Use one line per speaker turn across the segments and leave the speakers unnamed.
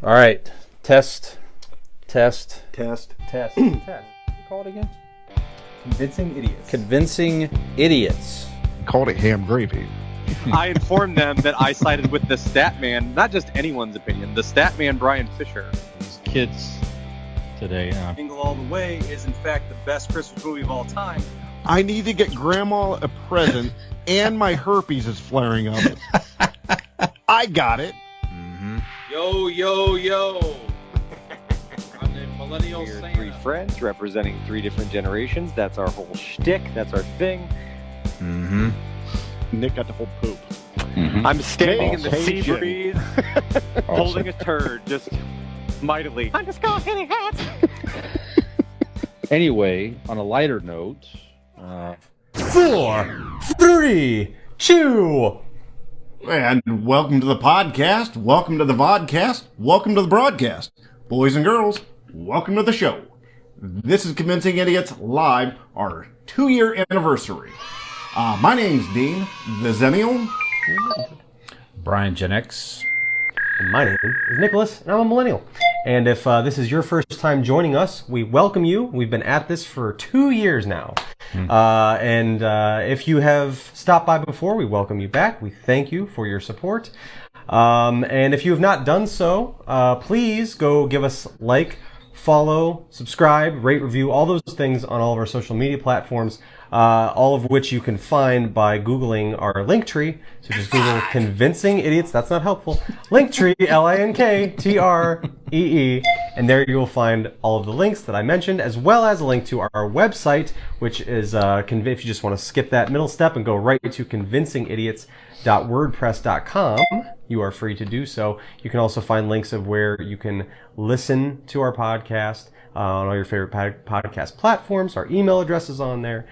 All right. Test.
Test.
Test. What do you call it again?
Convincing idiots.
Convincing idiots.
Called it ham gravy.
I informed them that I sided with the stat man, not just anyone's opinion, the stat man Brian Fisher.
These kids today.
Jingle All the Way is in fact the best Christmas movie of all time.
I need to get Grandma a present, and my herpes is flaring up. I got it.
Mm-hmm.
Yo, yo, yo. I'm the millennial
We're
Santa.
three friends representing three different generations. That's our whole shtick. That's our thing.
Mm-hmm.
Nick got the whole poop.
Mm-hmm.
I'm standing in the sea
Awesome.
breeze, holding a turd, just mightily. I'm just going hitting hats.
Anyway, on a lighter note,
4, 3, 2.
And welcome to the podcast, welcome to the vodcast, welcome to the broadcast. Boys and girls, welcome to the show. This is Convincing Idiots Live, our 2-year anniversary. My name's Dean, the Zennial.
Brian Gen X.
And my name is Nicholas, and I'm a millennial. And if this is your first time joining us, we welcome you. We've been at this for 2 years now. And if you have stopped by before, we welcome you back. We thank you for your support. And if you have not done so, please go give us like, follow, subscribe, rate, review, all those things on all of our social media platforms, all of which you can find by Googling our Linktree. So just Google Convincing Idiots. That's not helpful. Linktree, Linkttree, and there you will find all of the links that I mentioned, as well as a link to our website, which is, if you just want to skip that middle step and go right to convincingidiots.wordpress.com, you are free to do so. You can also find links of where you can listen to our podcast on all your favorite podcast platforms. Our email address is on there.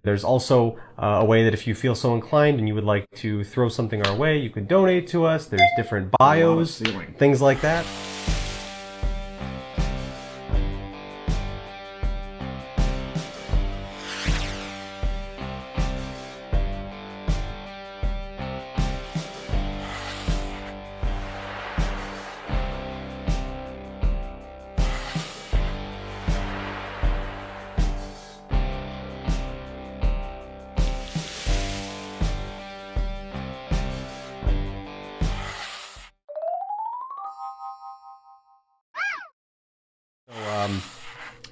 There's also a way that if you feel so inclined and you would like to throw something our way, you can donate to us. There's different bios, things like that.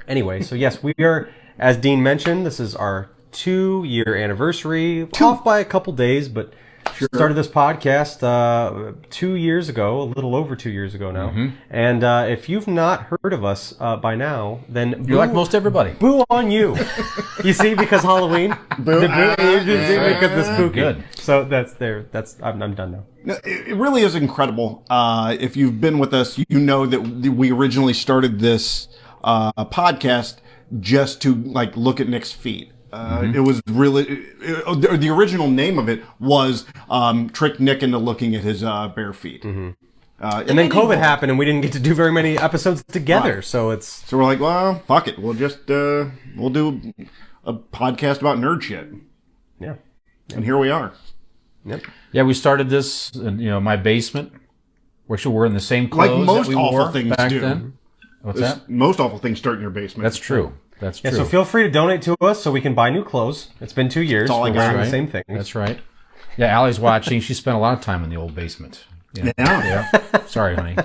Anyway, so yes, we are, as Dean mentioned, this is our 2-year anniversary. Off by a couple days, but started this podcast 2 years ago, a little over 2 years ago now.
Mm-hmm.
And if you've not heard of us by now, then
You're like most everybody.
boo on you. You see, because Halloween, because the spooky.
Good.
So that's there. I'm done now.
No, it really is incredible. If you've been with us, you know that we originally started this podcast just to look at Nick's feet. It was really the original name of it was trick Nick into looking at his bare feet.
Mm-hmm. And then COVID happened, and we didn't get to do very many episodes together. Right. So
we're like, well, fuck it, we'll just we'll do a podcast about nerd shit.
Yeah.
And here we are.
Yep.
Yeah, we started this in my basement. We're in the same clothes
like most
that we
awful
wore
things
back
do.
then. What's that?
Most awful things start in your basement.
That's true. That's true.
Yeah, so feel free to donate to us so we can buy new clothes. It's been 2 years.
That's all I
We're
got.
wearing
Right.
the same things.
That's right. Yeah, Allie's watching. She spent a lot of time in the old basement.
Yeah.
Sorry, honey.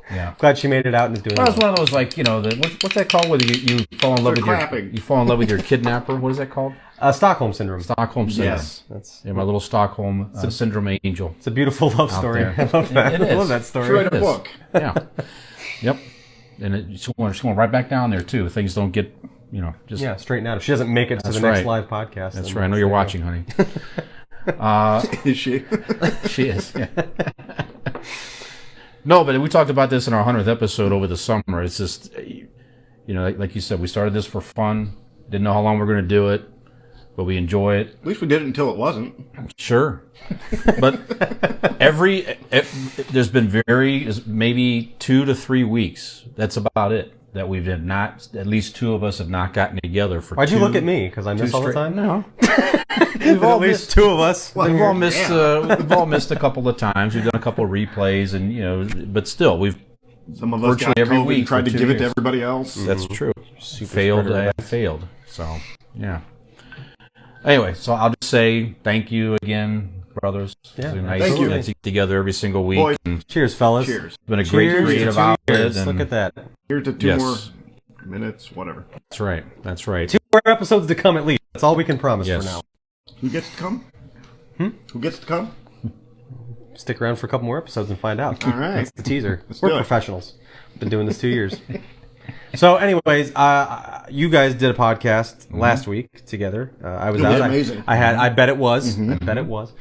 Yeah.
Glad she made it out and is doing
Well, it's
well.
one of those what's that called? Whether you fall in love with
clapping.
you fall in love with your kidnapper. What is that called?
Stockholm Syndrome.
Stockholm syndrome.
Yes.
That's
My little Stockholm syndrome angel.
It's a beautiful love story.
there.
I love that.
It is.
I love that story.
Should write a
It is.
book.
Yeah. Yep. And it's going right back down there too. Things don't get just
Yeah, straighten out. If she doesn't make it to
That's
the next
right.
live podcast.
That's
then
right. I know you're watching, honey.
Is she?
She is. Yeah. No, but we talked about this in our 100th episode over the summer. It's just, like you said, we started this for fun. Didn't know how long we were going to do it, but we enjoy it.
At least we did it until it wasn't.
Sure. But there's been maybe 2 to 3 weeks. That's about it. that we've not, at least two of us have not gotten together for.
Why'd you look at me? Because I miss all the
straight-
time.
No,
We've all at least two of us.
we've all missed. We've all missed a couple of times. We've done a couple of replays, and but still, we've.
Some of us
Virtually
got
every
COVID
week
and tried
for
to
2
give it to
years.
everybody else.
That's true.
Super
Failed.
spreader.
I failed. So yeah. Anyway, so I'll just say thank you again, brothers.
Yeah,
It's nice
thank you.
to get together every single week.
Boy,
And it's
Cheers, fellas.
cheers.
been a great
Cheers
creative
to 2
outlet.
years.
And
Look at that.
Here's to 2
Yes.
more minutes, whatever.
That's right. That's right.
2 more episodes to come at least. That's all we can promise
Yes.
for now.
Who gets to come? Who gets to come?
Stick around for a couple more episodes and find out.
All right.
That's the teaser.
Let's
We're
do it.
professionals. Been doing this 2 years. So, anyways, you guys did a podcast last week together. I was
It was
out.
amazing.
I bet it was. I bet it was.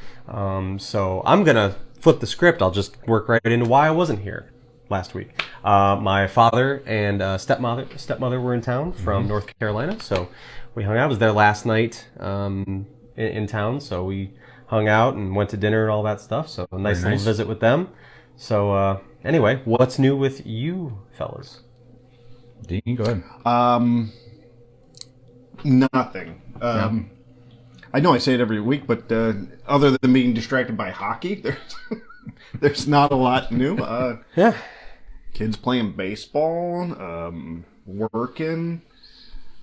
So I'm gonna flip the script. I'll just work right into why I wasn't here last week. My father and stepmother were in town from North Carolina, so we hung out. I was there last night in town, so we hung out and went to dinner and all that stuff. So a nice
Very
little
nice.
visit with them. So anyway, what's new with you fellas?
Dean, go ahead.
Nothing. I know I say it every week, but other than being distracted by hockey, there's not a lot new.
Yeah.
Kids playing baseball, working.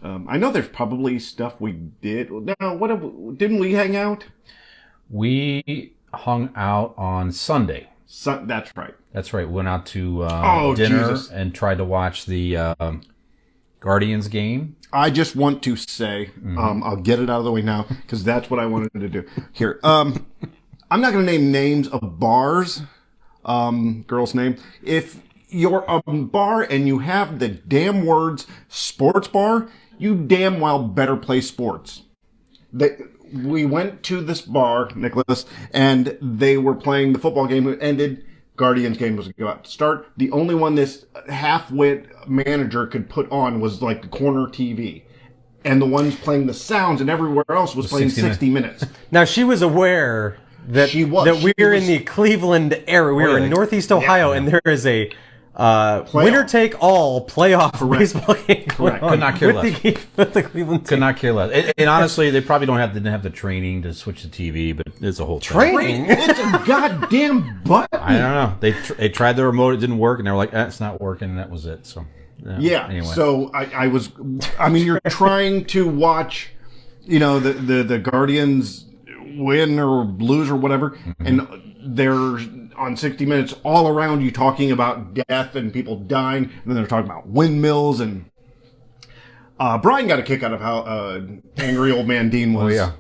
I know there's probably stuff we did. Now, didn't we hang out?
We hung out on Sunday.
That's right.
That's right. Went out to
Oh,
dinner
Jesus.
and tried to watch the Guardians game.
I just want to say, I'll get it out of the way now because that's what I wanted to do. Here, I'm not going to name names of bars, girls' name. If you're a bar and you have the damn words sports bar, you damn well better play sports. We went to this bar, Nicholas, and they were playing the football game that ended. Guardians game was about to start. The only one this half-wit manager could put on was like the corner TV. And the ones playing the sounds and everywhere else was playing 60 minutes.
Now she was aware that
She was.
that we
She
were
was-
in the Cleveland area. We were in
Really?
Northeast Ohio, and there is a winner take all playoff baseball game.
Correct.
going
Could not
on
care
with the Cleveland
Could
team.
not care less. And honestly, they probably didn't have the training to switch to TV, but it's a whole thing.
Training.
It's a goddamn button.
I don't know. They tried the remote, it didn't work, and they were like, it's not working, and that was it. So
Yeah.
Anyway.
So I mean, you're trying to watch, the Guardians win or lose or whatever, and they're on 60 Minutes all around you talking about death and people dying, and then they're talking about windmills and. Brian got a kick out of how angry old man Dean was.
Oh yeah.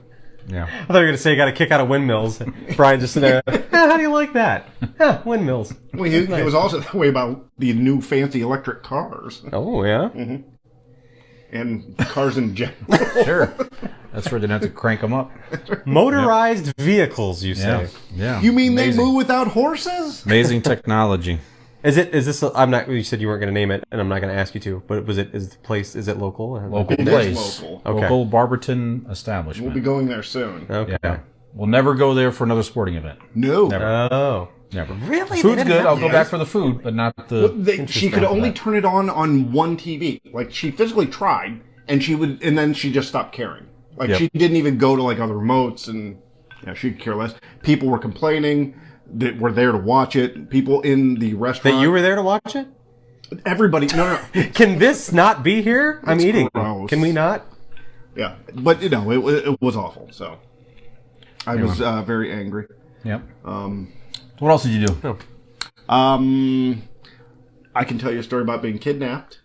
Yeah.
I thought you were going to say you got to kick out of windmills. Brian just sitting there. How do you like that? Windmills.
Well, he was also that way about the new fancy electric cars
Oh yeah.
and cars in general.
Sure. That's where they didn't have to crank them up.
Motorized vehicles, you
Yeah.
say?
Yeah.
You mean
Amazing.
they move without horses?
Amazing technology.
Is this? I'm not. You said you weren't going to name it, and I'm not going to ask you to. But is the place? Is it local?
Local
It is
place.
local.
Okay.
Local Barberton establishment.
We'll be going there soon.
Okay.
Yeah. We'll never go there for another sporting event.
No.
Never.
Oh.
Never.
Really?
Food's good. I'll go back for the food, but not the.
She could only turn it on one TV. Like she physically tried, and then she just stopped caring. Like
Yep.
she didn't even go to like other remotes, and she could care less. People were complaining that were there to watch it. People in the restaurant.
That you were there to watch it?
Everybody. No.
Can this not be here? I'm
It's
eating.
gross.
Can we not?
Yeah, but it was awful. So I was very angry.
Yep. What else did you do?
I can tell you a story about being kidnapped.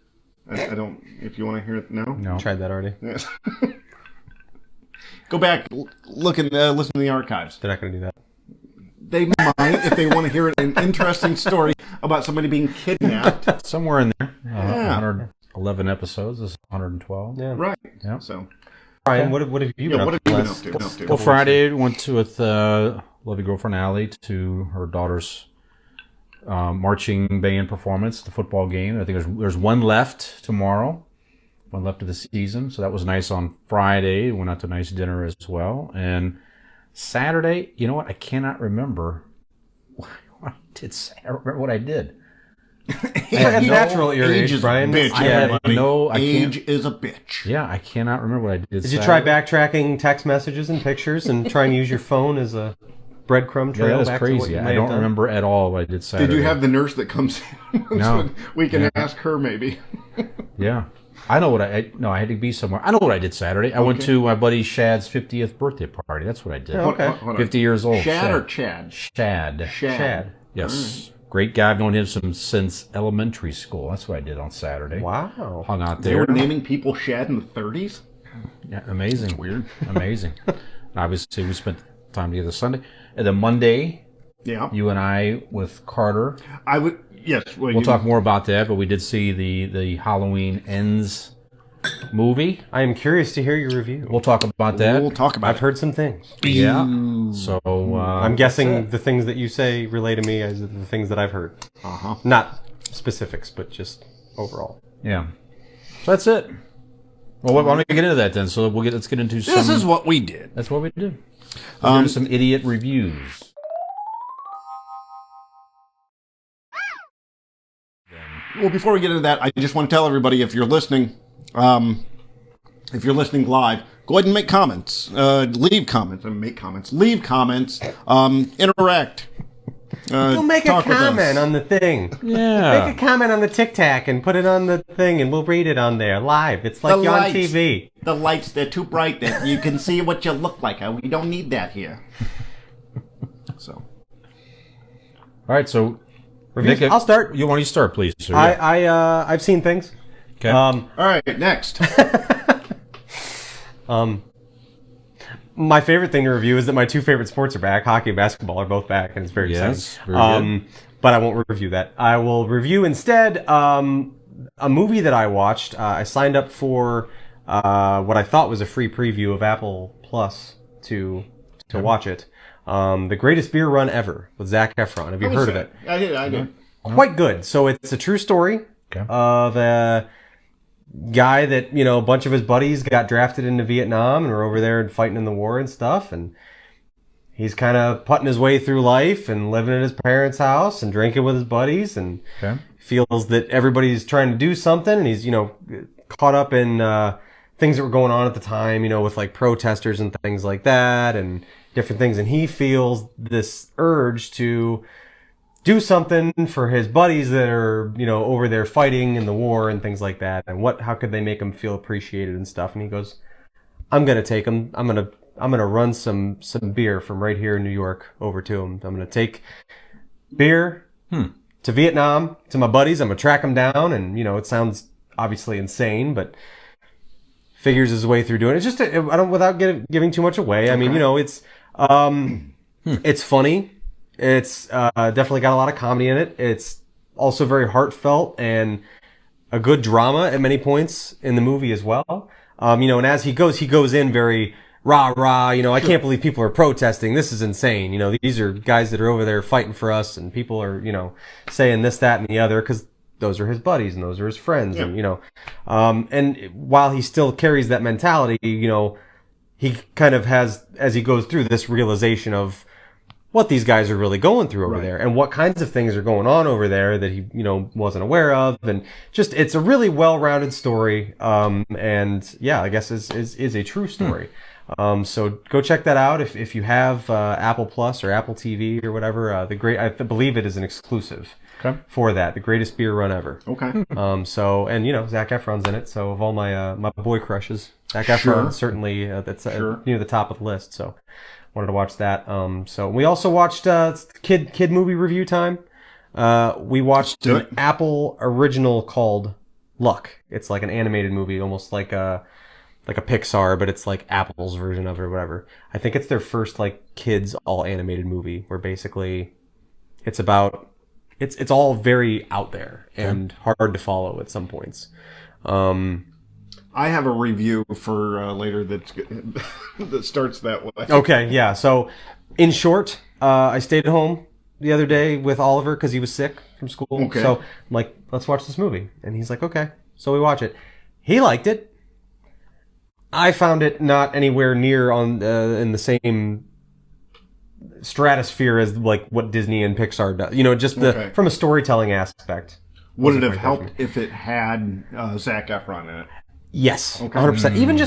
I don't. If you want to hear it now.
No.
Tried that already.
Yes. Go back, look and listen to the archives.
They're not going to do that.
They might if they want to hear an interesting story about somebody being kidnapped.
Somewhere in there.
Yeah.
111 episodes. This is 112.
Yeah.
Right.
Yeah.
So,
Brian, what have you been
yeah,
up
what have
to
you been
last-
up to?
Well, Friday went to with lovely girlfriend Allie to her daughter's marching band performance, the football game. I think there's one left tomorrow, one left of the season. So that was nice on Friday. Went out to a nice dinner as well. And Saturday, you know what? I cannot remember what I did. I don't remember what I did.
That's natural at your
Age
age,
is
Brian.
a bitch,
I had
everybody.
no- I
Age
can't-
is a bitch.
Yeah, I cannot remember what I did.
Did you try backtracking text messages and pictures and try and use your phone as a breadcrome
Yeah,
trail?
that's
back to what
crazy.
you
I
may have
don't
done?
remember at all what I did Saturday.
Did you have the nurse that comes in?
No.
We can
Yeah.
ask her maybe.
Yeah. I know what I had to be somewhere. I know what I did Saturday. I went to my buddy Shad's 50th birthday party. That's what I did.
Oh, okay.
Hold on.
50 years old.
Shad or Chad?
Shad.
Chad.
Yes. Great guy. I've known him since elementary school. That's what I did on Saturday.
Wow.
Hung out
They
there.
were naming people Shad in the 30s?
Yeah, amazing. Weird. Amazing. Obviously, we spent time together Sunday. And then Monday,
Yeah.
you and I with Carter.
I would, yes. Well,
We'll talk more about that, but we did see the Halloween Ends movie.
I am curious to hear your review.
We'll talk about that.
We'll talk about
I've heard some things.
Yeah. So
I'm guessing the things that you say relay to me as the things that I've heard.
Uh-huh.
Not specifics, but just overall.
yeah. So that's it. Well, why don't we get into that then? So let's get into some.
This is what we did.
That's what we do. Let's get into some idiot reviews.
Well, before we get into that, I just want to tell everybody, if you're listening live, go ahead and make comments. Leave comments. Leave comments. Interact.
You'll make a
talk with us.
comment on the thing.
Yeah.
Make a comment on the Tic Tac and put it on the thing, and we'll read it on there live. It's like
The
you're on
lights.
TV.
The lights, they're too bright that you can see what you look like. We don't need that here. So.
All right. So,
Reviews?
Nick,
I'll start.
You want to start, please? Sir?
I've seen things.
Okay.
All right, next.
My favorite thing to review is that my two favorite sports are back. Hockey and basketball are both back, and it's very
Yes,
exciting.
very good.
But I won't review that. I will review instead a movie that I watched. I signed up for what I thought was a free preview of Apple Plus to watch it. The Greatest Beer Run Ever with Zac Efron. Have you heard of it?
I did.
Quite good. So it's a true story
Okay.
of a guy that, a bunch of his buddies got drafted into Vietnam and were over there and fighting in the war and stuff. And he's kind of putting his way through life and living at his parents' house and drinking with his buddies, and
Okay.
feels that everybody's trying to do something. And he's, caught up in things that were going on at the time, with like protesters and things like that and different things. And he feels this urge to do something for his buddies that are, over there fighting in the war and things like that. And how could they make him feel appreciated and stuff? And he goes, I'm going to take him. I'm going to run some beer from right here in New York over to him. I'm going to take beer to Vietnam to my buddies. I'm going to track them down. And, it sounds obviously insane, but figures his way through doing it. It's just, without giving too much away. I mean, it's funny. It's definitely got a lot of comedy in it. It's also very heartfelt and a good drama at many points in the movie as well. And as he goes in very rah rah. I can't believe people are protesting. This is insane. These are guys that are over there fighting for us, and people are saying this, that, and the other because those are his buddies and those are his friends, and and while he still carries that mentality, he kind of has, as he goes through, this realization of what these guys are really going through over there and what kinds of things are going on over there that he, wasn't aware of. And just, it's a really well-rounded story. And yeah, I guess is a true story. So go check that out. If you have, Apple Plus or Apple TV or whatever, I believe it is an exclusive for that, the Greatest Beer Run Ever.
Okay.
And Zac Efron's in it. So of all my, my boy crushes, Zac Efron certainly, that's near the top of the list. So wanted to watch that. So we also watched kid movie review time. We watched an Apple original called Luck. It's like an animated movie, almost like a Pixar, but it's like Apple's version of it or whatever. I think it's their first like kids all animated movie where basically it's about it's all very out there and hard to follow at some points.
I have a review for later that starts that way.
Okay, yeah. So, in short, I stayed at home the other day with Oliver because he was sick from school.
Okay.
So, I'm like, let's watch this movie. And he's like, okay. So we watch it. He liked it. I found it not anywhere near in the same stratosphere as like what Disney and Pixar does. Just from a storytelling aspect.
Would it have helped if it had Zac Efron in it?
Yes, 100%. Even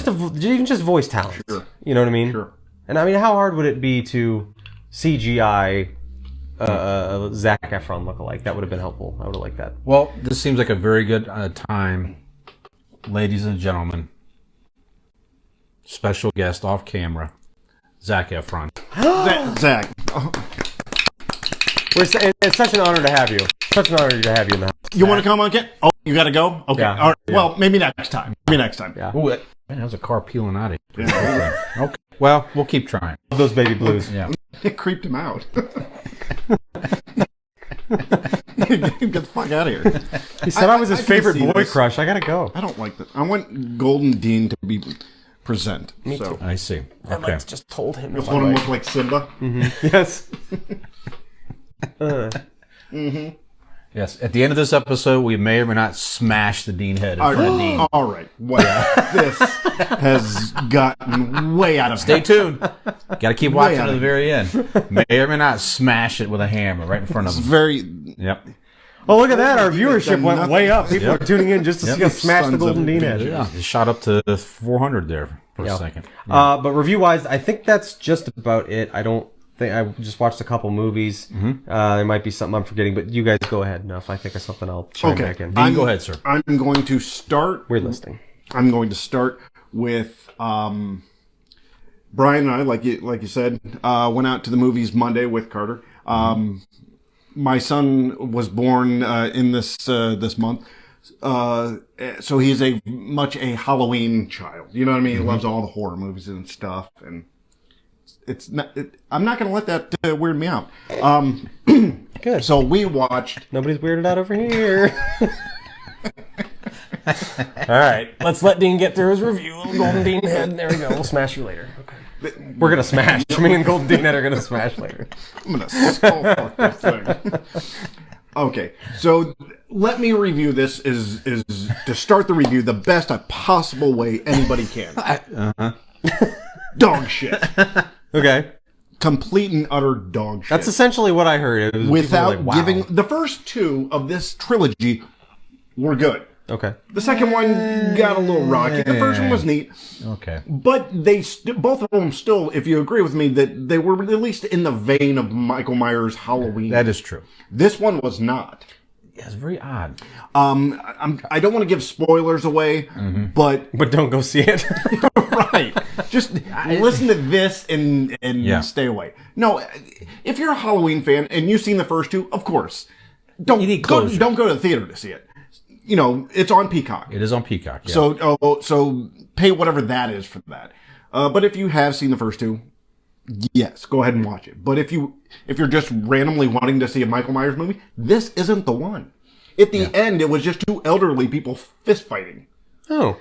just voice talent.
Sure.
You know what I mean?
Sure.
And I mean, how hard would it be to CGI Zac Efron lookalike? That would have been helpful. I would have liked that.
Well, this seems like a very good time, ladies and gentlemen. Special guest off camera, Zac Efron.
Zach. Oh,
It's such an honor to have you. Such an honor to have you in the house.
you want to come on, Kent? Oh, you got to go? Okay.
Yeah.
All right. Well, maybe next time.
Yeah.
Ooh, man, that was a car peeling out of here.
Yeah.
Okay. Well, we'll keep trying.
Those baby blues.
Yeah.
It creeped him out. Get the fuck out of here.
He said I was his
can
favorite
see
boy
this.
crush. I gotta go.
I don't like that. I want Golden Dean to be present.
Me
so.
too.
I see.
I'd
Okay.
like to just told him.
You want him to look like Simba?
Yes.
Yes. At the end of this episode, we may or may not smash the Dean head in front of Dean.
All right. Well, this has gotten way out of
Stay
hand.
tuned. Got to keep watching
out
to the
of
very end. May or may not smash it with a hammer right in front of
It's
him.
very.
Yep.
Oh, look at that. Our viewership
done
went
nothing.
way up. People are tuning in just to see us smash the
Sons of
Golden Dean head.
Yeah. It shot up to 400 there for a second.
But review-wise, I think that's just about it. I don't think I just watched a couple movies. There might be something I'm forgetting, but you guys go ahead. Now, if I think of something, I'll chime
Okay.
back in.
Dean, go ahead, sir.
I'm going to start.
Weird listing.
I'm going to start with Brian and I, like you said, went out to the movies Monday with Carter. My son was born in this month, so he's much a Halloween child. You know what I mean? He loves all the horror movies and stuff, and it's not. I'm not going to let that weird me out.
Good.
So we watched.
Nobody's weirded out over here. All right, let's let Dean get through his review. Golden Dean head. There we go. We'll smash you later. Okay. We're gonna smash. Me and Golden Dean head are gonna smash later.
I'm gonna skull fuck this thing. Okay, so let me review this is to start the review the best possible way anybody can. Dog shit.
Okay.
Complete and utter dog shit.
That's essentially what I heard. It was
Without
people were like, wow.
giving the first two of this trilogy were good.
Okay.
The second one got a little rocky. The first one was neat.
Okay.
But both of them still, if you agree with me, that they were at least in the vein of Michael Myers' Halloween.
That is true.
This one was not.
Yeah, it's very odd.
I don't want to give spoilers away, but
don't go see it.
right, just listen to this and stay away. No, if you're a Halloween fan and you've seen the first two, of course, don't go to the theater to see it. You know, it's on Peacock.
It is on Peacock. Yeah.
So pay whatever that is for that. But if you have seen the first two, yes, go ahead and watch it. But if you're just randomly wanting to see a Michael Myers movie, this isn't the one. At the end, it was just two elderly people fist fighting.
Oh.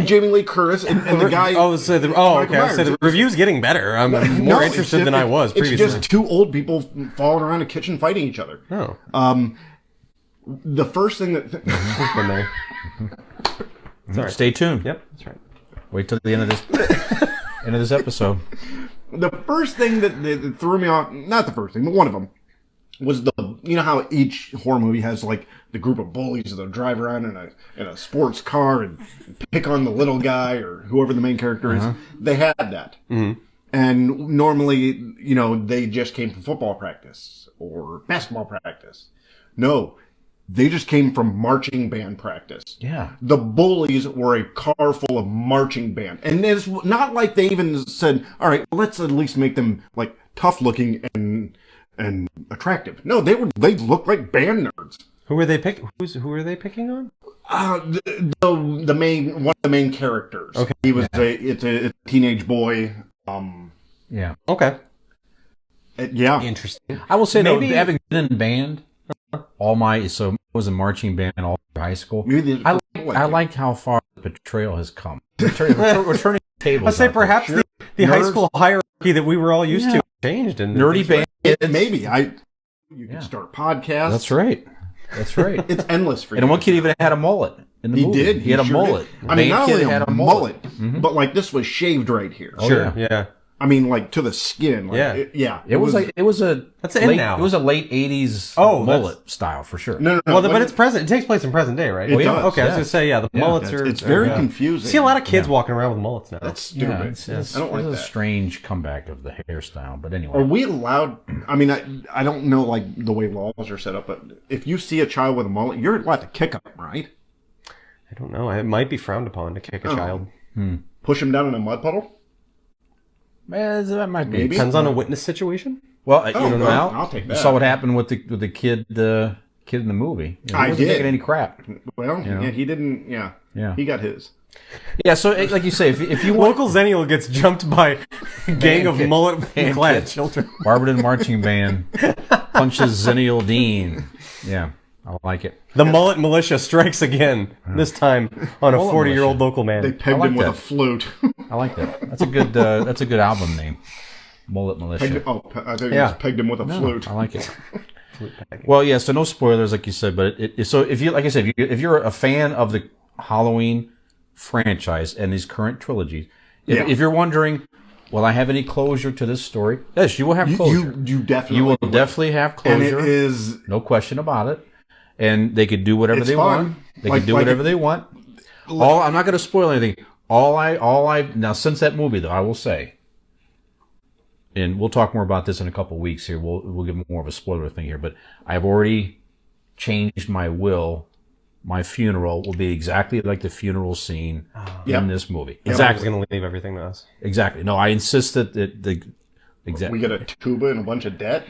Jamie Lee Curtis and the guy.
Okay. So the review's getting better. I'm more interested than I was previously.
It's just two old people falling around a kitchen fighting each other.
Oh.
The first thing that.
Been there. Sorry.
Stay tuned.
Yep, that's right.
Wait till the end of this episode.
The first thing that threw me off, not the first thing, but one of them, was you know how each horror movie has like the group of bullies that drive around in a sports car and pick on the little guy or whoever the main character is. They had that. Mm-hmm. And normally, you know, they just came from football practice or basketball practice. No, they just came from marching band practice.
Yeah.
The bullies were a car full of marching band. And it's not like they even said, all right, let's at least make them like tough looking and attractive. No, they looked like band nerds.
Who are they picking? Who are they picking on?
The main one of the main characters.
Okay.
He was it's a teenage boy.
Yeah.
Okay.
Yeah.
Interesting.
I will say
Maybe-
though, having been in band, I was a marching band all through high school. I like how far the betrayal has come. We're turning tables.
I'd say
out there.
perhaps the high school hierarchy that we were all used to changed. And
nerdy band.
Maybe you can start podcasts.
That's right. That's right.
It's endless for you.
And one kid even had a mullet in the
He
movie.
did.
He had a
sure
mullet.
did. I mean, not
Band
only
kid
a
had
mullet, but like this was shaved right here.
Oh,
Sure. Yeah.
I mean, like to the skin. Like,
Yeah.
It was a
That's in
late,
now.
It was a late '80s
Oh,
mullet style for sure.
No.
Well, but it's present. It takes place in present day, right?
It does,
Okay, I was gonna say the mullets are.
It's very
are,
confusing.
See a lot of kids walking around with mullets now.
That's stupid. I don't like
it's a
that.
strange comeback of the hairstyle, but anyway.
Are we allowed? I mean, I don't know like the way laws are set up, but if you see a child with a mullet, you're allowed to kick them, right?
I don't know. It might be frowned upon to kick a child.
Push them down in a mud puddle.
That might be.
Maybe.
Depends on a witness situation.
Well,
Oh,
you know,
good.
now
I'll take
you
that.
saw what happened with the kid in the movie. You know, he
I
wasn't
did.
taking any crap.
Well,
know?
yeah, he didn't. Yeah,
Yeah.
he got his.
Yeah, so like you say, if you want
Local Zennial gets jumped by a gang of
kid.
mullet-clad
kid.
children.
Barberton Marching Band punches Zennial Dean. Yeah, I like it.
The mullet militia strikes again. This time on a
Mullet
40-year-old
militia.
local man.
They pegged
like
him with
that.
a flute.
I like that. That's a good album name. Mullet Militia.
I think
Yeah.
he just pegged him with a flute.
I like it. Well, yeah. So no spoilers, like you said. But so if you, like I said, if you're a fan of the Halloween franchise and these current trilogies, if you're wondering, will I have any closure to this story? Yes, you will have closure.
You definitely.
You will definitely have
And
closure.
it is.
No question about it. And they could do whatever
It's
they
fun.
want. They
Like-
can do
like
whatever
it-
they want. I'm not going to spoil anything. Now since that movie though, I will say, and we'll talk more about this in a couple of weeks here. We'll give more of a spoiler thing here, but I've already changed my will. My funeral will be exactly like the funeral scene in this movie.
Exactly.
Exactly.
going to leave everything to us.
Exactly. No, I insist that
We
exactly.
get a tuba and a bunch of debt.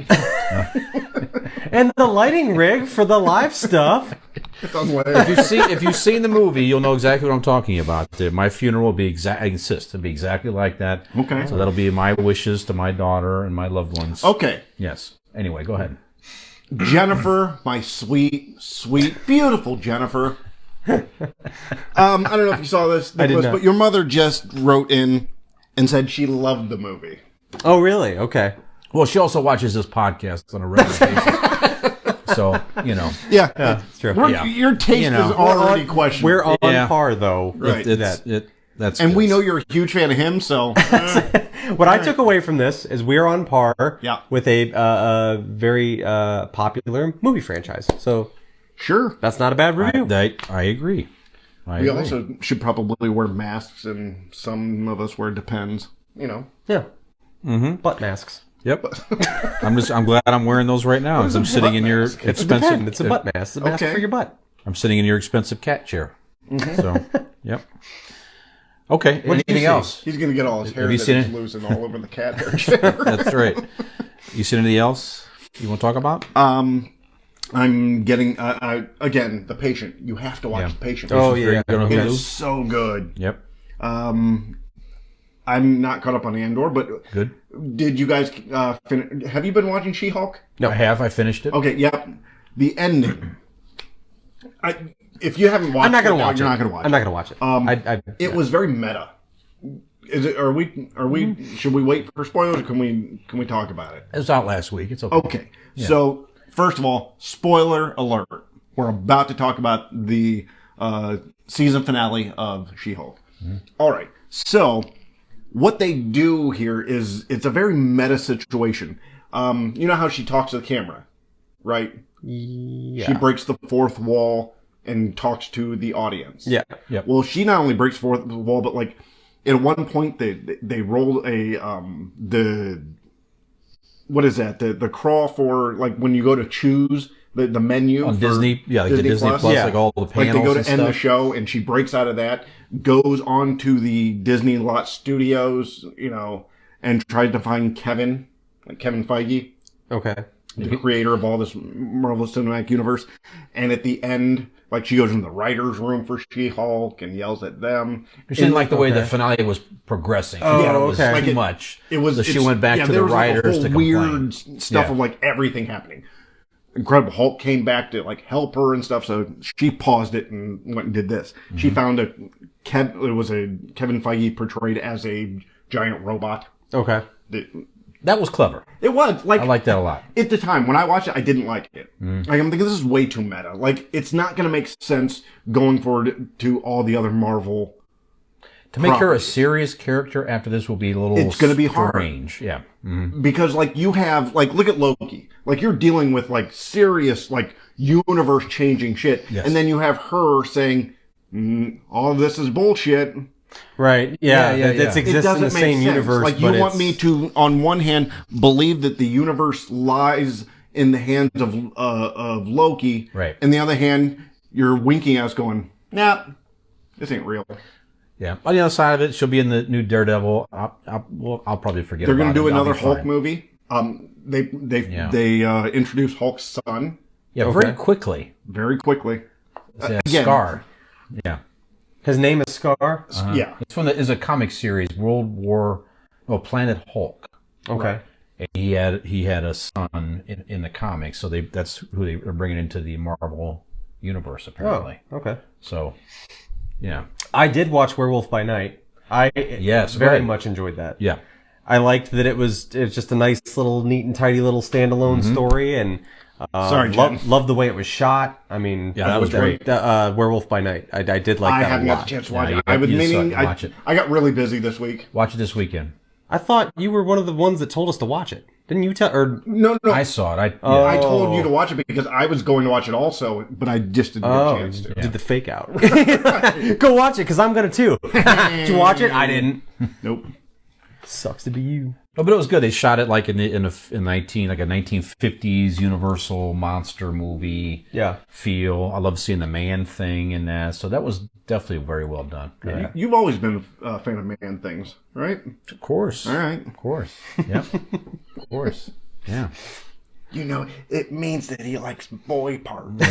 And the lighting rig for the live stuff.
If you've seen the movie, you'll know exactly what I'm talking about. My funeral will be I insist to be exactly like that.
Okay.
So that'll be my wishes to my daughter and my loved ones.
Okay,
Yes. Anyway, go ahead.
Jennifer, my sweet, beautiful Jennifer. I don't know if you saw this, Nicholas,
not.
but your mother just wrote in and said she loved the movie.
Oh, really? Okay.
Well, she also watches this podcast on a regular basis. So, you know.
Yeah,
That's true.
Your taste
You know.
is already questioned.
We're on
Yeah.
par, though.
Right.
with that.
That's
and
good.
we know you're a huge fan of him, so
What I took away from this is we're on par
Yeah.
with a very popular movie franchise. So
sure.
that's not a bad review.
I agree. I
We
agree.
also should probably wear masks, and some of us wear Depends. You know.
Yeah. Butt masks.
Yep. I'm glad I'm wearing those right now as I'm sitting in your expensive.
It's a butt mask. It's a mask
Okay.
for your butt.
I'm sitting in your expensive cat chair. So, yep. Okay.
What did you
Anything
see?
else?
He's gonna get all his hair
Have you
that
seen
is
it?
losing all over the cat hair chair.
That's right. You seen anything else you want to talk about?
I'm getting again The Patient. You have to watch The Patient.
Oh,
Very
yeah.
good on
It
Hulu?
is so good.
Yep.
I'm not caught up on Andor, but
Good.
did you guys have you been watching She-Hulk?
No, I finished it.
Okay, yep. The ending. If you haven't watched
I'm not going to
it,
watch it.
you're not going to watch
I'm not going to watch it.
It was very meta. Is it? Are we? Should we wait for spoilers, or can we talk about it?
It was out last week. It's okay.
Okay. So first of all, spoiler alert. We're about to talk about the season finale of She-Hulk. All right. So what they do here is it's a very meta situation. You know how she talks to the camera, right?
Yeah.
She breaks the fourth wall and talks to the audience.
Yeah.
Yep.
Well, she not only breaks the fourth wall, but like at one point they rolled a the what is that the crawl for like when you go to choose the menu
On
for
Disney, like the Disney Plus,
Yeah.
like all the
like
panels
they go to
and
end the
stuff.
show and she breaks out of that, goes on to the Disney Lot Studios, and tries to find Kevin Feige,
Okay.
the creator of all this Marvel Cinematic Universe. And at the end, like she goes in the writer's room for She-Hulk and yells at them.
She didn't like the way the finale was progressing. She thought it was
okay.
Like
too
it-
much.
It was.
So she
it's-
went back
yeah,
to
there
the
was like a
writers
whole
to complain.
weird stuff
Yeah.
of like everything happening. Incredible Hulk came back to like help her and stuff, so she paused it and went and did this.
Mm-hmm.
She found it was a Kevin Feige portrayed as a giant robot.
Okay.
That was clever.
It was like
I like that a lot.
at the time when I watched it, I didn't like it.
Mm.
Like I'm thinking this is way too meta. Like it's not going to make sense going forward to all the other Marvel
To make her a
properties.
serious character after this will be a little
It's gonna be hard.
strange. Yeah. Mhm.
Because like you have like look at Loki, like you're dealing with like serious like universe changing shit,
Yes.
and then you have her saying all of this is bullshit.
Right.
Yeah,
Yeah.
yeah,
It
yeah.
exists
It
in
doesn't
the
make
same
sense.
universe.
Like you
but
want
it's-
me to, on one hand, believe that the universe lies in the hands of Loki,
Right.
And the other hand, you're winking at us, going, "Nah, this ain't real."
Yeah. On the other side of it, she'll be in the new Daredevil. I'll probably forget.
They're
going to
do
I'll
another
be
Hulk
fine.
movie. They introduced Hulk's son
Yeah,
Okay.
very quickly.
very quickly.
Yeah,
again.
Scar. Yeah.
His name is Scar.
Yeah,
It's from is a comic series, Planet Hulk.
Okay.
And he had a son in the comics, so that's who they are bringing into the Marvel universe apparently.
Oh, okay.
So, yeah,
I did watch Werewolf by Night. I
Yes,
very
right.
much enjoyed that.
yeah,
I liked that it was just a nice little neat and tidy little standalone story, and
Sorry, Jen.
loved the way it was shot. I mean,
yeah, that was great.
Werewolf by Night. I did like
I
that
haven't
a
got
lot.
a chance to watch
Yeah,
it. I was
you just
meaning.
saw it. Watch it.
I got really busy this week.
Watch it this weekend.
I thought you were one of the ones that told us to watch it. Didn't you tell? Or
No,
I saw it.
I told you to watch it because I was going to watch it also, but I just didn't get a chance to.
did the fake out? Go watch it because I'm gonna too. Did you watch it? I didn't.
Nope.
Sucks to be you.
Oh, but it was good. They shot it like in a 1950s Universal monster movie
Yeah.
feel. I love seeing the man thing in that. So that was definitely very well done. Yeah.
You've always been a fan of man things, right?
Of course.
All right.
Of course. Yep. Of course. Yeah.
You know, it means that he likes boy parts.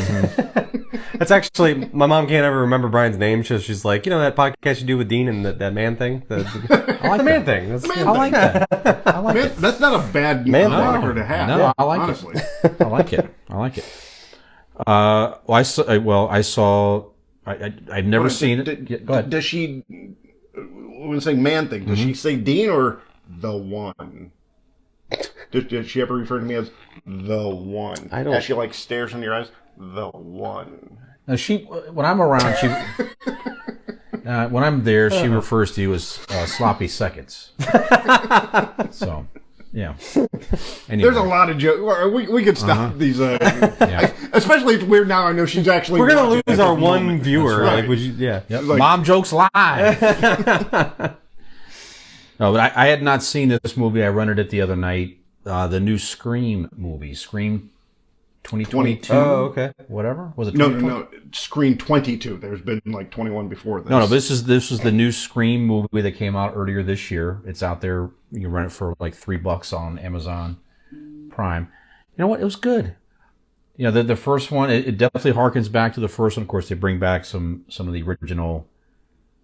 That's actually my mom can't ever remember Brian's name, so she's like, that podcast you do with Dean and that man thing. I like the man thing. That's,
Man
I like that. I like
Man,
it.
that's not a bad
Man,
moniker to have.
No, I like
honestly.
it. I like it. I like it. I've never seen it. Yeah, go ahead.
Does she, when saying man thing, does she say Dean or the one? Does she ever refer to me as the one?
I don't-
As she like stares in your eyes, the one.
Now when I'm around, when I'm there, she refers to you as sloppy seconds. So, yeah. Anyway.
There's a lot of jokes. We could stop these.
Yeah.
Especially if it's weird now. I know she's actually.
we're gonna
watching
lose
at
our
the
one
moment.
viewer.
That's right.
Like, would you? Yeah.
Yep.
Like-
Mom jokes live. No, but I had not seen this movie. I rented it the other night. The new Scream movie, Scream 2022.
Oh, okay.
Whatever was it?
No.
2020?
Screen 22. There's been like 21 before this.
No. But this is the new Scream movie that came out earlier this year. It's out there. You can rent it for like $3 on Amazon Prime. You know what? It was good. The first one, it definitely harkens back to the first one. Of course, they bring back some of the original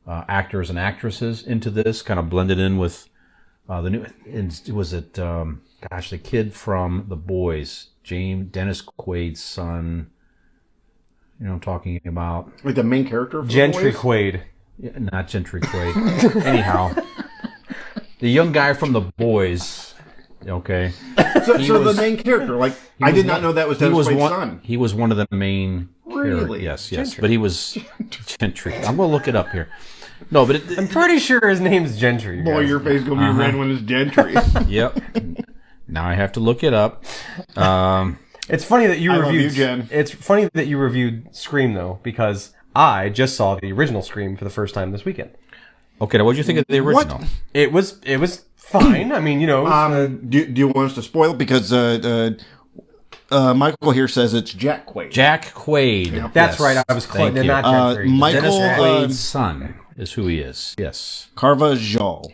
actors and actresses into this, kind of blended in with the new. Was it? The kid from The Boys, Dennis Quaid's son. You know what I'm talking about?
Like the main character. For
Gentry
The Boys?
Quaid.
Yeah, not Gentry Quaid. Anyhow, the young guy from The Boys. Okay.
So
was-
the main character, like I did not know that was Dennis Quaid's son.
He was one of the main.
Really?
Yes. But he was Gentry. I'm gonna look it up here. No, but
I'm pretty sure his name's Gentry. you
Boy,
guys.
your face gonna be red when it's Gentry.
Yep. Now I have to look it up.
It's funny that you
I love
reviewed.
you, Jen.
It's funny that you reviewed Scream though, because I just saw the original Scream for the first time this weekend.
Okay, now what did you think of the original?
It was fine. I mean,
Do you want us to spoil it? Because Michael here says it's Jack Quaid.
Jack Quaid.
that's
Yes.
right. I was close.
Thank you.
Not Jeffrey.
Michael
Dennis Quaid's son is who he is. Yes.
Carvajal.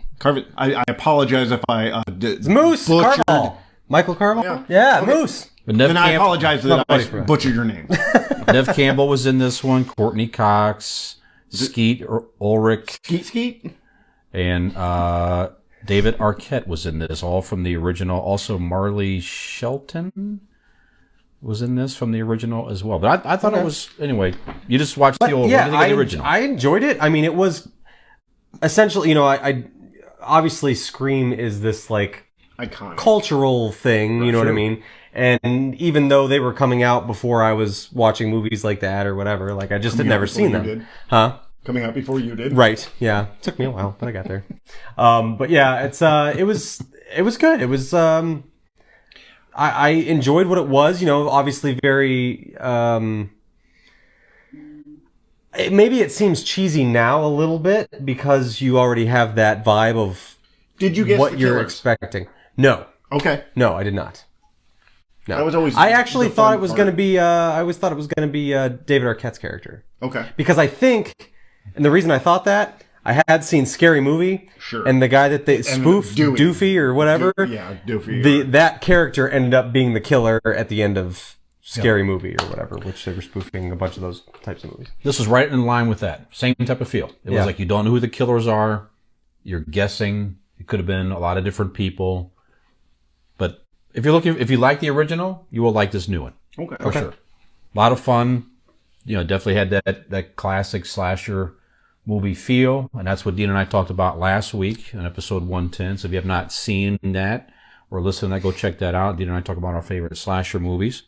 I apologize if I
Moose
butchered.
Carval. Michael Carval.
Yeah.
Yeah, Moose.
But Nev,
And I apologize that
Nobody
I
for us.
butchered your name.
Nev Campbell was in this one. Courtney Cox, Skeet Ulrich,
Skeet.
and David Arquette was in this. All from the original. Also, Marley Shelton was in this from the original as well. But I thought it was anyway. You just watched the old.
Yeah,
what do you think of the original?
I enjoyed it. I mean, it was essentially, I obviously Scream is this like
Iconic.
cultural thing, you know what I
Sure.
mean? And even though they were coming out before I was watching movies like that or whatever, like I just had never
before
seen
you
them.
did.
Huh?
coming out before you did.
Right. Yeah. Took me a while, but I got there. But yeah, it was good. It was I enjoyed what it was. Obviously very. Maybe it seems cheesy now a little bit because you already have that vibe of.
Did you guess
what
the
you're
killers?
expecting? No.
Okay.
No, I did not. No.
That was always
I actually
the
thought
fun
it was
part.
going to be. I always thought it was going to be David Arquette's character
Okay.
because I think, and the reason I thought that I had seen Scary Movie,
Sure.
and the guy that they spoof
Dewey.
Doofy or whatever,
Doofy.
that character ended up being the killer at the end of Scary Movie or whatever, which they were spoofing a bunch of those types of movies.
This was right in line with that. Same type of feel. It was like you don't know who the killers are. You're guessing. It could have been a lot of different people. But if you like the original, you will like this new one.
Okay.
For sure. A lot of fun. Definitely had that classic slasher movie feel. And that's what Dean and I talked about last week in episode 110. So if you have not seen that or listened to that, go check that out. Dean and I talk about our favorite slasher movies.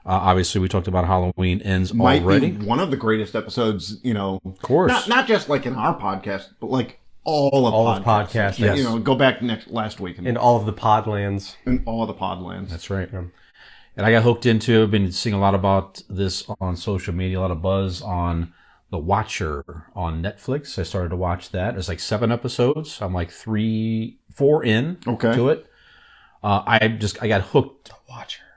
Obviously, we talked about Halloween Ends
Might
already.
be one of the greatest episodes,
Of course.
Not just like in our podcast, but like all of
podcasts,
yes.
Go back last week
In all of the Podlands.
in all of the Podlands.
That's right. And I got hooked into, I've been seeing a lot about this on social media, a lot of buzz on The Watcher on Netflix. I started to watch that. There's like 7 episodes. I'm like 4 in to it. I got hooked.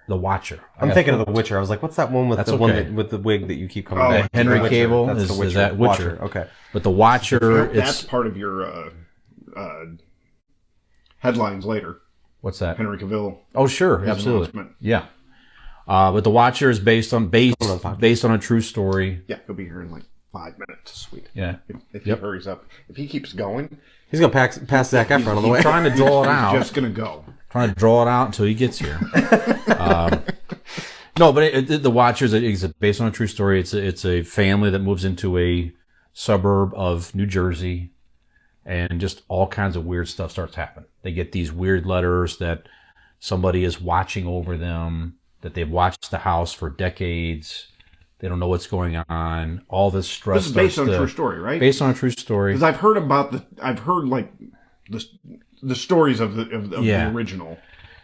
The Watcher.
I'm thinking of The Witcher. I was like, what's that one with
That's
the one
okay.
with the wig that you keep coming back?
Henry
The Witcher.
Cavill
That's
is,
The Witcher.
is that Witcher.
Okay.
But The Watcher,
That's
it's...
part of your headlines later.
What's that?
Henry Cavill.
Oh, sure.
His
Absolutely.
announcement.
Yeah. But The Watcher is based on a true story.
Yeah, he'll be here in like 5 minutes. Sweet.
Yeah.
If he hurries up. If he keeps going,
He's going to pass Zac Efron on the way.
Trying to draw it out.
he's just going to go.
Trying to draw it out until he gets here. No, but The Watcher is based on a true story. It's a family that moves into a suburb of New Jersey, and just all kinds of weird stuff starts happening. They get these weird letters that somebody is watching over them, that they've watched the house for decades. They don't know what's going on. All this stress.
This is based on a true story, right?
Based on a true story.
Because I've heard like the stories of the original.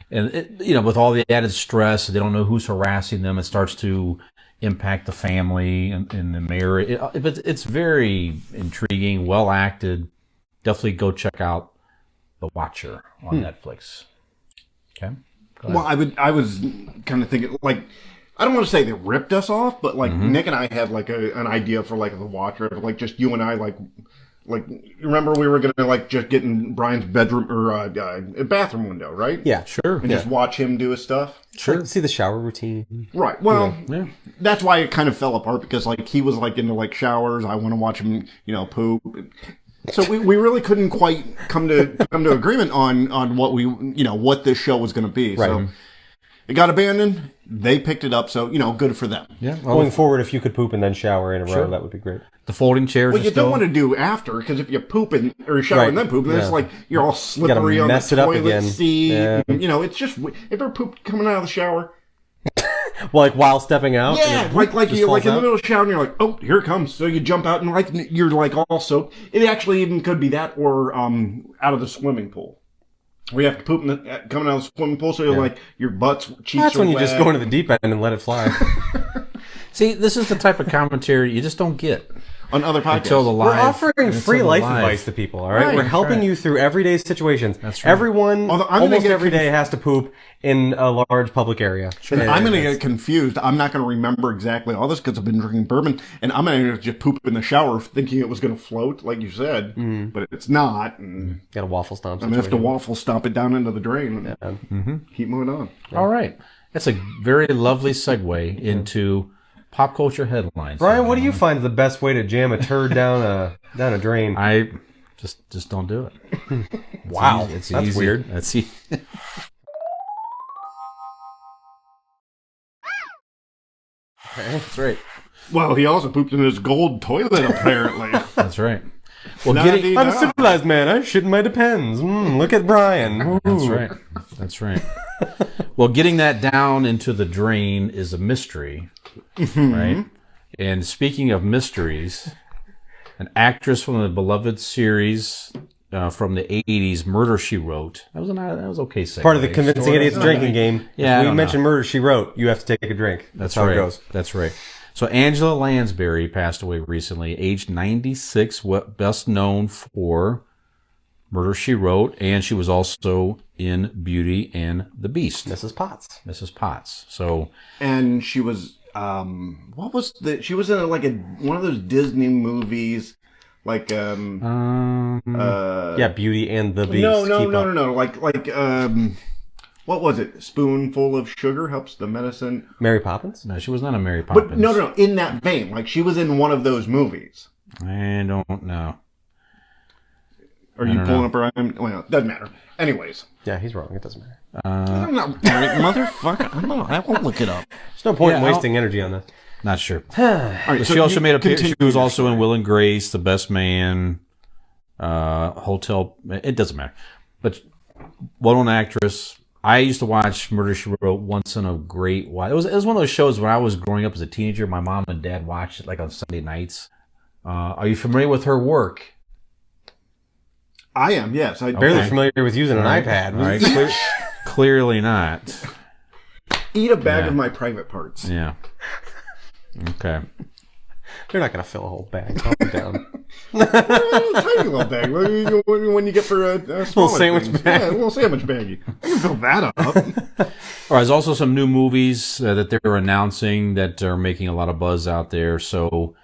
And with all the added stress, they don't know who's harassing them. It starts to impact the family and the marriage. But it's very intriguing, well acted. Definitely go check out The Watcher on Netflix. Okay.
Well, I was kind of thinking like, I don't want to say they ripped us off, but like Nick and I had like an idea for like The Watcher, like just you and I like remember we were gonna like just get in Brian's bedroom or bathroom window, right?
Yeah.
Sure.
And just watch him do his stuff.
Sure. See the shower routine.
Right. Well, that's why it kind of fell apart because like he was like into like showers. I want to watch him, poop. So we really couldn't quite come to agreement on what what this show was going to be.
Right.
So it got abandoned. They picked it up. So good for them.
Yeah.
Going forward, if you could poop and then shower in a row, that would be great.
The folding chairs.
Well,
are
you
still...
don't want to do after because if you poop or shower and then poop, then it's like you're all slippery on the
mess it up
toilet
again.
seat.
Yeah.
And, it's just if you're poop coming out of the shower.
Well, like while stepping out.
Yeah, like you're like in the middle of the shower and you're like, oh, here it comes. So you jump out and like you're like all soaked. It actually even could be that or out of the swimming pool. We have to poop coming out of the swimming pool, so you're like your butt's cheeks.
That's
are
when you
wet.
just go into the deep end and let it fly.
See, this is the type of commentary you just don't get
on other podcasts.
until the live.
We're offering free
until the
life
live.
advice to people, all right?
Right,
We're helping
right.
you through everyday situations.
That's right.
Everyone,
Although I'm gonna
almost
get
every day, has to poop in a large public area.
And I'm going to get confused. I'm not going to remember exactly all this because I've been drinking bourbon, and I'm going to just poop in the shower thinking it was going to float, like you said, but it's not. And
Got a waffle stomp.
I'm going to have to waffle stomp it down into the drain and keep moving on.
All right. That's a very lovely segue into pop culture headlines.
Brian, what do you find is the best way to jam a turd down a drain?
I just don't do it.
Wow,
It's
that's
easy.
weird.
That's easy. That's right.
Well, he also pooped in his gold toilet, apparently.
That's right. Well,
La-di-da.
I'm a civilized man. I shit in my depends. Look at Brian. Ooh.
That's right. That's right. Well, getting that down into the drain is a mystery, right? And speaking of mysteries, an actress from the beloved series from the 80s, Murder, She Wrote. That was okay segue.
Part of the Convincing Idiots drinking game.
Yeah,
If we mention Murder, She Wrote, you have to take a drink. That's how
right.
it goes.
That's right. So Angela Lansbury passed away recently, aged 96, best known for Murder, She Wrote, and she was also in Beauty and the Beast.
Mrs. Potts.
Mrs. Potts. So,
And she was she was in like one of those Disney movies, like
Yeah, Beauty and the Beast.
no. Like what was it? Spoonful of sugar helps the medicine.
Mary Poppins?
no, she was not a Mary Poppins.
But no, in that vein, like she was in one of those movies.
I don't know.
Are you pulling up her? Well, doesn't matter. Anyways,
Yeah, he's wrong. It doesn't matter.
I'm not motherfucker. I won't look it up.
There's no point in wasting energy on this.
Not sure.
All right,
But
so
she also
you
made a.
continue
She was
your
also in
story.
Will and Grace, The Best Man, Hotel. It doesn't matter. But well-known actress. I used to watch Murder, She Wrote once in a great while. It was one of those shows when I was growing up as a teenager. My mom and dad watched it like on Sunday nights. Are you familiar with her work?
I am. Yes, I
Barely
Okay.
familiar with using an iPad.
All right, clearly not.
eat a bag
Yeah.
of my private parts.
Yeah. Okay.
They're not going to fill a whole bag. Calm down.
Tiny little bag. When you get for a small
sandwich bag.
Yeah, a little sandwich baggie. I can fill that up.
All right, there's also some new movies that they're announcing that are making a lot of buzz out there. So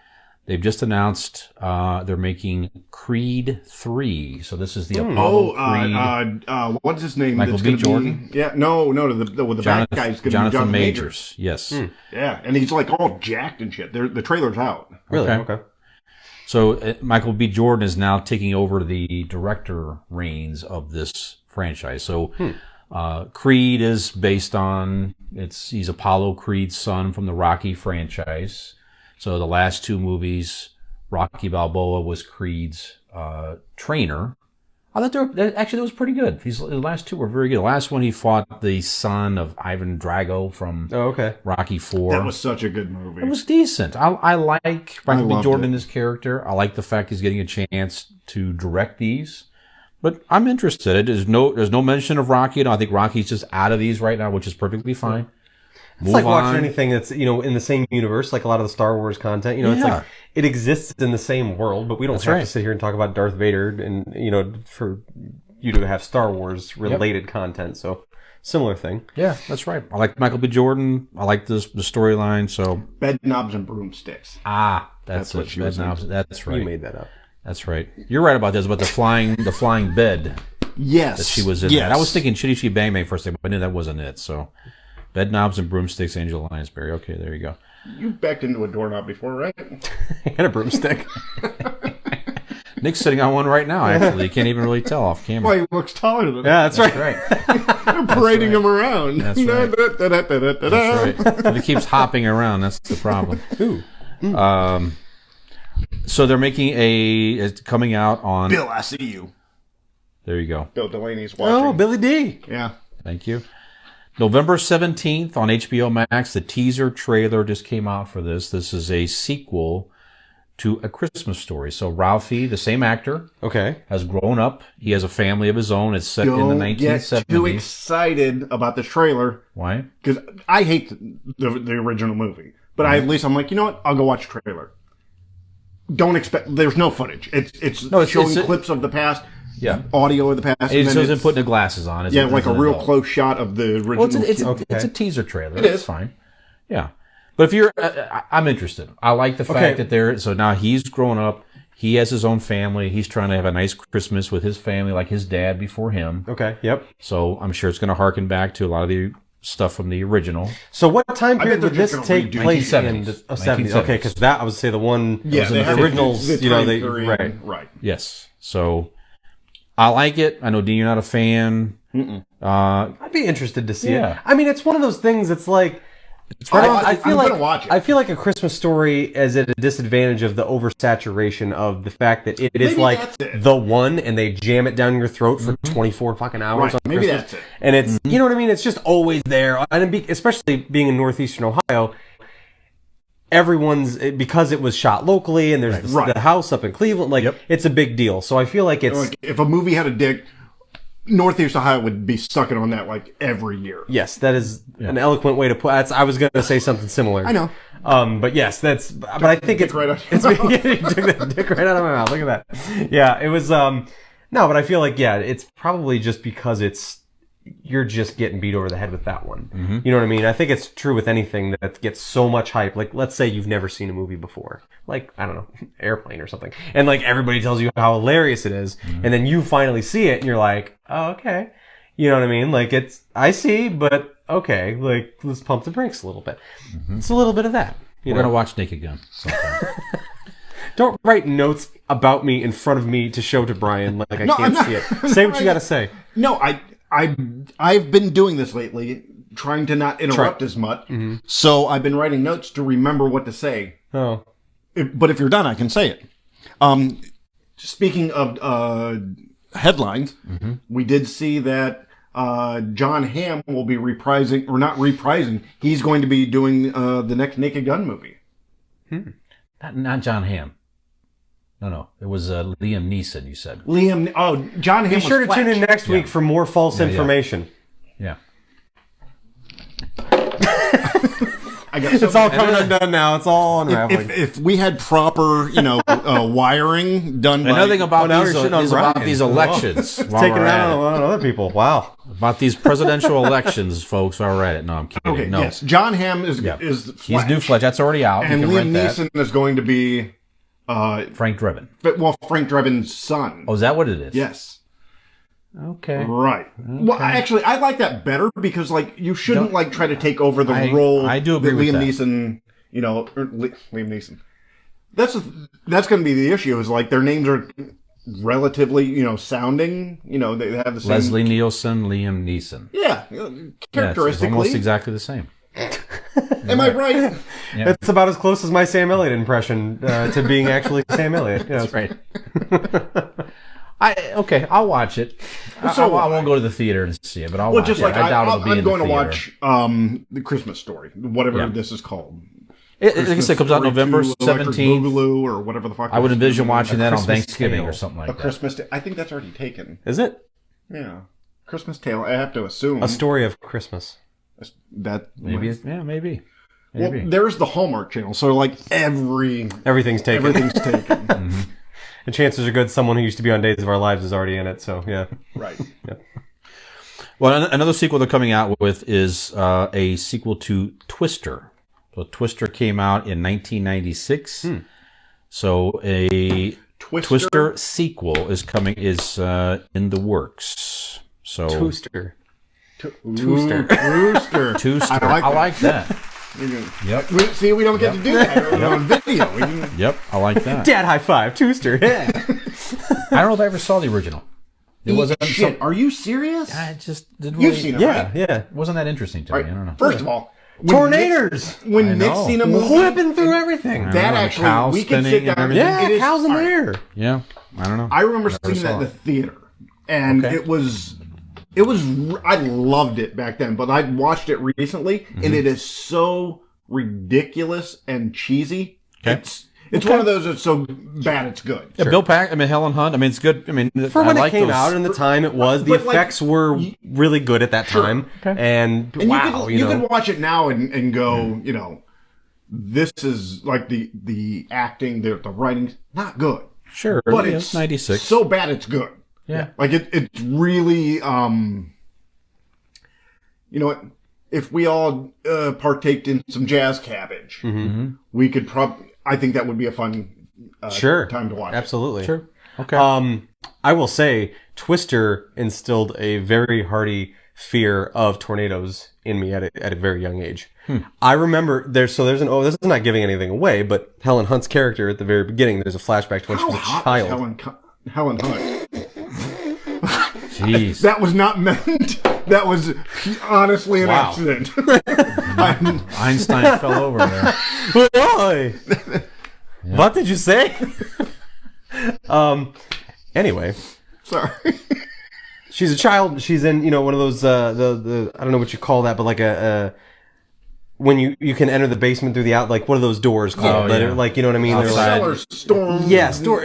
they've just announced they're making Creed 3. So this is the Apollo Creed.
What's his name?
Michael
that's
B.
gonna
Jordan?
Be, yeah, no, the bad guy's going to be
Jonathan
Jonathan
Majors. Yes.
Yeah, and he's like all jacked and shit. The trailer's out.
Really?
Okay.
Okay.
So Michael B. Jordan is now taking over the director reins of this franchise. So Creed is based on he's Apollo Creed's son from the Rocky franchise. So the last two movies, Rocky Balboa was Creed's trainer. I thought that was pretty good. The last two were very good. The last one he fought the son of Ivan Drago from
Oh, okay.
Rocky IV.
That was such a good movie.
It was decent. I like Michael B.
loved
Jordan
it.
in this character. I like the fact he's getting a chance to direct these. But I'm interested. There's no mention of Rocky. I think Rocky's just out of these right now, which is perfectly fine.
It's like watching anything that's, in the same universe, like a lot of the Star Wars content. It's
Yeah.
like it exists in the same world, but we don't
That's
have
right.
to sit here and talk about Darth Vader and, for you to have Star Wars related content. So similar thing.
Yeah, that's right. I like Michael B. Jordan. I like the storyline. So
Bed knobs and broomsticks.
that's
what
it.
she was in.
That's right.
You made that up.
That's right. You're right about this. About the flying bed
Yes,
that she was in.
Yes.
That. I was thinking Chitty Chitty Bang Bang first thing, but I knew that wasn't it. So Bed Knobs and Broomsticks, Angela Lansbury. Okay, there you go.
You backed into a doorknob before, right?
And a broomstick.
Nick's sitting on one right now, actually. You can't even really tell off camera.
Why, he looks taller than
Yeah, that's right.
Right.
They're parading him around.
That's right.
Da-da-da-da-da-da-da.
That's right. But it keeps hopping around. That's the problem. So they're making it's coming out on.
Bill, I see you.
There you go.
Bill Delaney's watching.
Oh, Billy D.
Yeah.
Thank you. November 17th on HBO Max, the teaser trailer just came out for this. This is a sequel to A Christmas Story. So Ralphie, the same actor,
Okay.
has grown up. He has a family of his own. It's set in the
Don't get
1970s.
too excited about the trailer
Why?
because I hate the original movie, but at least I'm like, you know what? I'll go watch the trailer. Don't expect. There's no footage. It's showing clips of the past.
Yeah.
Audio of the past.
It
and then
shows him
it's-
putting the glasses on.
Yeah, like a real close shot of the original.
Well, it's a teaser trailer. It's fine. Yeah. But if you're, I'm interested. I like the fact that so now he's grown up. He has his own family. He's trying to have a nice Christmas with his family, like his dad before him.
Okay. Yep.
So I'm sure it's going to harken back to a lot of the stuff from the original.
So what time
I bet
period
they're
would this
just gonna
take
redo
place
1970s.
in? 70s.
1970s.
Okay, because that I would say the one
Yeah,
was in
they
the
have
originals.
the time
They
period, right.
Yes. So I like it. I know, Dean, you're not a fan.
I'd be interested to see
Yeah.
it. I mean, it's one of those things. It's like
I'm gonna watch it.
I feel like A Christmas Story is at a disadvantage of the oversaturation of the fact that it is
Maybe
like
that's it.
the one, and they jam it down your throat for 24 fucking hours
Right,
on
maybe
Christmas.
that's it.
And it's you know what I mean. It's just always there, and especially being in northeastern Ohio. everyone's because it was shot locally and there's the house up in Cleveland. Like it's a big deal. So I feel like it's
Like, if a movie had a dick, Northeast Ohio would be sucking on that like every year.
yes, that is an eloquent way to put. I was going to say something similar.
I know.
But yes, but I think it's
right out
it's you took that dick right out of my mouth. Look at that. Yeah, it was no, but I feel like it's probably just because you're just getting beat over the head with that one.
Mm-hmm.
You know what I mean? I think it's true with anything that gets so much hype. Like, let's say you've never seen a movie before, like I don't know, Airplane or something, and like everybody tells you how hilarious it is, and then you finally see it, and you're like, oh, okay. You know what I mean? Like I see, but okay, like let's pump the brakes a little bit. It's a little bit of that.
We're gonna watch Naked Gun sometime.
Don't write notes about me in front of me to show to Brian like I can't see it. Say what you got to say.
No, I've been doing this lately, trying to not interrupt as much. So I've been writing notes to remember what to say.
Oh,
But if you're done, I can say it. Speaking of headlines, we did see that John Hamm will be reprising, or not reprising. He's going to be doing the next Naked Gun movie.
Not John Hamm. No. It was Liam Neeson. You said.
John Hamm.
be
was
sure to
Fletch.
tune in next week for more false information.
Yeah.
I got so
It's all coming undone now. It's all unraveling.
if we had proper, wiring done by...
Another thing about
now
these,
you're shitting on
is about
Brian.
these elections. while
Taking
we're
it
at
out
it.
on other people. Wow.
About these presidential elections, folks. While we're at it. No, I'm kidding.
Okay,
no.
yes. John Hamm is
He's
Fletch,
new Fletch. That's already out.
and
you can
Liam
rent that.
Neeson is going to be
Frank Drebin.
Frank Drebin's son.
Oh, is that what it is?
Yes.
Okay.
Right. Well, actually, I like that better because, like, you shouldn't try to take over the role.
I do agree
that
with
Liam
that.
Neeson. Liam Neeson. That's going to be the issue. Is like their names are relatively, sounding. They have the same.
Leslie Nielsen, Liam Neeson.
Yeah,
Yeah, it's
characteristically.
almost exactly the same.
Am I right?
Yeah.
It's about as close as my Sam Elliott impression to being actually Sam Elliott. Yeah.
That's right. I'll watch it.
So
I won't go to the theater and see it, but I'll
Well,
watch
just
it.
like
I doubt it'll be
I'm
in
going
the
to
theater.
watch the Christmas Story, whatever
Yeah.
this is called.
Like I said, it comes out
Story
November
2, Electric
17th.
Boogaloo, or whatever the fuck.
I would
it is.
envision watching that on
Christmas
Thanksgiving
Tale.
or something like
A
that.
Christmas. I think that's already taken.
Is it?
Yeah, Christmas Tale. I have to assume
A story of Christmas.
that
Maybe. Maybe.
Well, there's the Hallmark Channel, so like
Everything's taken.
everything's taken.
The chances are good someone who used to be on Days of Our Lives is already in it, so yeah.
Right.
Well, another sequel they're coming out with is a sequel to Twister. So Twister came out in 1996. So a Twister sequel is in the works. So
Twister.
Rooster.
Twister.
I like
that. Yep.
See, we don't get to do that on video.
Yep. I like that.
Dad high five, Twister. Yeah.
I don't know if I ever saw the original. It wasn't.
Shit, are you serious?
I just didn't.
You've
really,
seen it,
Yeah,
right?
yeah.
It wasn't that interesting to me. I don't know.
First of all,
Tornadoes!
When
I
Nick's
know.
seen a movie,
Whipping through everything.
I
that
know, the
actually
cow
we can sit
spinning
down
and
and
everything.
Yeah,
it is,
cows in the
all right.
air.
Yeah. I don't know.
I remember seeing
saw
that in the
it.
theater, and
Okay.
it was I loved it back then, but I watched it recently, and it is so ridiculous and cheesy.
Okay.
It's one of those that's so bad it's good.
Yeah, Bill Pack. I mean, Helen Hunt. I mean, it's good. I mean,
For
I
when
like
it came
those.
out and the time it was, the
But, like,
effects were really good at that time.
Okay.
And,
And
wow,
you
know.
could watch it now and go, this is like the acting, the writing, not good.
Sure,
But
yeah,
it's
96.
so bad it's good.
Yeah.
Like it's really if we all partaked in some jazz cabbage, we could I think that would be a fun
Sure.
time to watch.
Absolutely.
Sure. Okay.
I will say, Twister instilled a very hearty fear of tornadoes in me at a very young age. I remember this is not giving anything away, but Helen Hunt's character at the very beginning, there's a flashback to when she
How
was a
hot
child.
is Helen Hunt?
Jeez.
That was not meant. That was honestly an
Wow.
accident.
Einstein fell over there.
Oi! What did you say? Anyway,
Sorry.
she's a child. She's in, one of those, the I don't know what you call that, but like a when you can enter the basement through the out, like what are those doors called?
Oh,
That
yeah.
are, like, you know what I mean? They're like,
Cellar, storm.
yeah, store.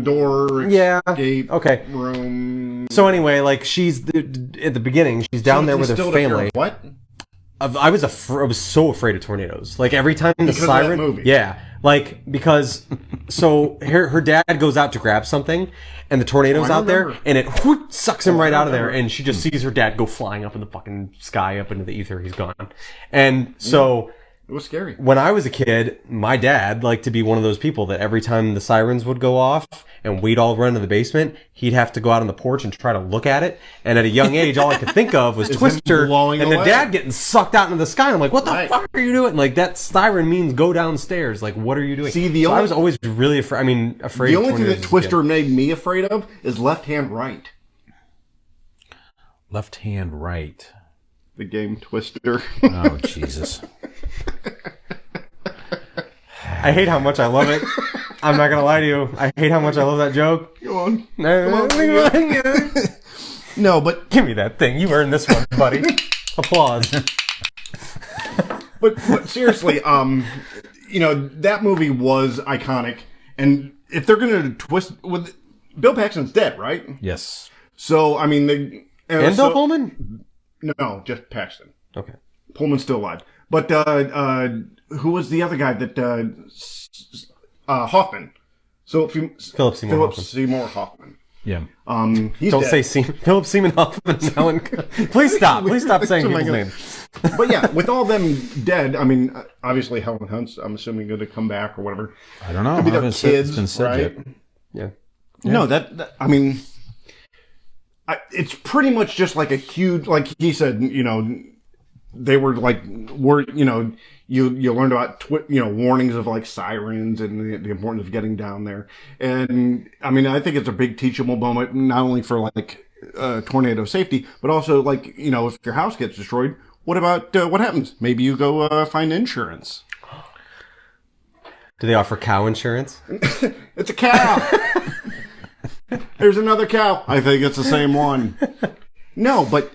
Door.
Yeah.
Escape.
Okay.
Room.
So anyway, like at the beginning, she's down there with her
Distilled if you're-
family.
What?
I was so afraid of tornadoes. Like every time the
Because of
siren,
that movie.
yeah, like because so her dad goes out to grab something, and the tornado's
I
out there,
remember.
and it sucks him right out of there,
remember.
and she just sees her dad go flying up in the fucking sky, up into the ether. He's gone, and so.
It was scary.
When I was a kid, my dad liked to be one of those people that every time the sirens would go off and we'd all run to the basement, he'd have to go out on the porch and try to look at it. And at a young age, all I could think of was
Is him
Twister
blowing
and the
away.
dad getting sucked out into the sky. And I'm like, what the
Right.
fuck are you doing? Like, that siren means go downstairs. Like, what are you doing?
See, the
so I
only-
was always really afraid. I mean, afraid
The
of
only thing
tornadoes
that
as a
Twister
kid.
made me afraid of is left hand right.
Left hand, right.
The game Twister.
Oh, Jesus.
I hate how much I love it. I'm not gonna lie to you. I hate how much I love that joke.
Go on.
Give
No, but
me that thing. You earned this one, buddy. Applause.
but seriously, that movie was iconic, and if they're gonna twist with Bill Paxton's dead, right?
Yes.
So I mean, they
And Bill Pullman?
No, just Paxton.
Okay.
Pullman's still alive, but who was the other guy that Hoffman? So
Philip Seymour
Hoffman.
Yeah.
He's
Don't
dead.
say Philip Seymour Hoffman. Helen. Please stop. Please stop saying
Oh my
people's
God.
names.
But yeah, with all them dead, I mean, obviously Helen Hunt's, I'm assuming, going to come back or whatever.
I don't know.
Could be
I
their
haven't said-
kids,
it's been said
right?
yet.
Yeah.
No, that I mean, it's pretty much just like a huge, like he said, they were like, you learned about, warnings of like sirens and the importance of getting down there. And I mean, I think it's a big teachable moment, not only for like tornado safety, but also like, if your house gets destroyed, what about, what happens? Maybe you go find insurance.
Do they offer cow insurance?
It's a cow. There's another cow. I think it's the same one. No, but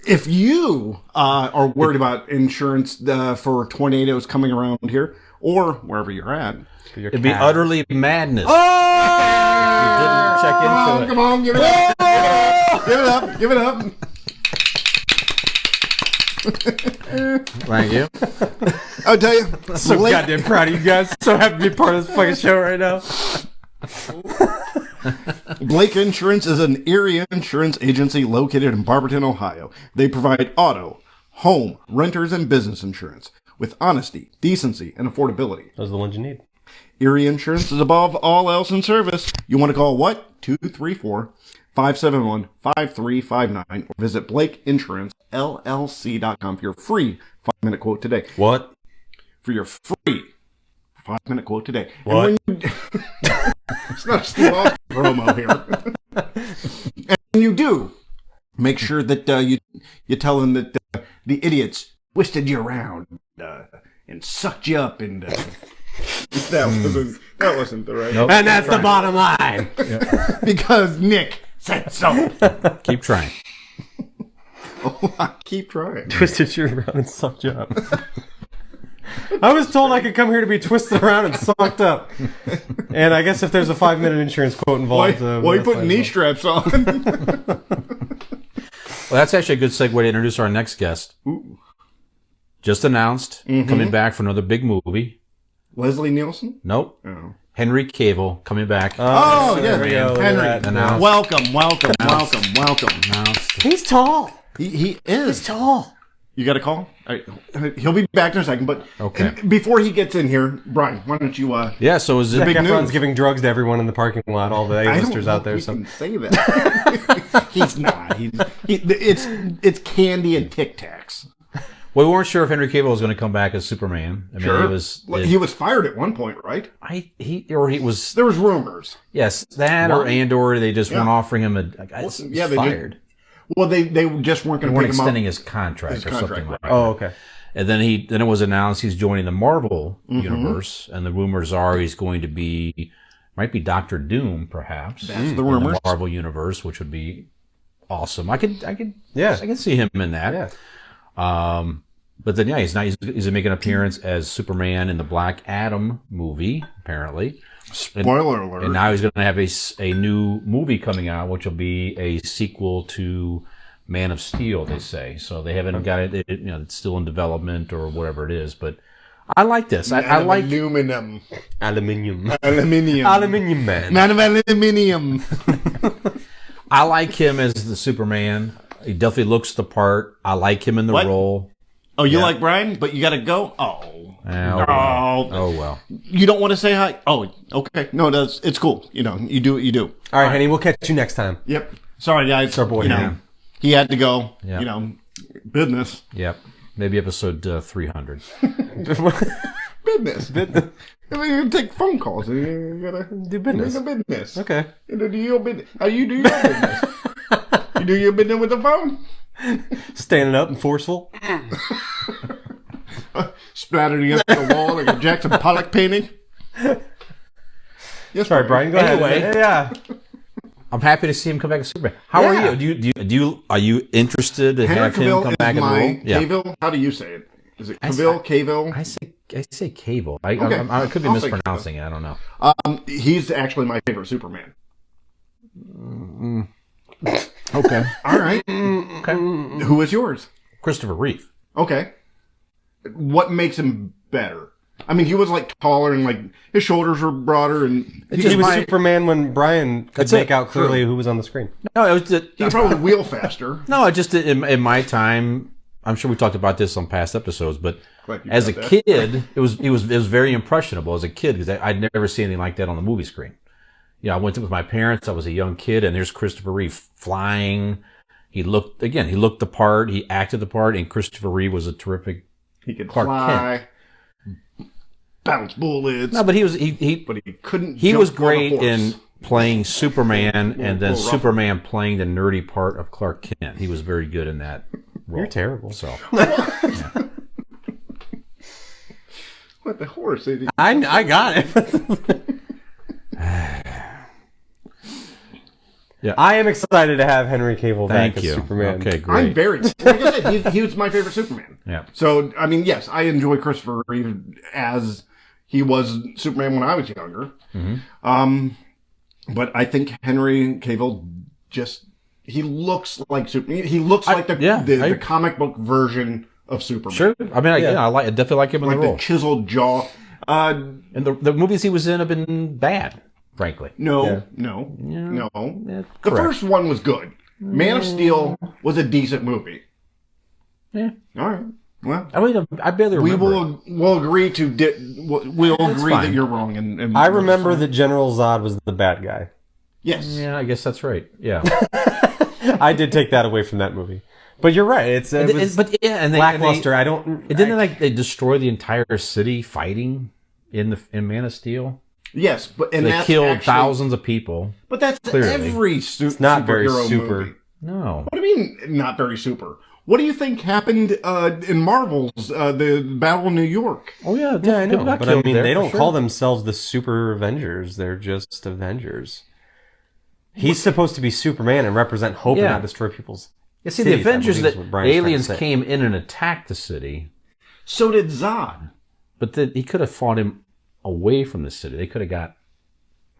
if you are worried about insurance for tornadoes coming around here or wherever you're at,
It'd be utterly madness.
Oh!
You didn't check into it.
come on, give it up. Give it up. Give it up.
Thank you.
I'll tell you.
So
Blake-
goddamn proud of you guys. So happy to be part of this fucking show right now.
Blake Insurance is an Erie insurance agency located in Barberton, Ohio. They provide auto, home, renters, and business insurance with honesty, decency, and affordability.
Those are the ones you need.
Erie Insurance is above all else in service. You want to call what? 234-571-5359 or visit BlakeInsuranceLLC.com for your free 5-minute quote today.
What?
For your free 5-minute quote today.
What?
And when you, it's not a Steve Austin promo here. And when you do, make sure that you tell them that the idiots twisted you around and sucked you up and that wasn't the right.
Nope.
And that's the bottom line.
Because Nick said so.
Keep trying.
Oh, I keep trying.
Twisted you around and sucked you up. I was told I could come here to be twisted around and sucked up. And I guess if there's a 5-minute insurance quote
Why
involved...
are you
that's
putting
fine
knee
as
straps on?
Well, that's actually a good segue to introduce our next guest.
Ooh.
Just announced, coming back for another big movie.
Leslie Nielsen?
Nope.
Oh.
Henry Cavill coming back.
Oh,
there we go.
yeah.
Look at
Henry.
that.
Announced.
Welcome.
Announced.
He's tall.
He is.
He's tall.
You got a call? All right. He'll be back in a second, but
Okay.
before he gets in here, Brian, why don't you...
Yeah, so is it
Zac
big
Efron's
news.
giving drugs to everyone in the parking lot, all the
I don't
A-listers
know
out
if
there.
we
So
can say that. He's not. It's candy and Tic Tacs.
Well, we weren't sure if Henry Cavill was going to come back as Superman. I mean,
He was fired at one point, right?
he was
There was rumors.
yes that
Well,
or they just weren't
yeah.
offering him he's
yeah, they
fired.
Well, they just weren't
They
going to
weren't
pick him up.
extending his contract or something like that.
Oh, okay.
And then it was announced he's joining the Marvel universe, and the rumors are he's going to might be Doctor Doom, perhaps.
That's the
in
rumors.
the Marvel universe, which would be awesome. I could
Yeah.
see him in that.
Yeah.
But then, yeah, he's making an appearance as Superman in the Black Adam movie, apparently.
Spoiler alert.
And now he's going to have a new movie coming out, which will be a sequel to Man of Steel, they say. So they haven't got it, it's still in development or whatever it is. But I like this. I like
Aluminium.
Aluminium man.
Man of aluminium.
I like him as the Superman. He definitely looks the part. I like him in the role.
Oh, you like Brian, but you got to go? Oh.
Well.
You don't want to say hi? Oh, okay. No, it's cool. You do what you do.
All right, honey, we'll catch you next time.
Yep. Sorry, guys.
It's our boy.
He had to go.
Yeah.
Business.
Yep. Maybe episode 300.
Business. I mean, you take phone calls. You gotta
do business.
Do business.
Okay.
You do your business. How you do your business? You do your business with the phone.
Standing up and forceful.
Splattered against the wall like a Jackson Pollock painting. Yes,
sorry, Brian. Go ahead. Yeah.
I'm happy to see him come back as Superman. How are you? Are you interested to have him come back in the role?
Cavill. How do you say it? Is it Cavill? Cavill?
I say Cable. I could be
I'll
mispronouncing it. I don't know.
He's actually my favorite Superman.
Okay.
All right.
Okay.
Who is yours?
Christopher Reeve.
Okay. What makes him better? I mean, he was like taller and like his shoulders were broader, and
he was Superman when Brian could make out clearly who was on the screen.
No, it was
he could probably wheel faster.
No, just in my time. I'm sure we talked about this on past episodes, but as a kid, it was very impressionable as a kid because I'd never seen anything like that on the movie screen. I went with my parents. I was a young kid, and there's Christopher Reeve flying. He looked the part. He acted the part, and Christopher Reeve was a terrific.
He could
Clark
fly, bounce bullets.
No, but he
couldn't.
He was great in playing Superman, and then Superman playing the nerdy part of Clark Kent. He was very good in that role.
You're terrible.
So.
What the horse?
I got it.
Yeah.
I am excited to have Henry Cavill back as Superman.
Okay, great.
I'm very. Like I said, he was my favorite Superman.
Yeah.
So I mean, yes, I enjoy Christopher Reeve as he was Superman when I was younger.
Mm-hmm.
But I think Henry Cavill he looks like Superman. He looks like the comic book version of Superman.
Sure. I mean, I definitely like him in the role.
Like the chiseled jaw.
And the movies he was in have been bad, frankly.
No. The first one was good. Man of Steel was a decent movie.
Yeah.
All right. Well,
I barely remember.
We'll agree that you're wrong. And
I remember that General Zod was the bad guy.
Yes.
Yeah, I guess that's right. Yeah.
I did take that away from that movie. But you're right. It was lackluster.
Didn't they destroy the entire city fighting in Man of Steel?
Yes,
they killed thousands of people.
But that's
clearly.
Every
it's not very super.
Movie.
No.
What do you mean not very super? What do you think happened in Marvel's the Battle of New York?
Oh yeah,
I know. But I mean, they don't call themselves the Super Avengers. They're just Avengers. He's supposed to be Superman and represent hope and not destroy people's.
You see, the Avengers aliens came in and attacked the city.
So did Zod.
But he could have fought him away from the city. They could have got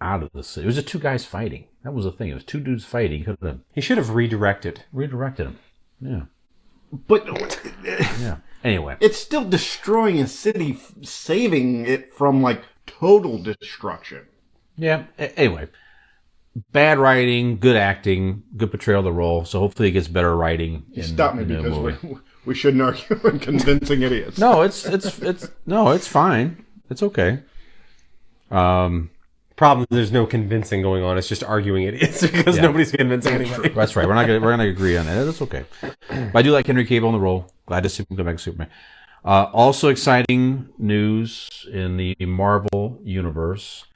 out of the city. It was just two guys fighting. That was the thing. It was two dudes fighting.
He should have redirected
them. Yeah.
But
Anyway,
it's still destroying a city, saving it from like total destruction.
Yeah. Anyway, bad writing, good acting, good portrayal of the role. So hopefully it gets better writing.
Stop me because we shouldn't argue in convincing idiots.
No, it's fine. It's okay.
Problem is there's no convincing going on. It's just arguing idiots because nobody's convincing anybody.
That's right. We're gonna agree on that. That's okay. But I do like Henry Cavill in the role. Glad to see him come back to Superman. Also exciting news in the Marvel universe.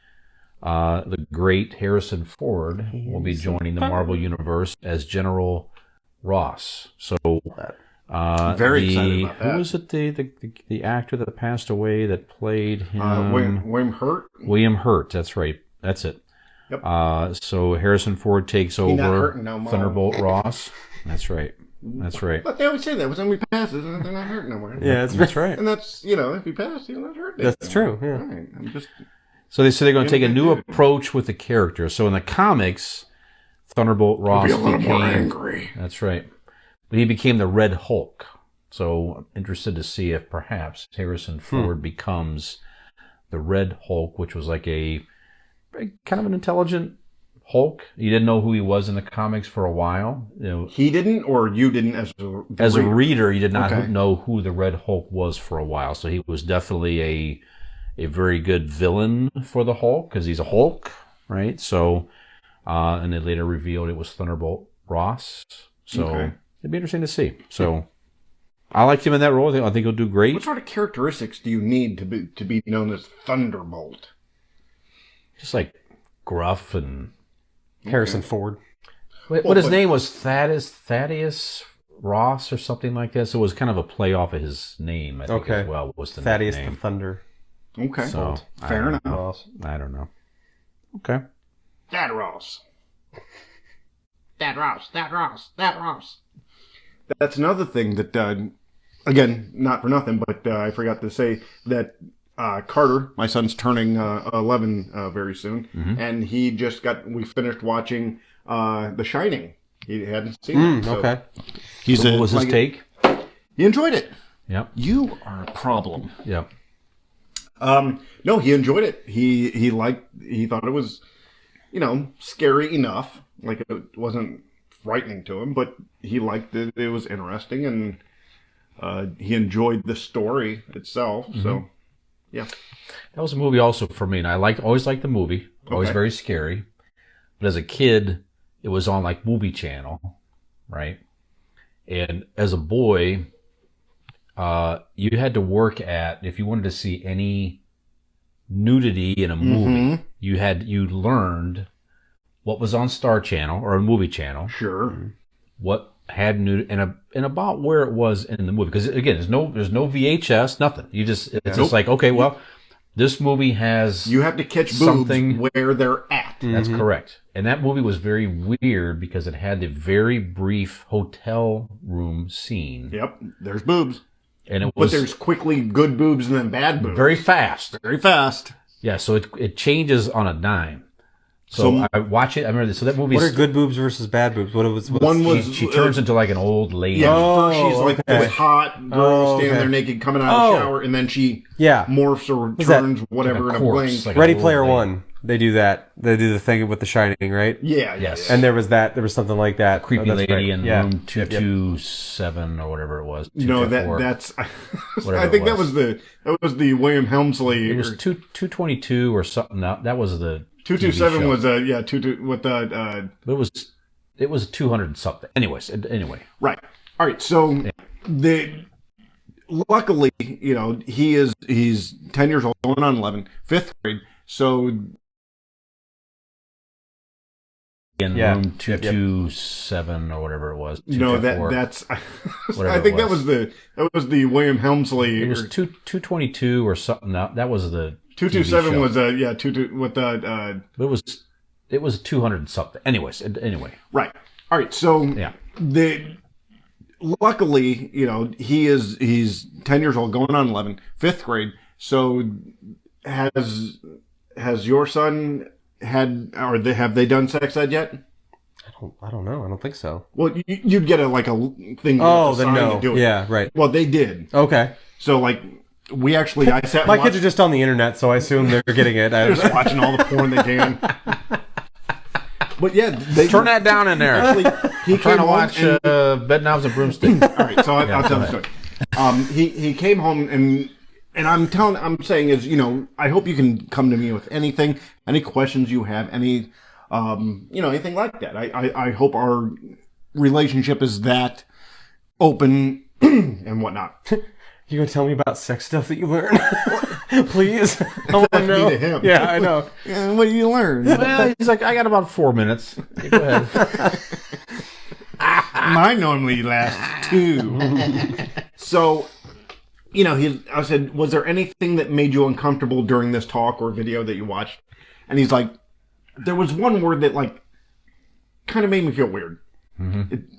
The great Harrison Ford will be joining the Marvel universe as General Ross. So
very excited about that.
Who was it? The actor that passed away that played him?
William Hurt.
William Hurt. That's right. That's it.
Yep.
So Harrison Ford takes over Thunderbolt Ross. That's right. That's right.
But they always say that when somebody passes, they're not hurt no more.
Yeah,
That's right.
And that's, if you pass, you're not hurt.
That's true. Yeah.
Right. I'm just.
So they said they're going to take a new approach with the character. So in the comics, Thunderbolt Ross
Be a little more
became.
angry.
That's right. But he became the Red Hulk. So I'm interested to see if perhaps Harrison Ford becomes the Red Hulk, which was like a kind of an intelligent Hulk. You didn't know who he was in the comics for a while.
He didn't, or you didn't
As a reader, you did not
Okay.
know who the Red Hulk was for a while. So he was definitely a very good villain for the Hulk because he's a Hulk, right? So, and they later revealed it was Thunderbolt Ross. So
Okay.
it'd be interesting to see. So I liked him in that role. I think he'll do great.
What sort of characteristics do you need to be known as Thunderbolt?
Just like gruff and
Harrison Ford.
what his name was, Thaddeus Ross or something like that. So it was kind of a play off of his name, I think,
Okay.
as well. Was the
Thaddeus the
name?
Thunder.
Okay.
So
Fair enough.
Ross.
I don't know. Okay.
That Ross.
That Ross.
That's another thing that, again, not for nothing, but I forgot to say that Carter, my son's turning 11 very soon, and we finished watching The Shining. He hadn't seen it. So
Okay.
So what was his take?
he enjoyed it.
Yep.
You are a problem.
Yep.
No, he enjoyed it. He thought it was, scary enough. Like it wasn't frightening to him, but he liked it. It was interesting, and he enjoyed the story itself. So, yeah.
That was a movie also for me, and I always liked the movie. Always
Okay.
very scary. But as a kid, it was on like Movie Channel, right? And as a boy, you had to work at, if you wanted to see any nudity in a movie, you learned what was on Star Channel or a Movie Channel,
Sure.
what had nudity, and about where it was in the movie. Because again, there's no VHS, nothing. It's just like, okay, well, this movie has
You have to catch
something.
boobs where they're at.
That's correct. And that movie was very weird because it had the very brief hotel room scene.
Yep. There's boobs.
And it
But
was
there's quickly good boobs and then bad boobs.
very fast.
Very fast.
Yeah, so it changes on a dime. So
So-
I watch it. I remember this. So that movie.
What are good boobs versus bad boobs?
One was
She turns into like an old lady.
Yeah,
Oh,
first she's like
okay.
this hot girl
Oh,
standing
okay.
there naked coming out of the
Oh.
shower, and then she
Yeah.
morphs or
Was that-
turns whatever
like a
in a
corpse,
blink.
like an
Ready
old
Player
lady.
One. They do that. They do the thing with The Shining, right?
Yeah,
Yes.
yeah.
And there was something like that.
Creepy
Oh, that's
lady
right.
in
Yeah.
room 227 or whatever it was.
No,
224.
that's.
Whatever
I think
it
that was the William Helmsley.
It was 222 or something. That was the
227
TV show.
was 22 with
It was 200 something. Anyway.
right. All right, so luckily, he's 10 years old, going on 11, fifth grade. So
In
Yeah.
room 227 or whatever it was.
no,
224.
that's.
Whatever
I think
it was.
that was the William Helmsley.
It was 222 or something. That was the
227
TV show.
was
It was 200 something. Anyway.
right. All right, so
Yeah.
luckily, he's 10 years old, going on 11, fifth grade. So has your son have they done sex ed yet?
I don't know. I don't think so.
Well, you'd get a thing.
Oh,
with a
then
sign
no.
to do it.
Yeah, right.
Well, they did.
Okay.
So I sat.
My
and
kids are just on the internet, so I assume they're getting it.
they're just watching all the porn they can. But yeah, they
Turn that down in there.
Actually, he
Trying
came
to
home
watch
and-
Bed Knobs and Broomstick.
All right, so I'll tell the story. He came home and I'm saying is, I hope you can come to me with anything, any questions you have, any, anything like that. I hope our relationship is that open and whatnot.
You gonna tell me about sex stuff that you learn? Please. I want to
That's me
know.
to him.
Yeah, I know.
Yeah, what do you learn?
Well, he's like, I got about 4 minutes. Go ahead.
Mine normally lasts 2. So, I said, was there anything that made you uncomfortable during this talk or video that you watched? And he's like, there was one word that kind of made me feel weird.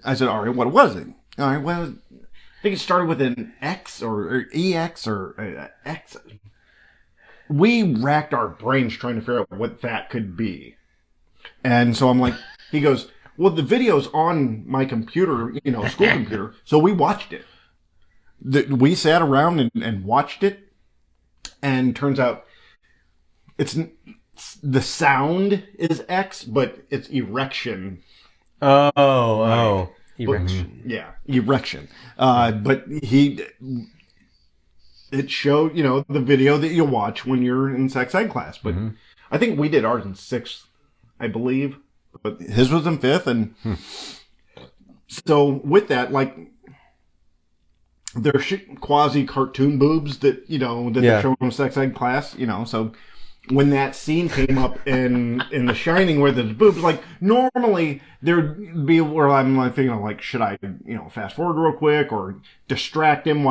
I said, all right, what was it? All right. Well, I think it started with an X or EX or X. We racked our brains trying to figure out what that could be. And so I'm like, he goes, well, the video's on my computer, school computer. So we watched it. We sat around and watched it. And turns out the sound is X, but it's erection.
Oh. Erection.
Yeah, erection. But it showed, the video that you watch when you're in sex ed class. But I think we did ours in 6th, I believe. But his was in 5th. And so with that, like, they're quasi-cartoon boobs that, they're showing in sex ed class, so when that scene came up in The Shining where there's boobs, like, normally there'd be where I'm like thinking, like, should I, fast forward real quick or distract him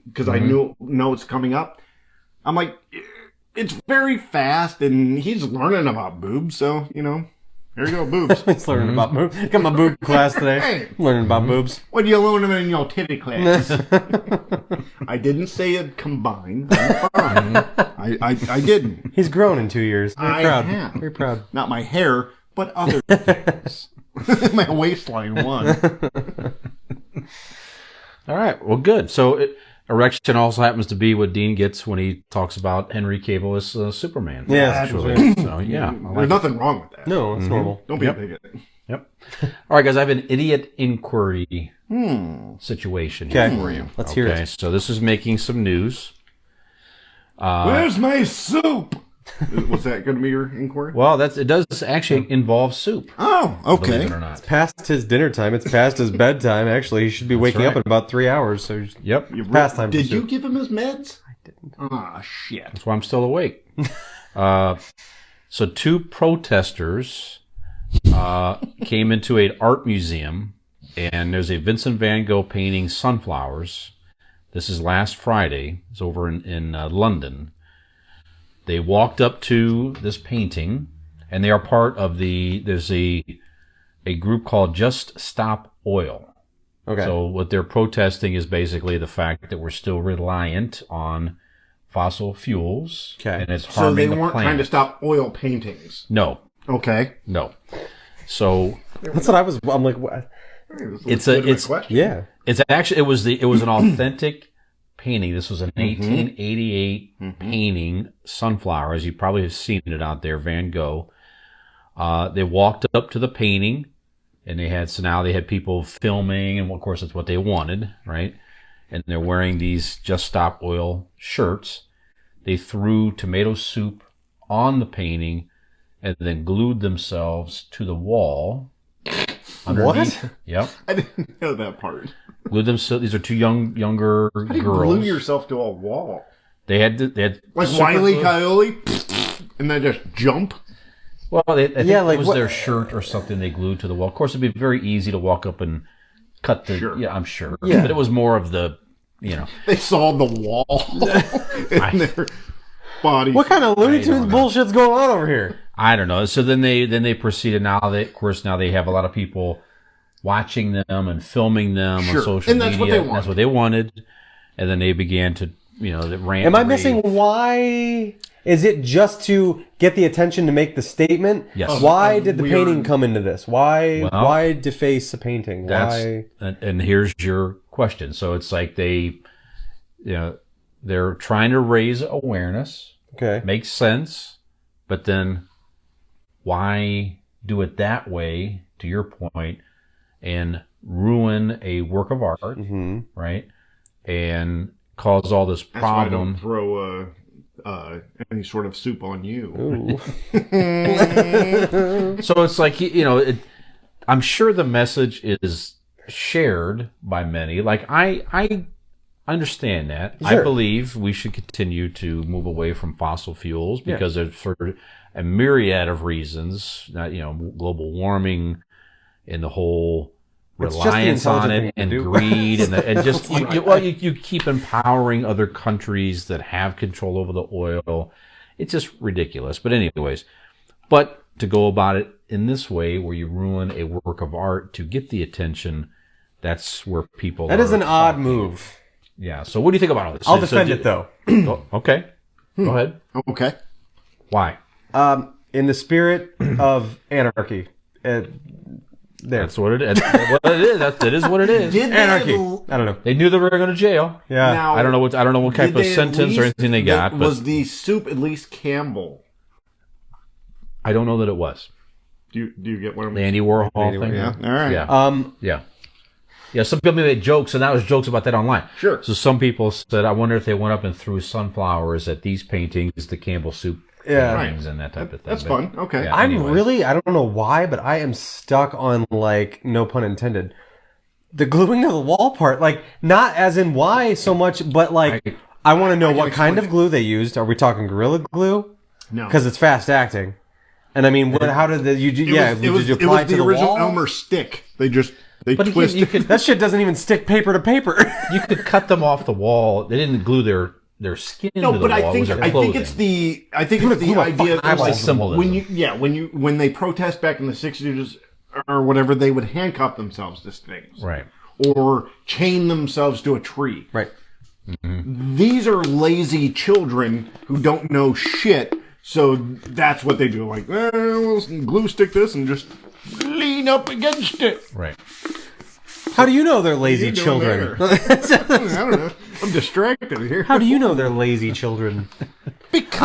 because I know it's coming up? I'm like, it's very fast and he's learning about boobs, so, here you go, boobs.
He's learning about boobs. Got my boob class today.
Hey.
Learning about boobs.
What do you learn in your titty class? I didn't say it combined. I'm fine. I didn't.
He's grown in 2 years. Very proud.
have.
Very proud.
Not my hair, but other things. My waistline won.
All right. Well, good. So erection also happens to be what Dean gets when he talks about Henry Cavill as Superman.
Yeah,
actually. So, yeah.
There's nothing wrong with that.
No, it's normal.
Don't be a bigot.
Yep. All right, guys. I have an idiot inquiry situation here for you.
Let's hear it.
So this is making some news.
Where's my soup? Was that going to be your inquiry?
Well, it does actually involve soup.
Oh,
Believe
okay.
it or not.
Past his dinner time. It's past his bedtime. Actually, he should be waking up
right.
in about 3 hours. So
Yep.
past time.
Did
for
you
soup.
give him his meds? I didn't. Ah, shit.
That's why I'm still awake. So 2 protesters came into an art museum, and there's a Vincent van Gogh painting, Sunflowers. This is last Friday. It's over in London. They walked up to this painting, and they are part of there's a group called Just Stop Oil.
Okay.
So what they're protesting is basically the fact that we're still reliant on fossil fuels,
Okay.
and it's
So
harming
they
the
weren't
planet.
trying to stop oil paintings.
No,
Okay.
no. So
That's what I was. I'm like, what?
it's
question.
Yeah.
it's actually it was an authentic painting. This was an 1888 painting, Sunflowers. You probably have seen it out there, Van Gogh. They walked up to the painting, and now they had people filming, and of course that's what they wanted, right? And they're wearing these Just Stop Oil shirts. They threw tomato soup on the painting and then glued themselves to the wall. Underneath.
What?
Yep.
I didn't know that part.
Glued themselves. These are 2 younger
How do you
girls.
glue yourself to a wall?
They had
Like
super
Wile E.
glue.
Coyote? And then just jump?
Well, I think
like
it was
what-
their shirt or something they glued to the wall. Of course, it'd be very easy to walk up and cut the.
Sure.
Yeah, I'm sure.
Yeah.
But it was more of the,
They saw the wall in their body.
What kind of Looney
I
Tunes
don't know.
bullshit's going on over here?
I don't know. So then they proceeded. Now they have a lot of people watching them and filming them
Sure.
on social
And that's what
media.
they
That's what they wanted. And then they began to, the rant.
Am I
rave.
missing why? Is it just to get the attention to make the statement?
Yes.
Why did the
Weird.
painting come into this? Why?
Well,
Why deface a painting? Why?
And here's your question. So it's like they're trying to raise awareness.
Okay.
Makes sense, but then why do it that way, to your point, and ruin a work of art, right? And cause all this
That's why I don't
problem.
throw any sort of soup on you.
Ooh.
So it's like, I'm sure the message is shared by many. Like, I understand that.
Sure.
I believe we should continue to move away from fossil fuels because there's for a myriad of reasons, global warming and the whole
It's just the
reliance on
intelligent
it
thing
and
to do.
greed and just you keep empowering other countries that have control over the oil. It's just ridiculous. But anyways, to go about it in this way where you ruin a work of art to get the attention that's where people.
That is an odd move.
Yeah. So what do you think about all this?
I'll defend it though.
Okay. Go ahead.
Okay.
Why?
In the spirit of anarchy. There.
That's what it is. What it is. That is what it is.
Anarchy. I don't know.
They knew they were going to jail.
Yeah.
Now,
I don't know what type
did
of
they at
sentence or
least-
anything they got. But
Was the soup at least Campbell?
I don't know that it was
Do you get what I'm
the Andy Warhol thing.
Yeah. All right.
Yeah. Yeah. Some people made jokes, and that was jokes about that online.
Sure.
So some people said, "I wonder if they went up and threw sunflowers at these paintings, the Campbell soup paintings, and that type of thing."
That's
But,
fun. Okay.
yeah,
I'm
anyways.
really, I don't know why, but I am stuck on, like, no pun intended, the gluing of the wall part. Like, not as in why so much, but, like, I want to know what kind of glue they used. Are we talking Gorilla Glue?
No.
Because it's fast acting. And I mean, how did did you apply it to
the
the
original
wall?
Elmer stick. They
But
twist
you
it.
could
That shit doesn't even stick paper to paper.
you could cut them off the wall. They didn't glue their skin
No,
to the
but
wall.
I think
it was their
it's the idea
fucking eyeball
It's symbolism.
when they protest back in the 60s or whatever, they would handcuff themselves to things,
right.
or chain themselves to a tree.
Right.
These are lazy children who don't know shit, so that's what they do. Like, we'll glue stick this and just lean up against it.
Right.
How do you know they're lazy
You doing
children?
there? I don't know. I'm distracted here.
How do you know they're lazy children?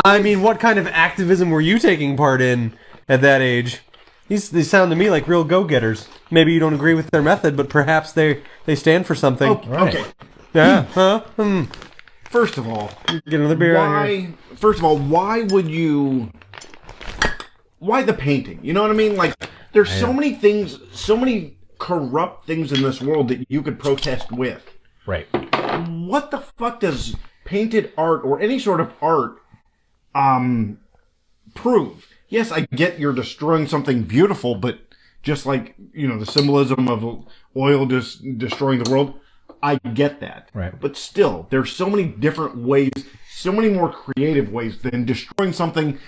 I mean, what kind of activism were you taking part in at that age? They sound to me like real go-getters. Maybe you don't agree with their method, but perhaps they stand for something.
Oh,
Right.
okay.
Yeah. Huh?
First of all,
Get another beer out here.
why would you? Why the painting? You know what I mean? Like, there's so many things, so many corrupt things in this world that you could protest with.
Right.
What the fuck does painted art or any sort of art prove? Yes, I get you're destroying something beautiful, but just like, the symbolism of oil just destroying the world, I get that.
Right.
But still, there's so many different ways, so many more creative ways than destroying something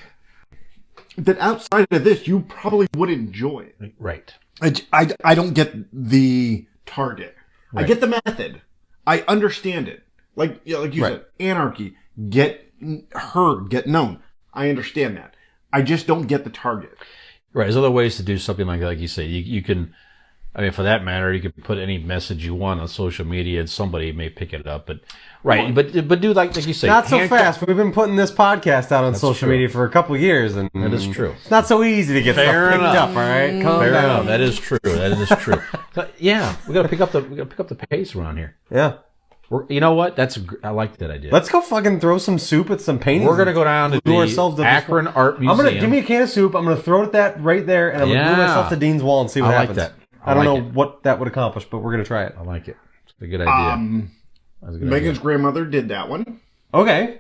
that outside of this you probably would enjoy.
Right.
I don't get the target. I get the method. I understand it. Like you said, anarchy. Get heard, get known. I understand that. I just don't get the target.
Right. There's other ways to do something like you say. You can, I mean, for that matter, you can put any message you want on social media and somebody may pick it up. But but do like you say.
Not so fast. We've been putting this podcast out on social
true.
media for a couple of years, and
That is true.
it's not so easy to get
Fair
stuff picked
enough.
up. All right, calm
Fair
down.
enough. That is true. That is true. But yeah, we got to pick up the pace around here.
Yeah,
You know what? I like that idea.
let's go fucking throw some soup at some paintings.
We're gonna go down to
glue ourselves
the
to this
Akron Art
I'm
Museum.
gonna give me a can of soup. I'm gonna throw it at that right there, and I'm gonna glue
Yeah.
myself to Dean's wall and see what
I like
happens.
that.
I don't
like
know
it.
what that would accomplish, but we're gonna try it.
I like it. It's a good idea. That's a good
Megan's
idea.
grandmother did that one.
Okay,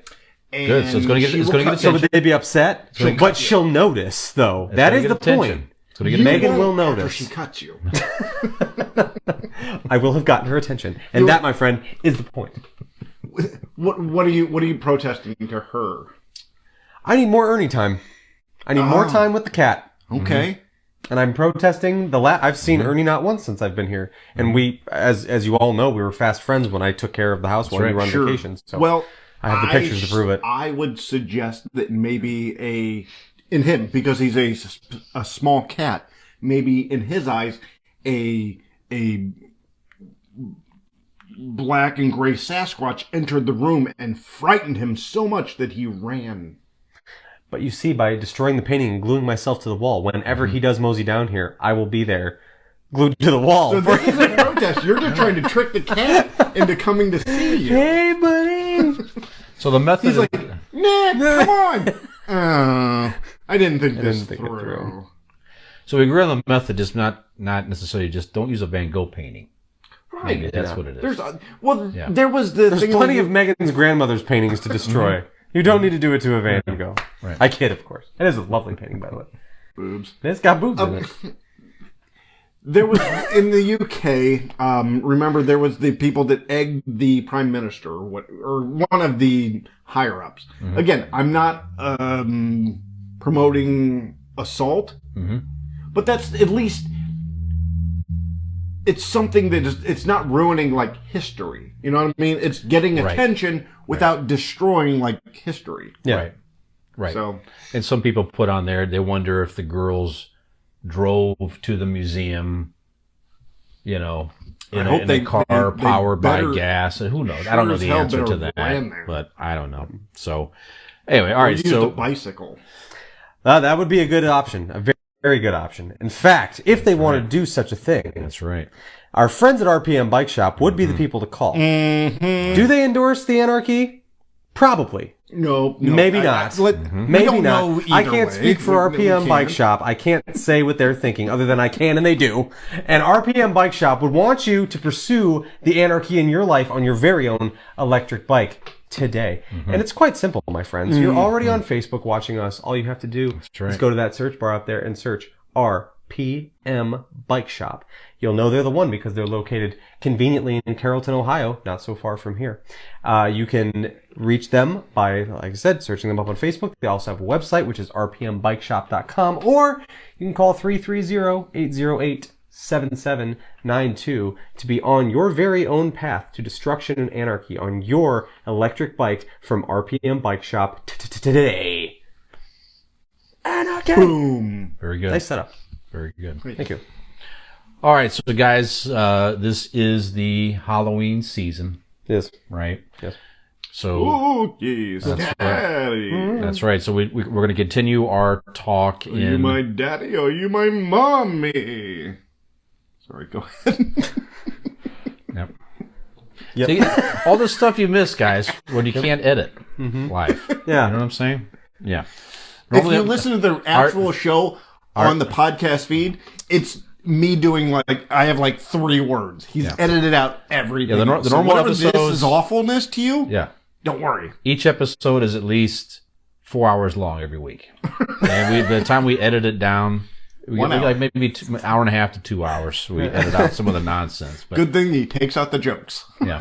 And
Good, so it's gonna get-
she
it's
will
gonna get
cut-
so
attention.
would they be upset?
She'll
But
cut you.
she'll notice, though.
It's
That
gonna
is
get
the
attention.
point.
It's gonna get
You
Megan
won't
will
after
notice.
she cuts you.
I will have gotten her attention, and that, my friend, is the point.
What are you protesting to her?
I need more Ernie time. I need more time with the cat.
Okay.
And I'm protesting I've seen Ernie not once since I've been here. And we, as you all know, we were fast friends when I took care of the house while we were on
Sure.
vacation. So
Well,
I have the pictures to prove it.
I would suggest that maybe in him, because he's a small cat, maybe in his eyes, a black and gray Sasquatch entered the room and frightened him so much that he ran.
But you see, by destroying the painting and gluing myself to the wall, whenever he does mosey down here, I will be there, glued to the wall.
So this is a protest. You're just trying to trick the cat into coming to see you.
Hey, buddy!
So the method.
He's like, Nick, come on. I didn't think this
think it
through.
through.
So we agree on the method, just not necessarily just don't use a Van Gogh painting.
Right.
Maybe that's what it is.
There was the
There's
thing
plenty
like
of Megan's grandmother's paintings to destroy. You don't need to do it to a Van Gogh.
Right.
I kid, of course. It is a lovely painting, by the way.
boobs.
It's got boobs in it.
There was in the UK. Remember, there was the people that egged the prime minister, or one of the higher ups.
Mm-hmm.
Again, I'm not promoting assault,
Mm-hmm.
but that's at least it's something that it's not ruining like history. You know what I mean? It's getting
Right.
attention without destroying like history.
Yeah.
Right.
So
And some people put on there, they wonder if the girls drove to the museum, in a car powered by gas. And who knows? I don't know the answer to that, but I don't know. So, anyway, all right.
use
So,
a bicycle.
That would be a good option. A very, very good option. In fact, if they want to do such a thing,
that's right.
our friends at RPM Bike Shop would be the people to call. Do they endorse the anarchy? Probably.
No,
Maybe not. Maybe
don't
not.
know
I
either
can't
way.
speak for
We
RPM Bike
can't.
Shop. I can't say what they're thinking, other than I can and they do. And RPM Bike Shop would want you to pursue the anarchy in your life on your very own electric bike today. And it's quite simple, my friends. You're already on Facebook watching us. All you have to do
right.
is go to that search bar up there and search RPM Bike Shop. You'll know they're the one because they're located conveniently in Carrollton, Ohio, not so far from here. You can reach them by, like I said, searching them up on Facebook. They also have a website, which is rpmbikeshop.com, or you can call 330-808-7792 to be on your very own path to destruction and anarchy on your electric bike from RPM Bike Shop today. Anarchy!
Boom.
Very good.
Nice setup.
Very good.
Thank you.
All right. So, guys, this is the Halloween season,
Yes.
right?
Yes.
So,
Spooky,
That's
scary.
that's right. So, we're going to continue our talk
Are you
in.
my daddy or are you my mommy? Sorry, go ahead.
Yep.
Yep.
See, all the stuff you miss, guys, when you can't edit live.
Yeah.
You know what I'm saying? Yeah.
If you listen to the actual show on the podcast feed, it's me doing I have 3 words. He's edited out everything.
Yeah, the
So
normal
whatever
episodes-
this is awfulness to you,
Yeah.
don't worry.
Each episode is at least 4 hours long every week. And by the time we edit it down, we
1
get
hour.
maybe an hour and a half to 2 hours. We edit out some of the nonsense. But
Good thing he takes out the jokes.
yeah,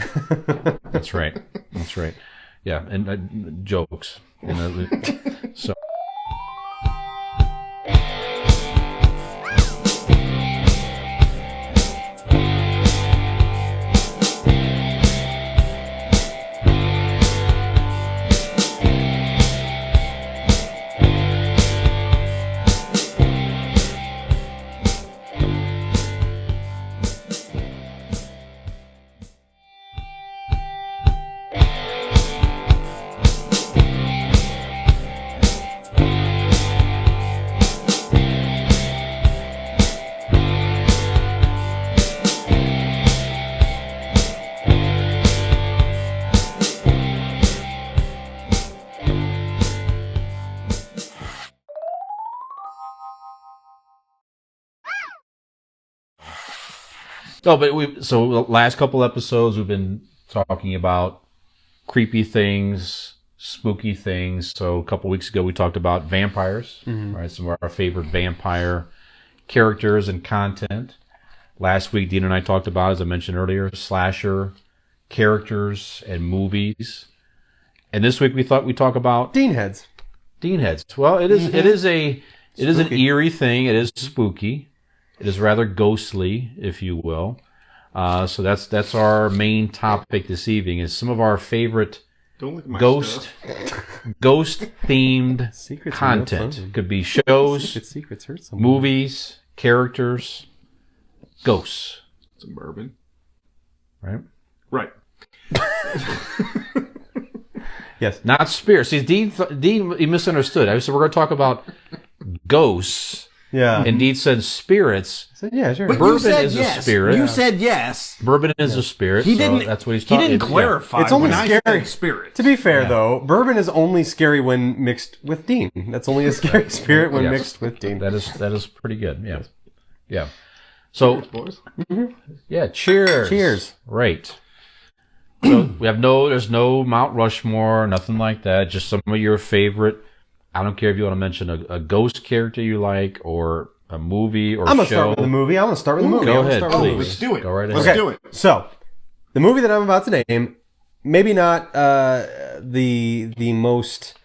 that's right. That's right. Yeah, and jokes. So. No, but so the last couple episodes we've been talking about creepy things, spooky things. So a couple weeks ago we talked about vampires, right? Some of our favorite vampire characters and content. Last week Dean and I talked about, as I mentioned earlier, slasher characters and movies. And this week we thought we'd talk about
Dean heads.
Dean heads. Well, it is an eerie thing. It is spooky. It is rather ghostly, if you will. So that's our main topic this evening. Is some of our favorite
Don't look at my
ghost themed
Secrets are
content.
no fun.
Could be shows,
Secrets hurt someone.
movies, characters, ghosts.
Some bourbon.
Right?
Right.
Yes.
Not spirits. See, Dean he misunderstood. I said we're going to talk about ghosts,
Yeah.
and Dean said spirits.
So, yeah, sure.
But
Bourbon
you said
is a
yes.
spirit.
You said yes.
Bourbon is a spirit.
He
so
didn't.
That's what he's
He
talking.
didn't clarify.
It's only
when I
scary.
said spirit.
To be fair, though, bourbon is only scary when mixed with Dean. That's only a scary spirit when
Yes.
mixed with Dean.
That is pretty good. Yeah, yeah. So
boys.
yeah, cheers.
Cheers.
Right. So there's no Mount Rushmore, nothing like that. Just some of your favorite. I don't care if you want to mention a ghost character you like, or a movie, or
I'm going to
show.
start with the movie. I'm going to start with the movie.
Go
I'm gonna
ahead,
start with the
please.
movie.
Let's do it.
Go right ahead.
Let's do it.
So, the movie that I'm about to name, maybe not the most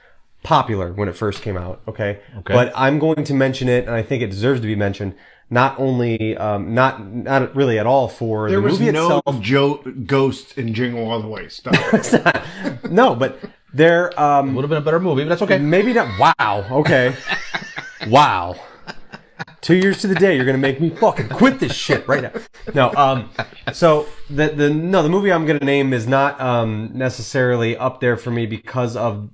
popular when it first came out. Okay. But I'm going to mention it, and I think it deserves to be mentioned. Not only, not really at all for
There
the
was
movie
no
itself.
ghosts in Jingle All the Way. Stop.
No, but there.
Would have been a better movie, but that's okay.
Maybe not. Wow. Okay. Wow. 2 years to the day, you're gonna make me fucking quit this shit right now. No. So the movie I'm gonna name is not necessarily up there for me because of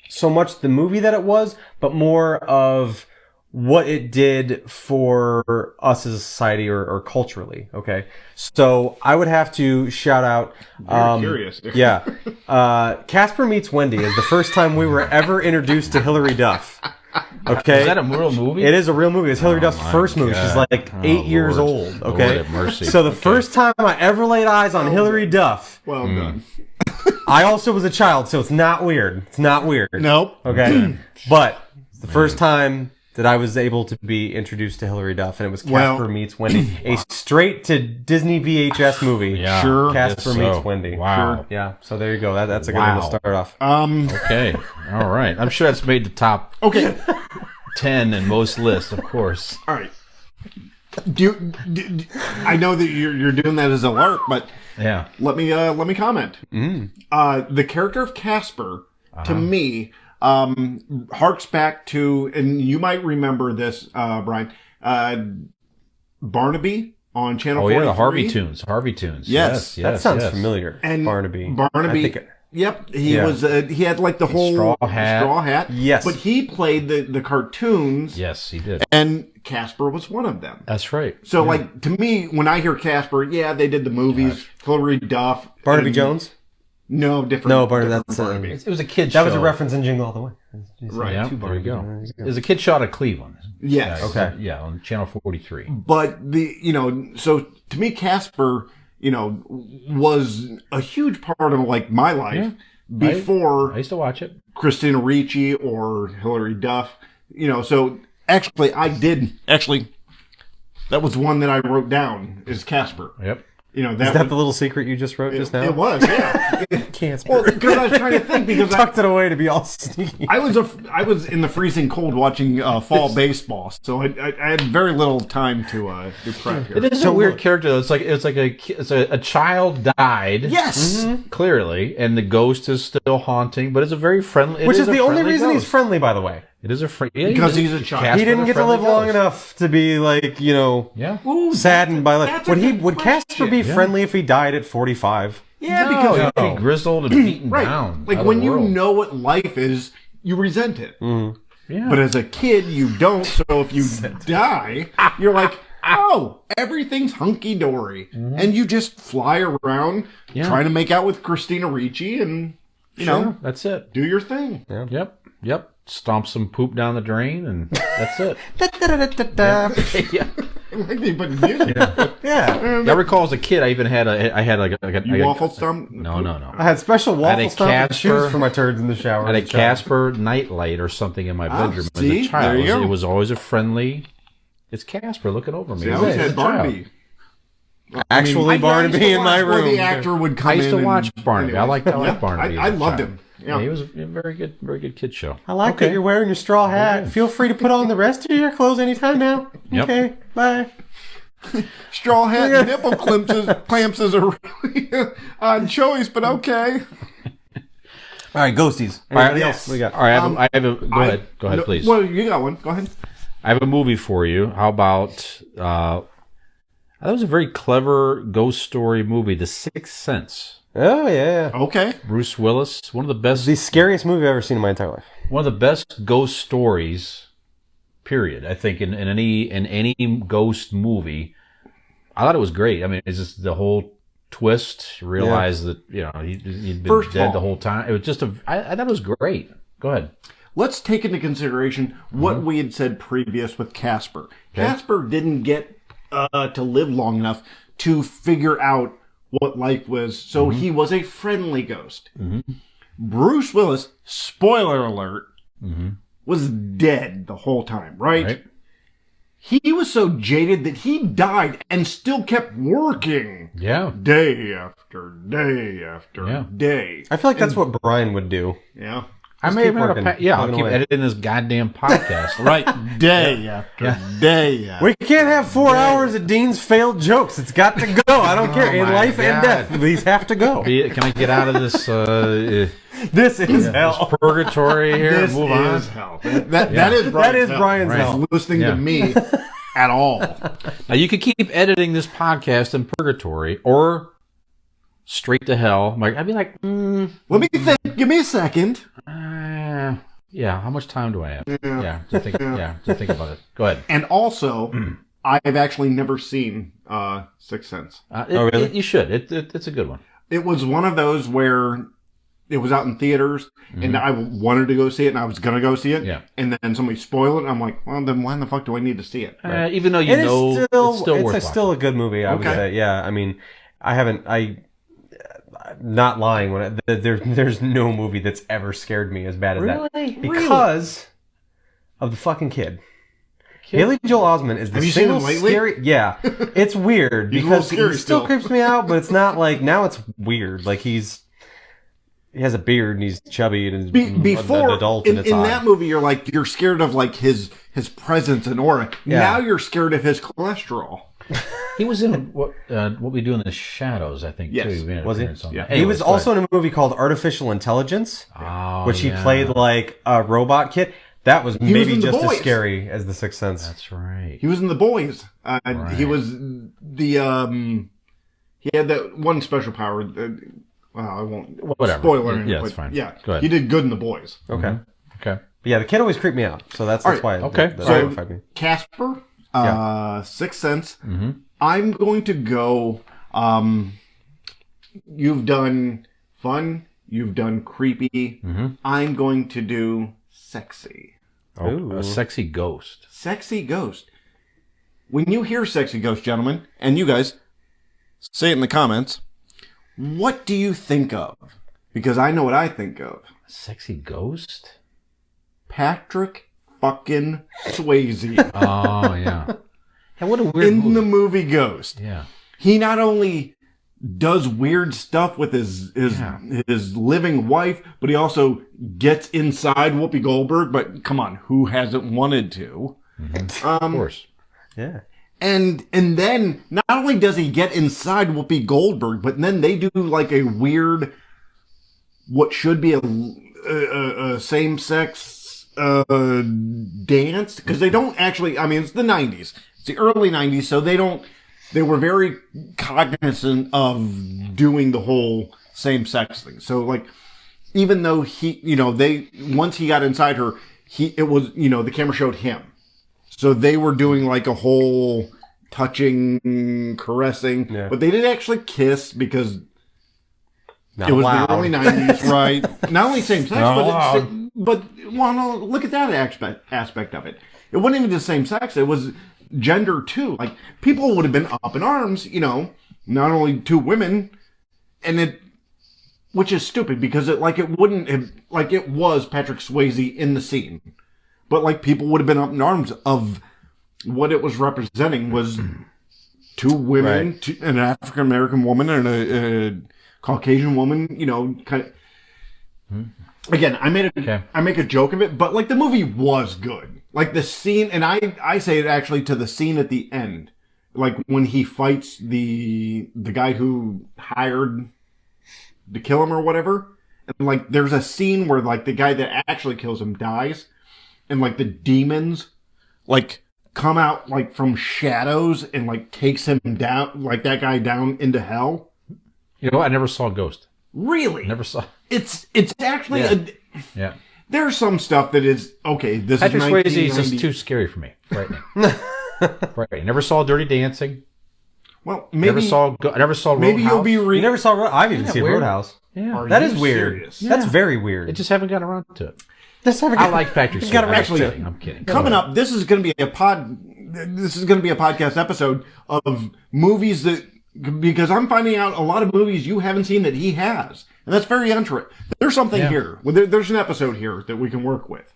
so much the movie that it was, but more of what it did for us as a society or culturally. Okay. So I would have to shout out.
Very curious.
Yeah. Casper Meets Wendy is the first time we were ever introduced to Hilary Duff. Okay.
Is that a real movie?
It is a real movie. It's Hilary Duff's first movie. She's like 8 years old. Okay.
Lord have mercy.
So the first time I ever laid eyes on Hilary Duff,
Well done.
I also was a child, so it's not weird. It's not weird.
Nope.
Okay. But it's the first time that I was able to be introduced to Hilary Duff, and it was Casper Meets Wendy, a straight to Disney VHS movie.
Yeah.
Sure.
Casper
Yes,
Meets
so.
Wendy.
Wow.
Sure. Yeah. So there you go. That's a good one to start off.
Okay. All right. I'm sure that's made the top
Okay.
10 in most lists, of course.
All right. I know that you're doing that as a lark, but
Yeah.
let me comment. The character of Casper, to me, harks back to, and you might remember this, Brian, Barnaby on Channel 43.
Oh, yeah, the Harvey Tunes.
Yes.
That sounds
yes.
familiar.
And
Barnaby.
Barnaby.
I think
Yep, he
Yeah.
was. He had like the whole
straw hat.
Yes.
but he played the cartoons.
Yes, he did.
And Casper was one of them.
That's right.
So, like, to me, when I hear Casper, yeah, they did the movies. Hilary Duff.
Barnaby
and-
Jones?
No, different.
No, Barnaby.
different
That's
Barnaby.
It was a kid show.
that was a reference in Jingle All the Way.
Right.
Yeah,
Two
there you go.
Barnaby.
It was a kid show out of Cleveland.
Yes.
Yeah,
Okay.
Yeah, on Channel 43.
But so to me, Casper, was a huge part of like my life before
I used to watch it.
Christina Ricci or Hilary Duff. So actually, that was one that I wrote down is Casper.
Yep.
Is that the little secret you just wrote just now?
It was, yeah.
Can't
Well, because I was trying to think because
tucked it away to be all sneaky.
I was in the freezing cold watching fall baseball, so I had very little time to do prep here.
It is a weird character though. It's like a child died.
Yes,
Clearly, and the ghost is still haunting, but it's a very friendly.
Which is the only reason
ghost.
he's friendly, by the way.
It is a
because he's a child.
He didn't get to live long enough to be like,
Yeah.
saddened by life.
that's a good
Would Casper be
question.
friendly if he died at 45?
Yeah,
Because
because
he'd be grizzled and beaten
right,
down.
like
out of
when
the
you
world.
know what life is, you resent it.
Yeah.
But as a kid, you don't. So if you die, you're like, oh, everything's hunky dory, and you just fly around trying to make out with Christina Ricci, and
that's it.
do your thing.
Yep. Stomp some poop down the drain, and that's it. Yeah.
Like they put music.
Yeah.
I recall as a kid, I even had
You waffle stomp?
No.
I had special
had a
waffle stomp
Casper-
shoes for my turds in the shower.
I had a
as a child.
Casper nightlight or something in my bedroom as
see?
a child.
There you go.
It was always a friendly. It's Casper looking over me.
I always
As a
had
child.
Barnaby.
Actually, Barnaby in my
Where
room.
the actor would come
I used
in
to watch
and-
Barnaby. I liked
Yeah,
Barnaby.
I
as a
loved
child.
him.
Yeah,
Yeah.
he was a very good kid show.
I like that you're wearing your straw hat. Feel free to put on the rest of your clothes anytime now.
Yep.
Okay, bye.
Straw hat and nipple clamps is a really odd choice, but okay.
All right, ghosties. Anybody else? What we got?
All right, I have a. Go ahead,
No,
please.
Well, you got one. Go ahead.
I have a movie for you. How about? That was a very clever ghost story movie, The Sixth Sense.
Oh yeah.
Okay.
Bruce Willis, one of the best.
The scariest movie I've ever seen in my entire life.
One of the best ghost stories. Period. I think in any ghost movie, I thought it was great. I mean, it's just the whole twist. You realize that he'd been
First of
dead
all-
the whole time. It was just I thought it was great. Go ahead.
Let's take into consideration what we had said previous with Casper. Casper didn't get to live long enough to figure out what life was, so he was a friendly ghost. Bruce Willis, spoiler alert, was dead the whole time, right? He was so jaded that he died and still kept working
Yeah.
day after day after
Yeah.
day.
I feel like that's what Brian would do.
Yeah.
I
Just
may
keep
have
working,
I'll
plugging
keep
away.
editing this goddamn podcast.
Right, day after day. After.
We can't have 4 hours of Dean's failed jokes. It's got to go. I don't care. In
my
life and
God.
death, these have to go.
Can I get out of this
This is hell.
purgatory here?
This
Move
is
on.
hell. That is Brian's
That is
hell.
Brian's
Right.
hell.
Listening
Yeah.
to me at all.
Now you could keep editing this podcast in purgatory or straight to hell. I'd be like,
Let me think. Give me a second.
yeah. How much time do I have? To think. To think about it. Go ahead.
And also, I've actually never seen Sixth Sense.
Really?
You should. It's a good one.
It was one of those where it was out in theaters, and I wanted to go see it, and I was going to go see it.
Yeah.
And then somebody spoiled it, and I'm like, well, then why in the fuck do I need to see it?
Even though you know it's still worth
still a good movie. I would
Okay.
say, yeah. I mean, I'm not lying when there's no movie that's ever scared me as bad as that because of the fucking kid. Haley Joel Osment is the
Have you seen
single
him lately?
scary. Yeah, it's weird
He's a little
because
scary
he still
still.
creeps me out, but it's not like now it's weird. Like he has a beard and he's chubby and he's
Before,
an adult
in
and it's odd.
that movie, you're scared of like his presence and aura.
Yeah.
Now you're scared of his cholesterol.
He was in what we do in the shadows, I think.
Yes.
Too. Made an
Was he?
appearance on
Yeah.
that.
He
Anyways,
was
go
also
ahead.
in a movie called Artificial Intelligence, which he
yeah.
played like a robot kid. That was
was
maybe
in The
just as
Boys.
scary as The Sixth Sense.
That's right.
He was in The Boys.
Right.
He was the he had that one special power. Well, I won't
Whatever.
spoiler.
Yeah,
but
it's fine.
Yeah,
Go ahead.
he did good in The Boys.
Okay.
Okay.
But yeah, the kid always creeped me out, so that's
All right.
why.
Okay.
That
So
terrified me.
Casper, Sixth Sense.
Mm-hmm.
I'm going to go. You've done fun. You've done creepy.
Mm-hmm.
I'm going to do sexy.
Ooh.
A sexy ghost.
Sexy ghost. When you hear sexy ghost, gentlemen, and you guys, say it in the comments. What do you think of? Because I know what I think of.
A sexy ghost?
Patrick fucking Swayze
Oh yeah. Yeah, what a weird
in
movie.
the movie Ghost.
Yeah.
He not only does weird stuff with his living wife, but he also gets inside Whoopi Goldberg. But come on, who hasn't wanted to?
Of course.
Yeah.
And then not only does he get inside Whoopi Goldberg, but then they do like a weird, what should be a same-sex dance, because they don't actually. I mean, it's the 90s, it's the early 90s, so they were very cognizant of doing the whole same-sex thing. So like, even though once he got inside her, it was the camera showed him. So they were doing like a whole touching, caressing, but they didn't actually kiss because
Not
it was
allowed.
the early 90s, right? Not only same sex, but no, look at that aspect of it. It wasn't even just same sex, it was gender too. Like, people would have been up in arms, not only two women, which is stupid because it wouldn't have, like, it was Patrick Swayze in the scene. But, like, people would have been up in arms of what it was representing was two women, an African-American woman and a Caucasian woman, kind of. Again, I make a joke of it, but, like, the movie was good. Like, the scene, and I say it actually to the scene at the end. Like, when he fights the guy who hired to kill him or whatever. And, like, there's a scene where, like, the guy that actually kills him dies. And, like, the demons, like, come out, like, from shadows and, like, takes him down, like, that guy down into hell.
You know what? I never saw Ghost.
Really?
Never saw.
It's actually
Yeah.
there's some stuff that is, okay, this
Patrick
is
Swayze is
1990.
just too scary for me. Frightening. Frightening. Never saw Dirty Dancing.
Well,
I never saw
maybe you'll
Roadhouse.
be
You never saw. I've even seen
weird.
Roadhouse.
Yeah.
Are
That
you
is weird.
serious?
That's
Yeah.
very weird.
I just haven't gotten around to it.
Just haven't
I
got-
like Patrick Swayze.
gotta
I'm
actually-
kidding. I'm kidding.
Coming up, this is going to be a podcast episode of movies that, because I'm finding out a lot of movies you haven't seen that he has. And that's very interesting. There's something here. Well, there's an episode here that we can work with.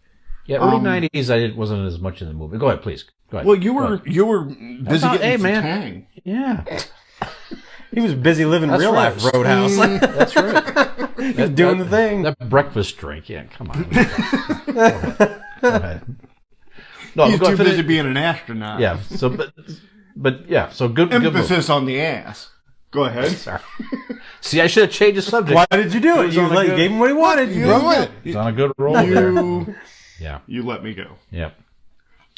Yeah, early '90s. wasn't as much in the movie. Go ahead, please. Go ahead.
Well, you were busy
not-
getting
hey,
some
man.
tang.
Yeah.
He was busy living real life Roadhouse.
That's right.
He's doing the thing.
That breakfast drink. Yeah, come on. Go ahead. No,
He's
go
too
ahead,
busy being an astronaut.
Yeah. So, but yeah. So good.
Emphasis on the ass. Go ahead.
Sorry. See, I should have changed the subject.
Why did you do it?
was
You
on a good-
gave him what he wanted.
You
You
know
broke
what?
it.
It's on a good roll there. Yeah.
You let me go.
Yeah.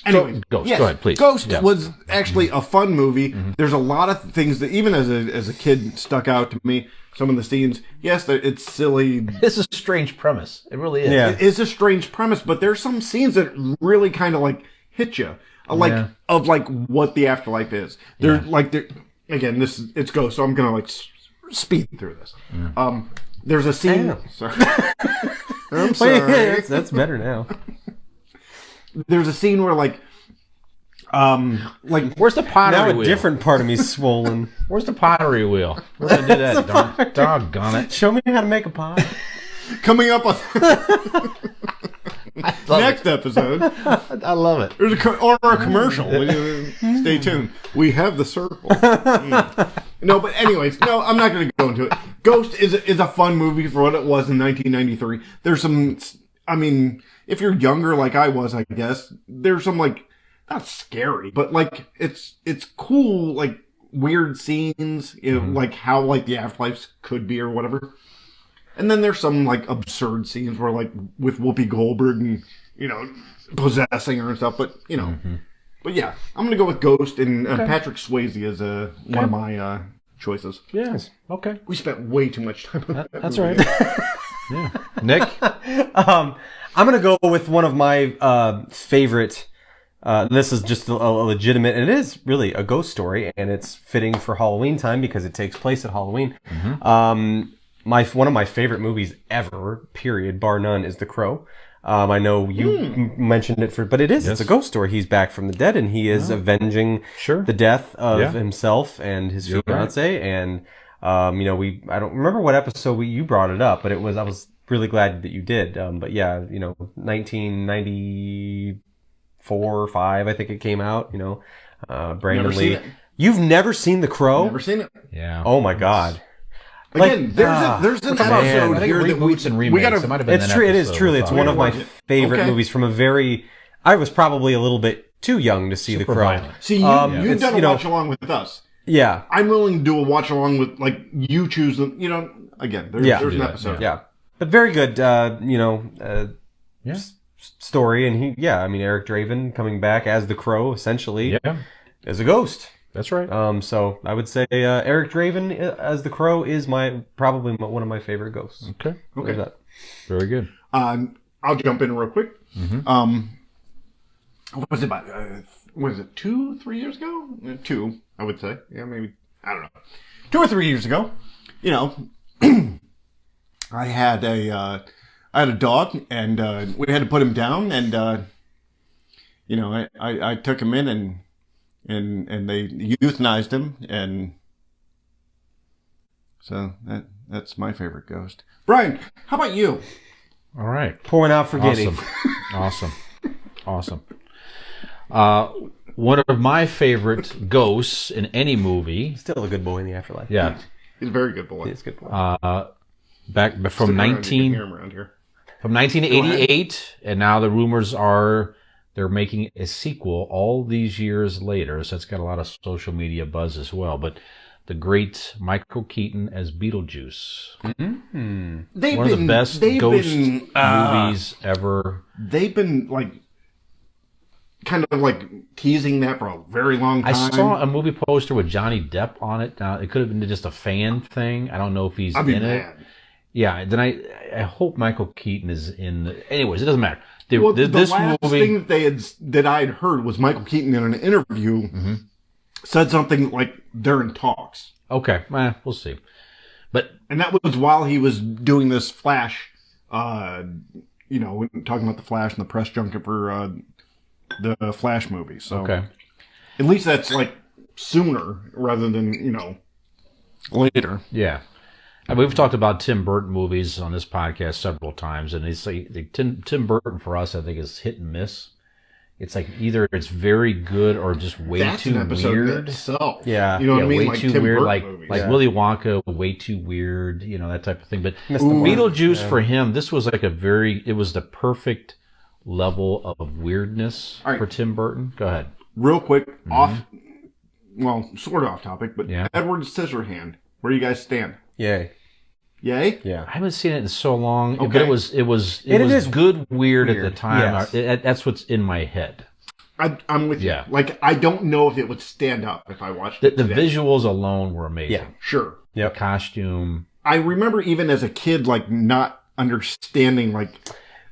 Anyway,
Ghost,
yes,
go ahead, please.
Ghost
Yeah.
was actually a fun movie. There's a lot of things that, even as a kid, stuck out to me. Some of the scenes, yes, it's silly.
It's a strange premise. It really is.
Yeah.
It is a strange premise, but there's some scenes that really kind of like hit you, of what the afterlife is. They're again, it's Ghost, so I'm gonna speed through this. There's a scene. Sorry. I'm sorry.
That's better now.
There's a scene where
Where's the pottery
Now a
wheel?
different part of me's swollen.
Where's the pottery wheel? We're gonna do that. Doggone it.
Show me how to make a pie.
coming up on next episode.
I love it.
There's a commercial. Stay tuned. We have the circle. No, but anyways, no, I'm not going to go into it. Ghost is a fun movie for what it was in 1993. There's some, I mean, if you're younger like I was, I guess, there's some not scary, but it's cool, weird scenes, you know, how the afterlife could be or whatever. And then there's some absurd scenes where with Whoopi Goldberg and possessing her and stuff. But but yeah, I'm gonna go with Ghost and Patrick Swayze is one of my choices.
Yes. Okay.
We spent way too much time on that.
That's
movie.
right. Yeah. Nick.
I'm gonna go with one of my favorite. This is just a legitimate, and it is really a ghost story, and it's fitting for Halloween time because it takes place at Halloween. One of my favorite movies ever, period, bar none, is The Crow. I know you mentioned it but it is. Yes. It's a ghost story. He's back from the dead, and he is avenging the death of himself and his fiancée. And I don't remember what episode you brought it up, but I was really glad that you did. But yeah, 1994 or 5, I think it came out. Brandon Lee. You've never seen The Crow?
Never seen it.
Yeah.
Oh my God.
Again, there's an episode here that
reboots and remakes. It might have been
It's true. It is truly. It's one of my favorite movies from a very. I was probably a little bit too young to see The Crow.
Violent.
See, you've done a watch along with us.
Yeah,
I'm willing to do a watch along with you choose them. Again, there's an episode.
Yeah, but very good. Story, and Eric Draven coming back as the Crow, essentially, as a ghost.
That's right.
So I would say Eric Draven as the Crow is probably one of my favorite ghosts.
Okay.
That.
Very good.
I'll jump in real quick. What was it about? Was it 2-3 years ago? 2, I would say. Yeah, maybe. I don't know. 2 or 3 years ago. I had a dog, and we had to put him down, and I took him in and they euthanized him, and so that's my favorite ghost. Brian, how about you?
All right.
Pouring out for Giddy.
Awesome. One of my favorite ghosts in any movie.
Still a good boy in the afterlife.
Yeah, he's a very good boy.
He's a good boy.
Back from 1988, and now the rumors are they're making a sequel all these years later, so it's got a lot of social media buzz as well. But the great Michael Keaton as Beetlejuice. One of the best ghost movies ever.
They've been kind of teasing that for a very long time.
I saw a movie poster with Johnny Depp on it. Now, it could have been just a fan thing. I don't know if he's in it. Yeah, then I hope Michael Keaton is in the... Anyways, it doesn't matter.
The last thing that I had heard was Michael Keaton in an interview said something they're in talks.
Okay, we'll see.
And that was while he was doing this Flash, talking about the Flash and the press junket for the Flash movie. So
okay.
At least that's sooner rather than, later.
Yeah. We've talked about Tim Burton movies on this podcast several times, and Tim Burton for us, I think, is hit and miss. it's like either it's very good or just way
That's
too
an episode in
weird.
itself.
Yeah.
You know what I mean?
way
Like
too
Tim
weird,
Burton movies.
like
Yeah.
Willy Wonka, way too weird, that type of thing. But
Missed the mark.
Beetlejuice
Yeah.
for him, this was like it was the perfect level of weirdness
All right.
for Tim Burton. Go ahead.
Real quick, sort of off topic, but
Yeah.
Edward Scissorhand, where do you guys stand?
Yay.
Yay?
Yeah.
I haven't seen it in so long, but
Okay.
it was
It is
good weird at the time.
yes.
That's what's in my head.
I'm with
Yeah.
you. Like, I don't know if it would stand up if I watched
The
it today.
visuals alone were amazing.
Yeah.
Sure.
The costume.
I remember even as a kid, like, not understanding, like,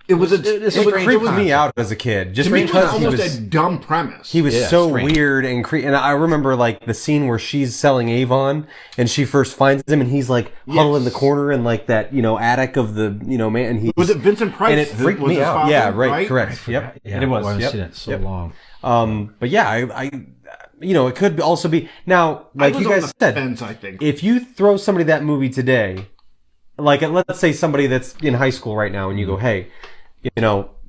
it was a...
It's
It
strange
creeped me
concept.
out as a kid. Just
to me, it was
because he
almost
was...
a dumb premise.
He was
Yeah,
so
strange.
weird and and I remember like the scene where she's selling Avon and she first finds him and he's like huddled in the corner in like that attic of the man and he
Was it Vincent Price?
and it
that
freaked
was
me
his
out.
father,
Yeah, right, correct.
Yeah,
Yep, it was.
I haven't
Yep.
seen it so
Yep.
long.
But yeah, I it could also be now like
I was
you
on
guys
the
said.
fence, I think.
If you throw somebody that movie today, like let's say somebody that's in high school right now, and you go, hey,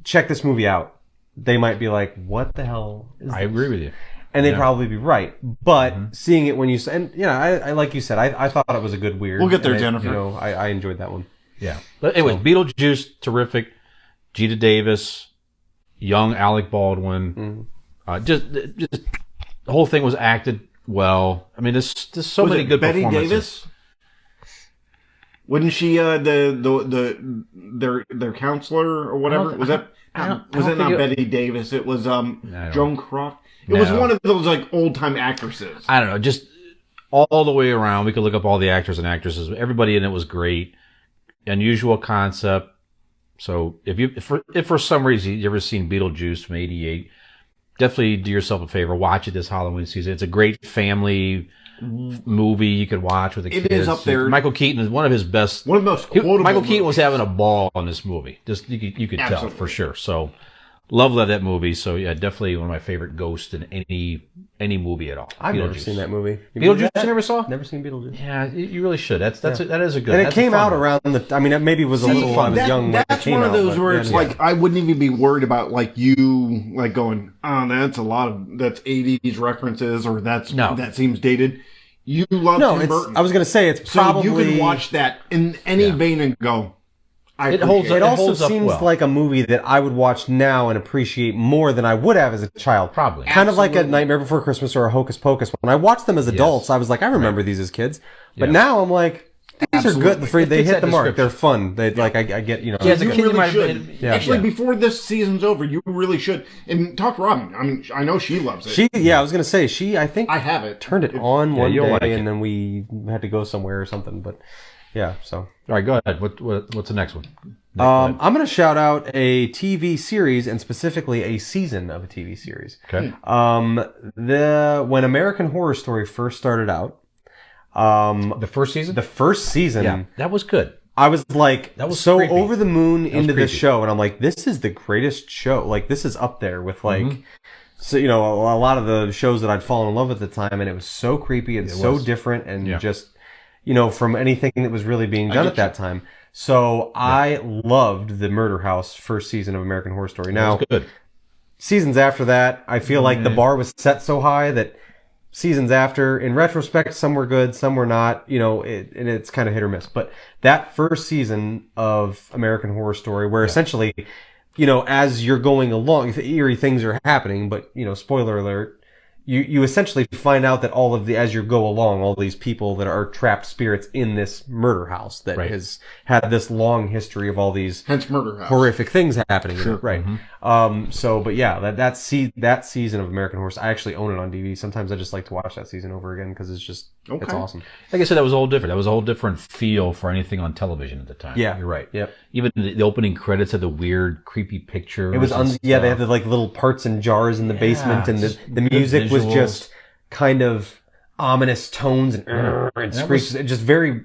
check this movie out, they might be like, what the hell is
I
this?
agree with you.
And they'd probably be right. But seeing it when you and I like you said, I thought it was a good weird.
We'll get there,
and
Jennifer.
I enjoyed that one.
Yeah. But anyways, Beetlejuice, terrific. Gita Davis, young Alec Baldwin. Just the whole thing was acted well. I mean, there's so
Was
many
it
good
Betty
performances.
Davis? Wasn't she their counselor or whatever? Was that? Was it not Betty Davis? It was Joan Croft. It was
No.
one of those like old time actresses.
I don't know, just all the way around. We could look up all the actors and actresses. Everybody in it was great. Unusual concept. So if for some reason you've ever seen Beetlejuice from '88, definitely do yourself a favor. Watch it this Halloween season. It's a great family movie you could watch with the kids.
It is up there.
Michael Keaton is one of his best.
One of the most quotable
Michael Keaton was
movies.
having a ball on this movie. Just you could tell
Absolutely.
for sure. So love that movie. So yeah, definitely one of my favorite ghosts in any movie at all.
I've never
Beetlejuice.
seen that movie.
Beetlejuice you never saw?
Never seen Beetlejuice.
Yeah, you really should. That is a good.
And it
that's a
came
fun
out
one.
around the. I mean, it maybe was a little. I was young when it
That's
came
one of
out,
those
but
where
yeah,
it's
yeah.
like I wouldn't even be worried about like you like going, oh, that's a lot of that's '80s references or that seems dated. You love
No,
Tim
it's.
Burton.
I was gonna say it's
so
probably.
you can watch that in any vein and go.
It holds
It
up.
also
holds up
seems
well.
like a movie that I would watch now and appreciate more than I would have as a child.
Probably.
Kind of like a Nightmare Before Christmas or a Hocus Pocus. When I watched them as adults, I was like, I remember these as kids. But
Yeah.
now I'm like, these are good. They
fits
hit
that
the mark.
description.
They're fun. They like I get
Yeah, as a
You
kid, you
really
might have
should.
been-
Yeah.
Actually,
Yeah.
before this season's over, you really should. And talk to Robin. I mean, I know she loves it.
I was gonna say I think
I have it.
turned it on one
you'll
day
like it.
and then we had to go somewhere or something. But yeah, so.
All right, go ahead. What's the next one?
I'm going to shout out a TV series and specifically a season of a TV series.
Okay.
When American Horror Story first started out,
The first season?
the first season,
Yeah, that was good.
I was like
That was
so
creepy.
over the moon into this
creepy.
show, and I'm like, this is the greatest show. Like, this is up there with like,
Mm-hmm.
so a lot of the shows that I'd fallen in love with at the time, and it was so creepy and so different, and
Yeah.
just from anything that was really being done at that time. So I loved the Murder House first season of American Horror Story.
That
Now,
was good.
seasons after that, I feel like the bar was set so high that seasons after, in retrospect, some were good, some were not, and it's kind of hit or miss. But that first season of American Horror Story, where essentially, as you're going along, eerie things are happening, but, spoiler alert, you essentially find out that as you go along, all these people that are trapped spirits in this murder house that
Right.
has had this long history of all these
Hence Murder House.
horrific things happening in it, right? But yeah, that season of American Horror, I actually own it on DVD. Sometimes I just like to watch that season over again because it's just it's awesome.
Like I said, that was a whole different. That was a whole different feel for anything on television at the time.
Yeah.
You're right.
Yep.
Even the opening credits had the weird, creepy pictures.
It was
and
they had
stuff.
the like little parts and jars in the basement, and
just
the
good
music was
visuals.
just kind of ominous tones and
that
screeches, just very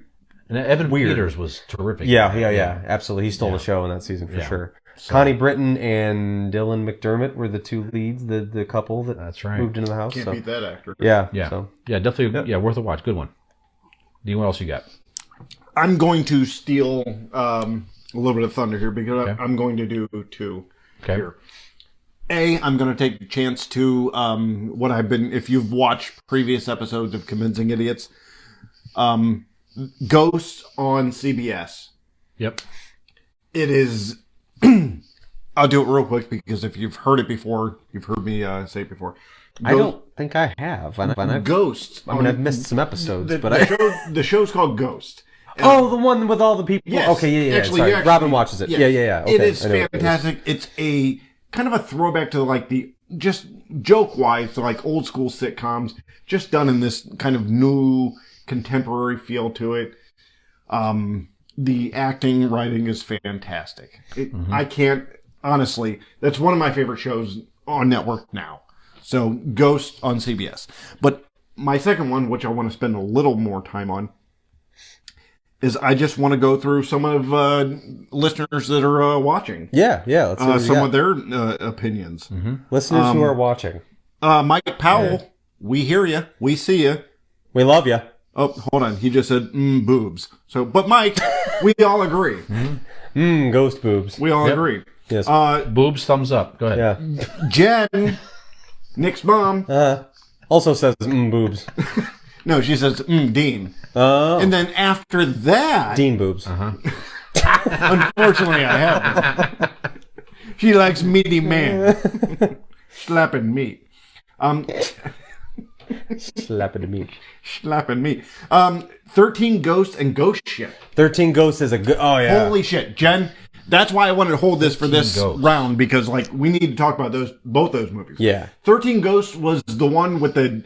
And Evan
weird.
Peters was terrific.
yeah, absolutely. He stole the show in that season for sure. Connie Britton and Dylan McDermott were the two leads, the couple that
That's right.
moved into the house.
Can't
so.
beat that actor.
Yeah,
Yeah.
So.
Yeah, definitely. Yeah, worth a watch. Good one. Dean, what else you got?
I'm going to steal a little bit of thunder here because
Okay.
I'm going to do two
Okay.
here. I'm going to take a chance to if you've watched previous episodes of Convincing Idiots, Ghost on CBS.
Yep.
It is. I'll do it real quick because if you've heard it before, you've heard me say it before.
I don't think I have.
Ghost.
I've missed some episodes,
the show's called Ghost.
Oh, the one with all the people.
Yes.
Okay, yeah.
Actually,
Sorry. Robin watches it.
yes.
Yeah. Okay,
It is
I know what it is.
fantastic. It's a kind of a throwback to like the just joke wise to like old school sitcoms, just done in this kind of new contemporary feel to it. The acting, writing is fantastic. I can't honestly. That's one of my favorite shows on network now. So Ghost on CBS. But my second one, which I want to spend a little more time on, is I just want to go through some of listeners that are watching.
Yeah. Let's see what we
some
got.
of their opinions.
Listeners who are watching.
Mike Powell, we hear you. We see you.
We love you.
Oh, hold on. He just said, boobs. So, but Mike, we all agree.
Ghost boobs.
We all agree.
Yes.
Boobs, thumbs up. Go ahead.
Yeah.
Jen, Nick's mom.
Also says boobs.
No, she says, Dean.
Oh.
And then after that,
Dean boobs.
unfortunately, I haven't. She likes meaty man. Slapping meat.
Slapping the meat.
Slapping meat. 13 Ghosts and Ghost Ship.
13 Ghosts is a good. Oh yeah.
Holy shit, Jen. That's why I wanted to hold this for this
Ghosts.
round because, like, we need to talk about both those movies.
Yeah.
13 Ghosts was the one with the,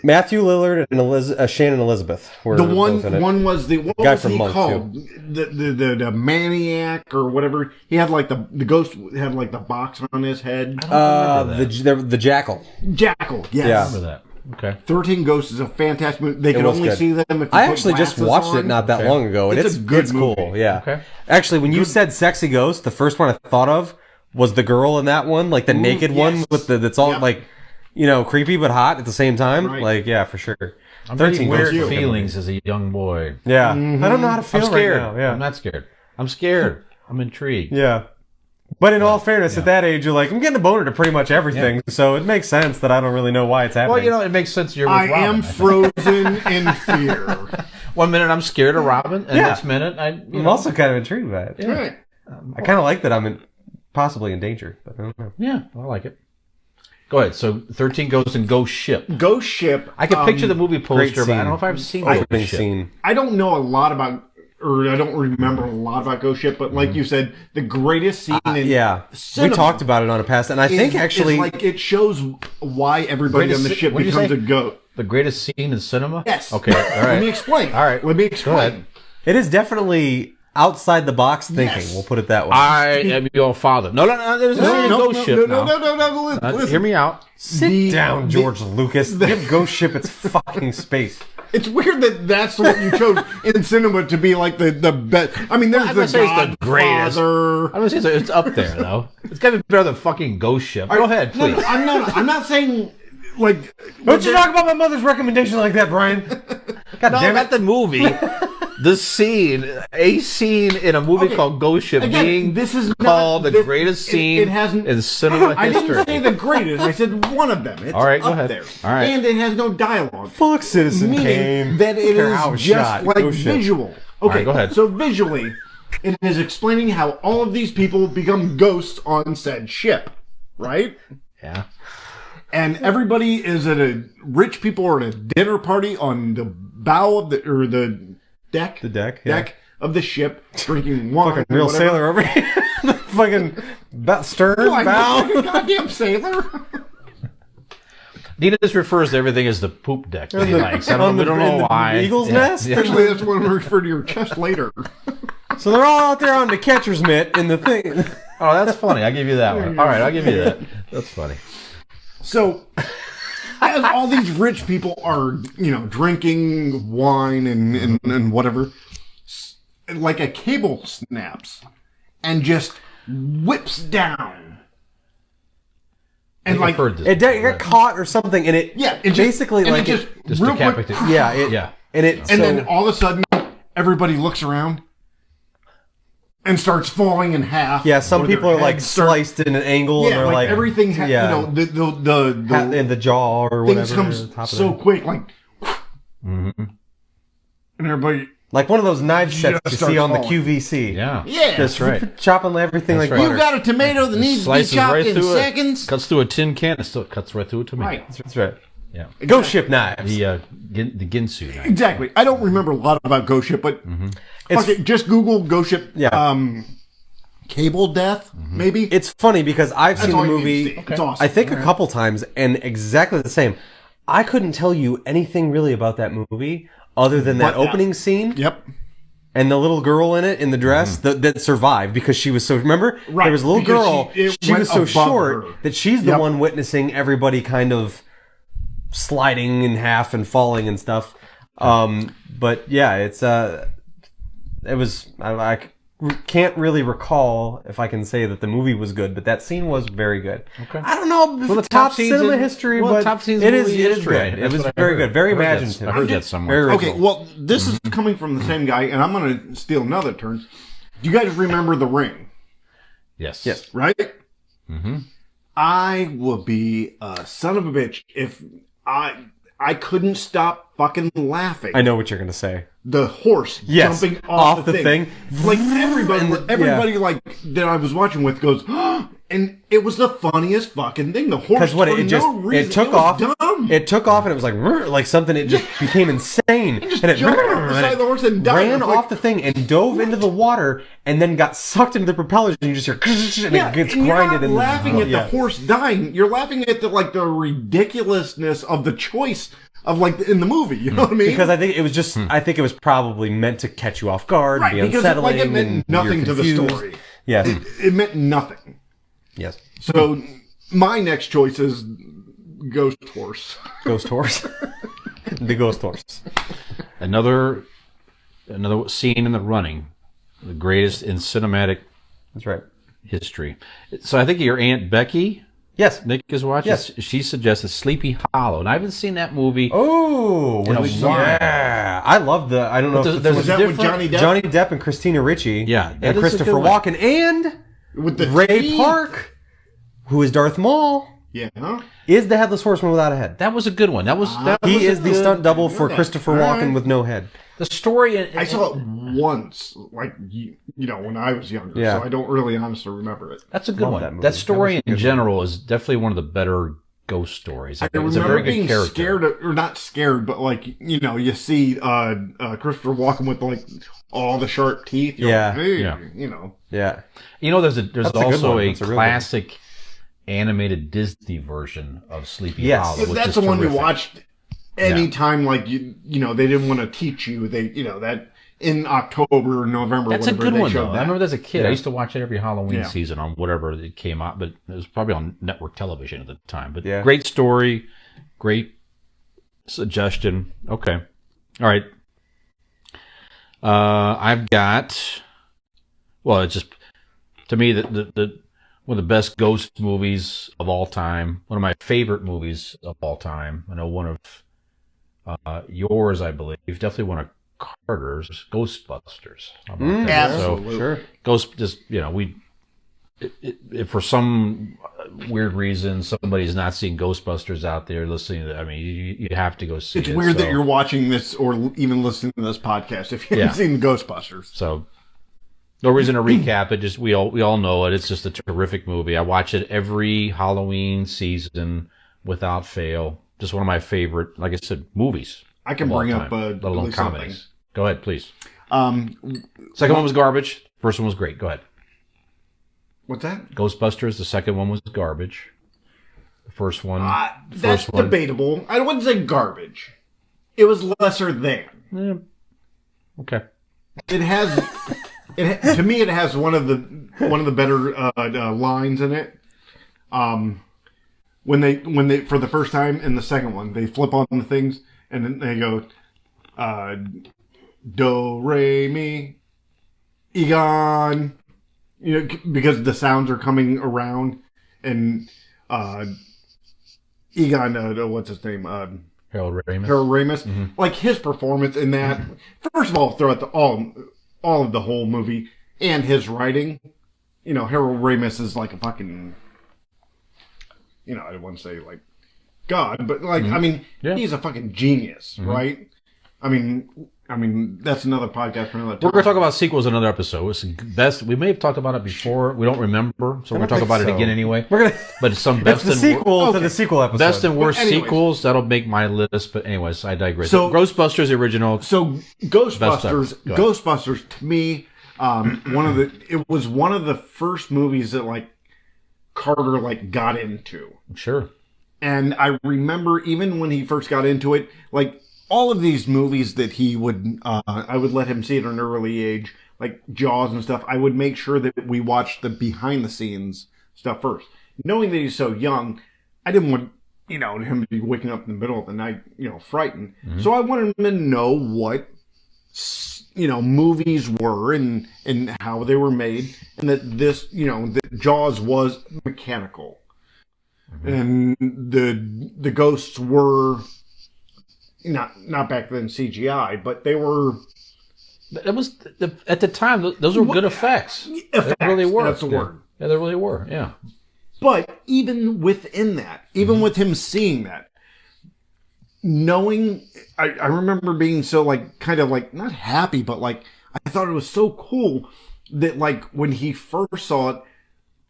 Matthew Lillard and Shannon Elizabeth were
the
both in it.
one was the what
Guy
was
from
he
Monk,
called? The maniac or whatever. He had like the ghost had like the box on his head.
The Jackal.
Jackal. Yes.
Yeah.
I remember that. Okay.
13 Ghosts is a fantastic movie. They can
was
only
good.
see them if you
I
put
actually just
glasses
watched
on.
it not that long ago, and
It's a good
cool.
movie.
Yeah.
Okay.
Actually, when you said "sexy ghost," the first one I thought of was the girl in that one, like the naked one
yes.
with that's all
Yep.
like, creepy but hot at the same time.
Right.
Like, yeah, for sure.
I'm getting weird
Ghosts.
feelings as a young boy.
Yeah. I don't know how to feel
I'm scared.
right now. Yeah.
I'm not scared. I'm scared. I'm intrigued.
Yeah. But in all fairness, at that age, you're like, I'm getting a boner to pretty much everything, so it makes sense that I don't really know why it's happening.
Well, it makes sense you're with
I
Robin.
am frozen in fear.
1 minute I'm scared of Robin, and next minute
I'm also kind of intrigued by it.
Right.
I kind of like that I'm possibly in danger, but I don't know.
Yeah, I like it. Go ahead. So 13 Ghosts and Ghost Ship.
Ghost Ship.
I can picture the movie poster, but I don't know if I've seen Ghost
Opening
Ship.
scene.
I don't know a lot about, or I don't remember a lot about Ghost Ship, but like you said, the greatest scene in
Yeah,
cinema
we talked about it on a past, and I think actually,
is like it shows why everybody
Greatest
on the
si-
ship
what did you
becomes
say?
a goat.
The greatest scene in cinema?
Yes.
Okay, all right.
Let me explain.
All right.
Let me
Go
explain.
ahead.
it is definitely outside the box thinking.
Yes.
We'll put it that way.
I am your father. No, there's no Ghost Ship now.
No. Listen.
Hear me out.
Sit down, George Lucas. Give Ghost Ship its fucking space.
It's weird that that's what you chose in cinema to be like the best. I mean, there's
I'm
the
gonna say it's the greatest.
Godfather.
I'm gonna say it's up there though. It's gotta be better than fucking Ghost Ship. Go ahead,
No,
please.
I'm not saying like.
Don't you talk about my mother's recommendation like that, Brian? God
No,
damn
not
it.
the movie. The scene, a scene in a movie
Okay.
called Ghost Ship,
Again,
being
this is not-
called the
this-
greatest
it
scene
hasn't-
in cinema
I
history.
didn't say the greatest. I said one of them. It's
All right, go
up
ahead.
there.
All right.
And it has no dialogue.
Fuck Citizen
Meaning
Kane.
that it
Care
is
how it's
just
shot.
like
Ghost Ship.
visual. Okay,
right, go ahead.
So visually, it is explaining how all of these people become ghosts on said ship, right?
Yeah.
And everybody is at
Mm-hmm.
rich people are at a dinner party on the bow of the deck.
The deck, yeah.
of the ship, drinking wine.
Fucking
or
real
whatever.
sailor over here. Fucking stern,
Oh, I know,
bow.
like a goddamn sailor.
Nina just refers to everything as the poop deck that he likes. I don't, we don't know
in the
why.
eagle's
Yeah,
nest?
yeah.
Actually, that's when we refer to your chest later.
So they're all out there on the catcher's mitt in the thing.
Oh, that's funny. I'll give you that one. All right, I'll give you that. That's funny.
So, as all these rich people are, drinking wine and whatever, like a cable snaps and just whips down. And
I've heard this.
It got caught or something, and it basically
and
like
it
it,
just
real quick,
decapitated.
yeah,
Yeah.
and it
and then all of a sudden everybody looks around and starts falling in half.
Yeah, some
or their
people are like
heads start-
sliced in an angle,
Yeah,
and they're like
everything.
yeah.
You know, the
in the jaw or
things
whatever.
comes
top of
so
it.
quick, like,
Mm-hmm.
and everybody.
Like one of those knife sets you
starts
see on the
falling.
QVC.
Yeah.
Yeah,
Just
right.
chopping everything
That's
like
right.
butter.
You got a tomato that needs to be
Slices
chopped
right
in
through
seconds.
it. Cuts through a tin can. It still cuts right through a tomato.
Right.
That's right.
Yeah.
Ghost ship knives.
The Ginsu knife.
Exactly. I don't remember a lot about Ghost Ship, but fuck it, just Google Ghost Ship.
Yeah.
Cable death, maybe.
It's funny because I've
That's
seen the
all you need to
movie,
see. It's awesome.
I think a couple times, and exactly the same. I couldn't tell you anything really about that movie other than that
But, yeah.
opening scene
Yep.
and the little girl in it in the dress that survived because she was so. Remember,
Right,
there was a little
because
girl.
it
She
went
was so
above
short
her.
that she's the
Yep.
one witnessing everybody kind of sliding in half and falling and stuff. But yeah, it was. I can't really recall if I can say that the movie was good, but that scene was very good.
Okay.
I don't know if
Well,
it's top
scenes
cinema
in-
history,
well,
but
top scenes
it
in the
is
movie
it
is
is
great.
good. It
That's
was
what I
very
heard.
good, very
I heard that-
imaginative.
I heard that somewhere.
Very
Okay,
original.
well, this is coming from the same guy, and I'm going to steal another turn. Do you guys remember The Ring?
Yes.
Yes.
Right?
Mm-hmm.
I will be a son of a bitch if I couldn't stop fucking laughing.
I know what you're gonna say.
The horse
Yes,
jumping off the thing. Like everybody,
And
everybody like that I was watching with goes, and it was the funniest fucking thing. The horse
Because what
for
it just
no reason,
it took
was
off.
dumb.
It took off and it was like something. It just became insane.
Just
and it
jumped off the side of the horse and died.
ran
It's like-
off the thing and dove into the water and then got sucked into the propellers and you just hear and
Yeah,
it gets
and you're
grinded
not
in
laughing at
yeah.
the horse dying. You're laughing at the ridiculousness of the choice of in the movie. You know what I mean?
Because I think it was just I think it was probably meant to catch you off guard,
right,
be
because
unsettling,
it meant
and
nothing
you're
to the
confused.
story.
Yes.
It meant nothing.
Yes.
So my next choice is Ghost Horse.
Ghost horse. The ghost horse.
Another scene in the running, the greatest in cinematic
That's right.
history. So I think your Aunt Becky,
Yes.
Nick is watching.
Yes.
She suggested Sleepy Hollow, and I haven't seen that movie.
Oh,
In a while.
yeah! I love the. I don't know.
But
if
there's
it's
Was that with
different-
Johnny Depp?
Johnny Depp and Christina Ricci.
Yeah, that is
and
a
Christopher
good one.
Walken and
With the
Ray
teeth.
Park, who is Darth Maul,
Yeah.
is the headless horseman without a head.
That was a good one. That was
He
was
is
a
the
good-
stunt double for
that.
Christopher
All
Walken
right.
with no head.
The story.
I saw it once, when I was younger.
Yeah.
So I don't really honestly remember it.
That's a good
Love
one.
that movie.
That story
That was a
in
good
general is definitely one of the better ghost stories.
I
It's a
remember
very good
being
character.
scared, or not scared, but you see Christopher Walken with all the sharp teeth. You're
Yeah.
like, hey,
Yeah.
Yeah.
There's
That's a good
also
one.
a
That's a real good
classic animated Disney version of Sleepy
Yes.
Hollow.
But
which
that's
is
the one we
terrific.
watched anytime, they didn't want to teach you. They, that in October or November.
That's a
whatever,
good
they
one,
showed
though.
that.
I remember as a kid,
Yeah.
I used to watch it every Halloween
Yeah.
season on whatever it came out, but it was probably on network television at the time. But
Yeah.
great story, great suggestion. Okay. All right. I've got, well, it's just, to me, the one of the best ghost movies of all time, one of my favorite movies of all time. I know one of yours, I believe, definitely one of Carter's, Ghostbusters. How about that?
absolutely.
So,
Sure.
Ghost, just, if for some weird reason somebody's not seeing Ghostbusters out there listening to, you have to go see
It's
it.
weird
so,
that you're watching this or even listening to this podcast if you haven't
Yeah.
seen Ghostbusters.
So, no reason to recap it. Just we all know it. It's just a terrific movie. I watch it every Halloween season without fail. Just one of my favorite, like I said, movies.
I can
of all
bring
time,
up
let alone
at least something.
comedies. Go ahead, please.
Um,
Second one was garbage. First one was great. Go ahead.
what's that?
Ghostbusters. The second one was garbage. The first one.
That's
first one.
debatable. I wouldn't say garbage. It was lesser than.
Okay.
It has. To me, it has one of the better lines in it. When they for the first time in the second one, they flip on the things and then they go, do re mi, Egon. Because the sounds are coming around, and Egon, what's his name?
Harold Ramis.
Harold Ramis. Like his performance in that. First of all, throughout all of the whole movie, and his writing. You know, Harold Ramis is like a fucking, you know, I don't want to say like God, but like, I mean, he's a fucking genius, right? I mean, that's another podcast for another time.
We're going to talk about sequels in another episode. It's best. We may have talked about it before. We don't remember, so we're going to talk about it again anyway.
We're gonna.
But it's some
It's
best
the
and
sequel to the sequel episode.
best and worst
anyways.
sequels. That'll make my list. But anyways, I digress.
So-
Ghostbusters original.
So Ghostbusters,
Go ahead.
Ghostbusters to me, it was one of the first movies that like Carter like got into.
Sure.
And I remember even when he first got into it, like all of these movies that he would, I would let him see at an early age, like Jaws and stuff. I would make sure that we watched the behind the scenes stuff first. Knowing that he's so young, I didn't want, you know, him to be waking up in the middle of the night, you know, frightened. So I wanted him to know what, you know, movies were and how they were made, and that this, you know, that Jaws was mechanical. And the ghosts were not back then CGI, but they were.
That was at the time. Those were good effects.
Effects,
They really were.
that's the word.
Yeah, they really were. Yeah.
But even within that, even with him seeing that, knowing, I remember being so like kind of like not happy, but like I thought it was so cool that like when he first saw it,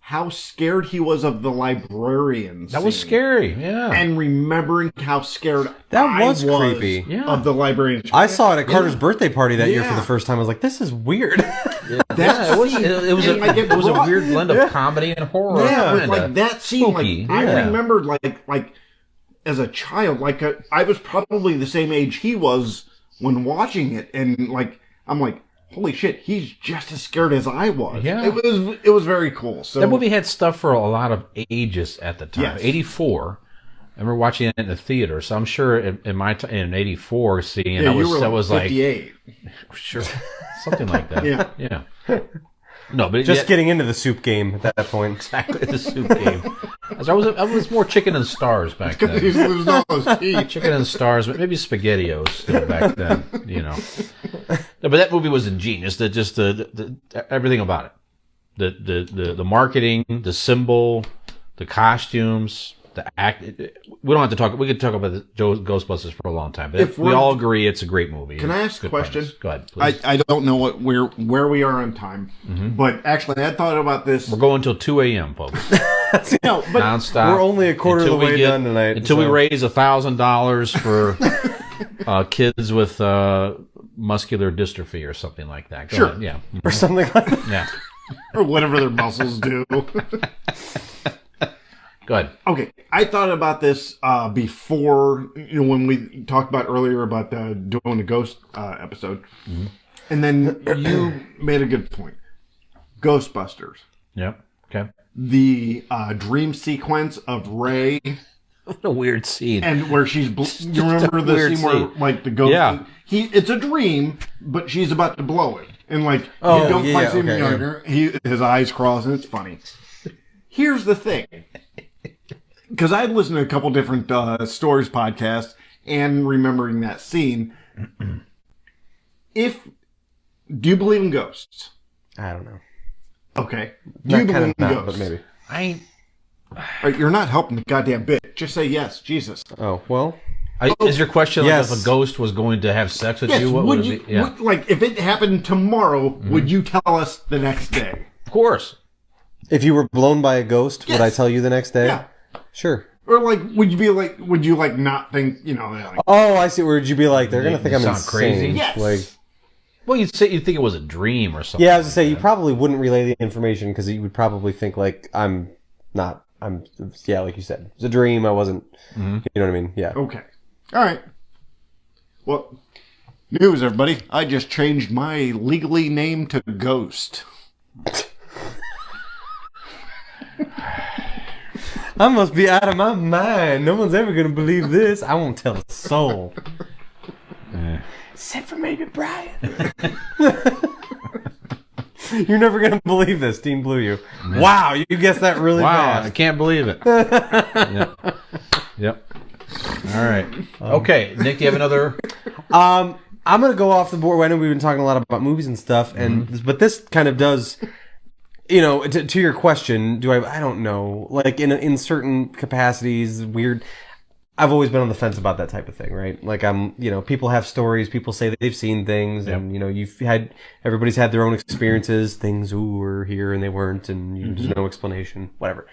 how scared he was of the librarian.
That was
scene.
scary. Yeah.
And remembering how scared
That
I
was creepy.
Yeah.
of the librarian.
I saw it at Carter's birthday party that year for
Yeah.
the first time. I was like, "This is weird."
That
it was.
scene,
It was
and, like,
it was a
brought-
weird blend of comedy and horror.
Yeah, but,
kinda
like that scene,
spooky.
like I
Yeah.
remembered, like as a child, like I was probably the same age he was when watching it, and like I'm like, holy shit, he's just as scared as I was.
Yeah.
it was very cool. So
That movie had stuff for a lot of ages at the time.
Yes.
84. I remember watching it in the theater, so I'm sure in my in 84 seeing
yeah,
that
you were
was like
58.
sure something like that.
Yeah.
Yeah. No, but
Just
yet,
getting into the soup game at that point.
exactly the soup game. I was more chicken and stars back then.
He's losing all those teeth.
Chicken and stars, but maybe SpaghettiOs still back then, you know. No, but that movie was ingenious. That just the everything about it, the marketing, the symbol, the costumes, the act. We don't have to talk. We could talk about the Ghostbusters for a long time. But
If
we
we're-
all agree it's a great movie.
Can I
It's
ask a
good
question?
premise. Go ahead, please.
I don't know where we are on time, but actually I had thought about this.
We're going till 2 a.m., folks.
No, but
Nonstop.
We're only a quarter of the way done tonight,
Until we
so-
raise $1,000 for kids with muscular dystrophy or something like that. Go
Sure.
ahead. Yeah.
or something like that.
Yeah.
or whatever their muscles do.
Go ahead.
Okay, I thought about this before, you know, when we talked about earlier about doing the ghost episode, and then you made a good point. Ghostbusters,
Yep. Okay.
the dream sequence of Ray,
What a weird scene.
and where she's, you remember the
weird
scene where
scene.
like the ghost,
Yeah.
it's a dream, but she's about to blow it, and like
Oh,
you don't
yeah,
quite
yeah,
see him,
okay,
you know, his eyes cross, and it's funny. Here's the thing. Because I've listened to a couple different stories podcasts and remembering that scene. Do you believe in ghosts?
I don't know.
Okay. Do you
Not
believe in
not,
ghosts?
but maybe.
I
All right, you're not helping the goddamn bit. Just say yes, Jesus.
Oh well.
is your question
Yes.
like if a ghost was going to have sex with
Yes.
you? What
would
would
you?
it be? Yeah.
Would, like if it happened tomorrow, would you tell us the next day?
Of course.
If you were blown by a ghost, would I tell you the next day?
Yeah.
Sure.
Or like, would you like not think? You know, like,
Oh, I see. Would you be like, they're gonna think I'm
sound
insane?
crazy?
Yes.
Like,
Well, you'd think it was a dream or something.
yeah, I was gonna say you probably wouldn't relay the information because you would probably think like I'm not. Yeah, like you said, it's a dream. I wasn't. You know what I mean? Yeah.
okay, all right. Well, news, everybody! I just changed my legally name to Ghost.
I must be out of my mind. No one's ever gonna believe this. I won't tell a soul. Except for maybe Brian. You're never gonna believe this. Team Blue you. Wow, you guessed that really
Wow, I
fast.
can't believe it. Yep. All right. Okay, Nick, do you have another?
I'm gonna go off the board. I know we've been talking a lot about movies and stuff, but this kind of does. To your question, I don't know. Like in certain capacities, weird. I've always been on the fence about that type of thing, right? Like people have stories, people say that they've seen things, and everybody's had their own experiences. Things were here and they weren't, and there's no explanation, whatever.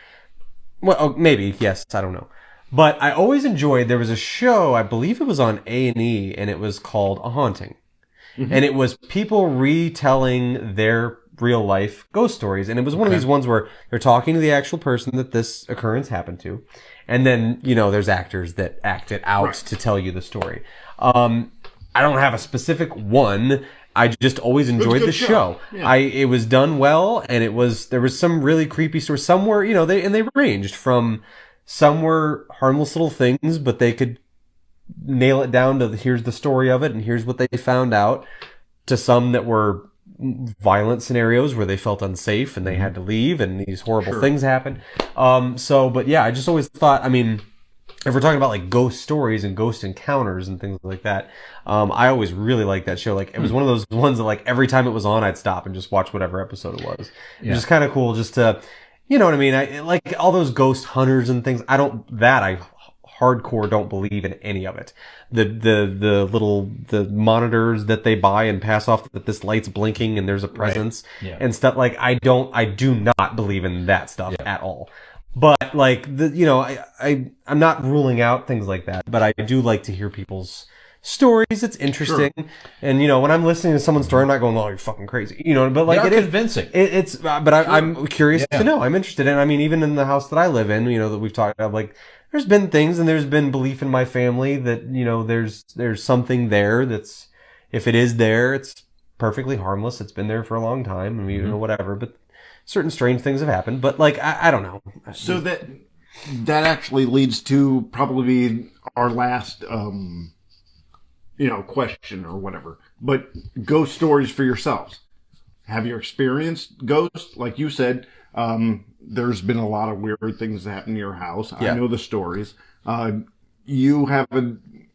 Well, maybe yes, I don't know. But I always enjoyed. There was a show, I believe it was on A&E, and it was called A Haunting, and it was people retelling their real life ghost stories, and it was one of these ones where they're talking to the actual person that this occurrence happened to, and then there's actors that act it out to tell you the story. I don't have a specific one. I just always enjoyed the show. Yeah. It was done well, and there was some really creepy stories. Some were they ranged from, some were harmless little things, but they could nail it down to here's the story of it and here's what they found out, to some that were violent scenarios where they felt unsafe and they had to leave and these horrible things happened. But yeah, I just always thought, if we're talking about like ghost stories and ghost encounters and things like that, I always really liked that show. Like it was one of those ones that like every time it was on, I'd stop and just watch whatever episode it was. Yeah. It was just kind of cool just to, you know what I mean? I like all those ghost hunters and things. I hardcore don't believe in any of it. The monitors that they buy and pass off that this light's blinking and there's a presence and stuff, like I do not believe in that stuff at all. But like I'm not ruling out things like that, but I do like to hear people's stories. It's interesting. And when I'm listening to someone's story, I'm not going, "Oh, you're fucking crazy." But like
it's convincing.
I'm curious to know. I'm interested in. Even in the house that I live in, that we've talked about, like there's been things and there's been belief in my family that, there's something there that's, if it is there, it's perfectly harmless. It's been there for a long time and whatever, but certain strange things have happened, but like, I don't know.
So that actually leads to probably our last, question or whatever, but ghost stories for yourselves. Have you experienced ghosts? Like you said, there's been a lot of weird things that happen in your house. Yeah. I know the stories. You have an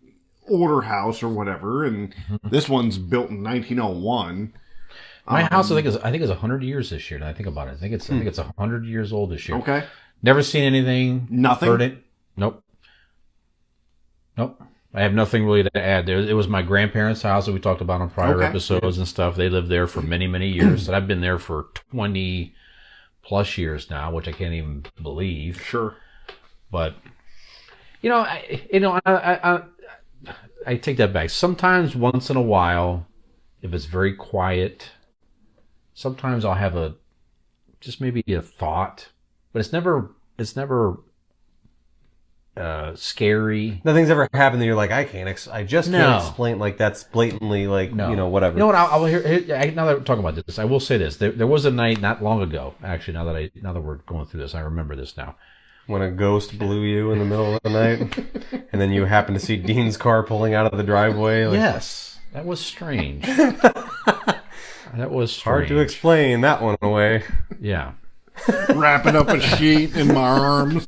older house or whatever, and this one's built in 1901.
My house, I think is 100 years this year. Now I think about it. I think it's 100 years old this year.
Okay.
Never seen anything.
Nothing.
Heard it. Nope. I have nothing really to add there. It was my grandparents' house that we talked about on prior episodes and stuff. They lived there for many, many years, and I've been there for 20 plus years now, which I can't even believe.
Sure.
But I take that back. Sometimes, once in a while, if it's very quiet, sometimes I'll have maybe a thought, but it's never scary.
Nothing's ever happened that you're like, I can't explain, like that's blatantly like, whatever.
You know what? I will hear, now that we're talking about this, I will say this. There was a night not long ago, actually, now that we're going through this, I remember this now.
When a ghost blew you in the middle of the night, and then you happen to see Dean's car pulling out of the driveway. Like...
Yes, that was strange. That was strange.
Hard to explain that one away.
Yeah.
Wrapping up a sheet in my arms.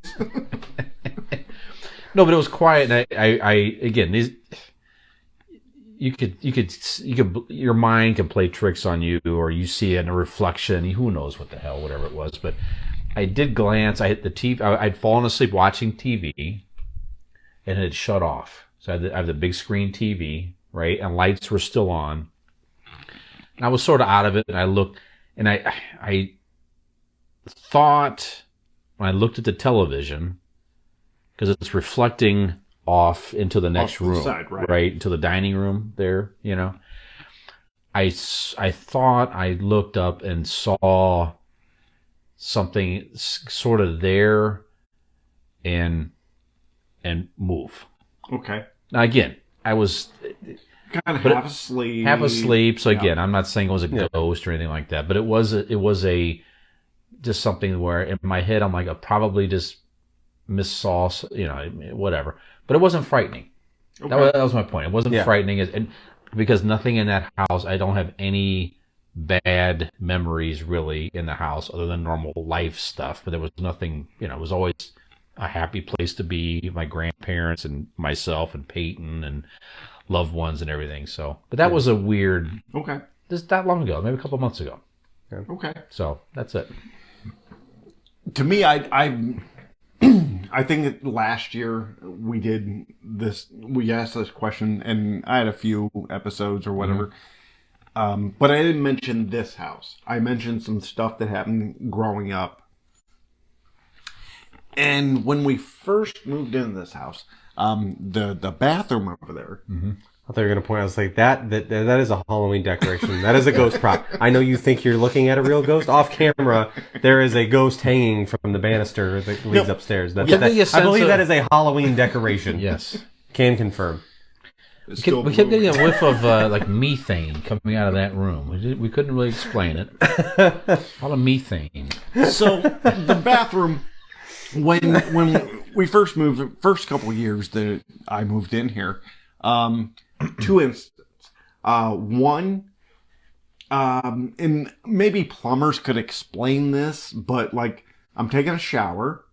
No, but it was quiet, and I again, these you could your mind can play tricks on you, or you see it in a reflection. Who knows what the hell, whatever it was, but. I did glance. I hit the TV. I'd fallen asleep watching TV, and it had shut off. So I have the big screen TV, right, and lights were still on. And I was sort of out of it, and I looked, and I thought when I looked at the television, because it's reflecting off into the next room,
side,
right, into the dining room there, I thought I looked up and saw something sort of there and move.
Okay.
Now again, I was
kind of half asleep.
So again, I'm not saying it was a ghost or anything like that, but it was just something where in my head I'm like, I probably just missaw, whatever. But it wasn't frightening. Okay. That was my point. It wasn't frightening, and because nothing in that house, I don't have any bad memories really in the house other than normal life stuff, but there was nothing, it was always a happy place to be. My grandparents and myself and Peyton and loved ones and everything. So, but that was a weird.
Okay.
Just that long ago, maybe a couple months ago.
Okay.
So that's it.
To me, I I think that last year we did this. We asked this question, and I had a few episodes or whatever. But I didn't mention this house. I mentioned some stuff that happened growing up. And when we first moved into this house, the bathroom over there.
I thought you were going to point out, I was like, that is a Halloween decoration. That is a ghost prop. I know you think you're looking at a real ghost. Off camera, there is a ghost hanging from the banister that leads upstairs. I believe that is a Halloween decoration.
Yes.
Can confirm.
We kept getting a whiff of like methane coming out of that room. We couldn't really explain it. A lot of methane.
So the bathroom, when we first moved, the first couple of years that I moved in here, two instances. One, and maybe plumbers could explain this, but like I'm taking a shower,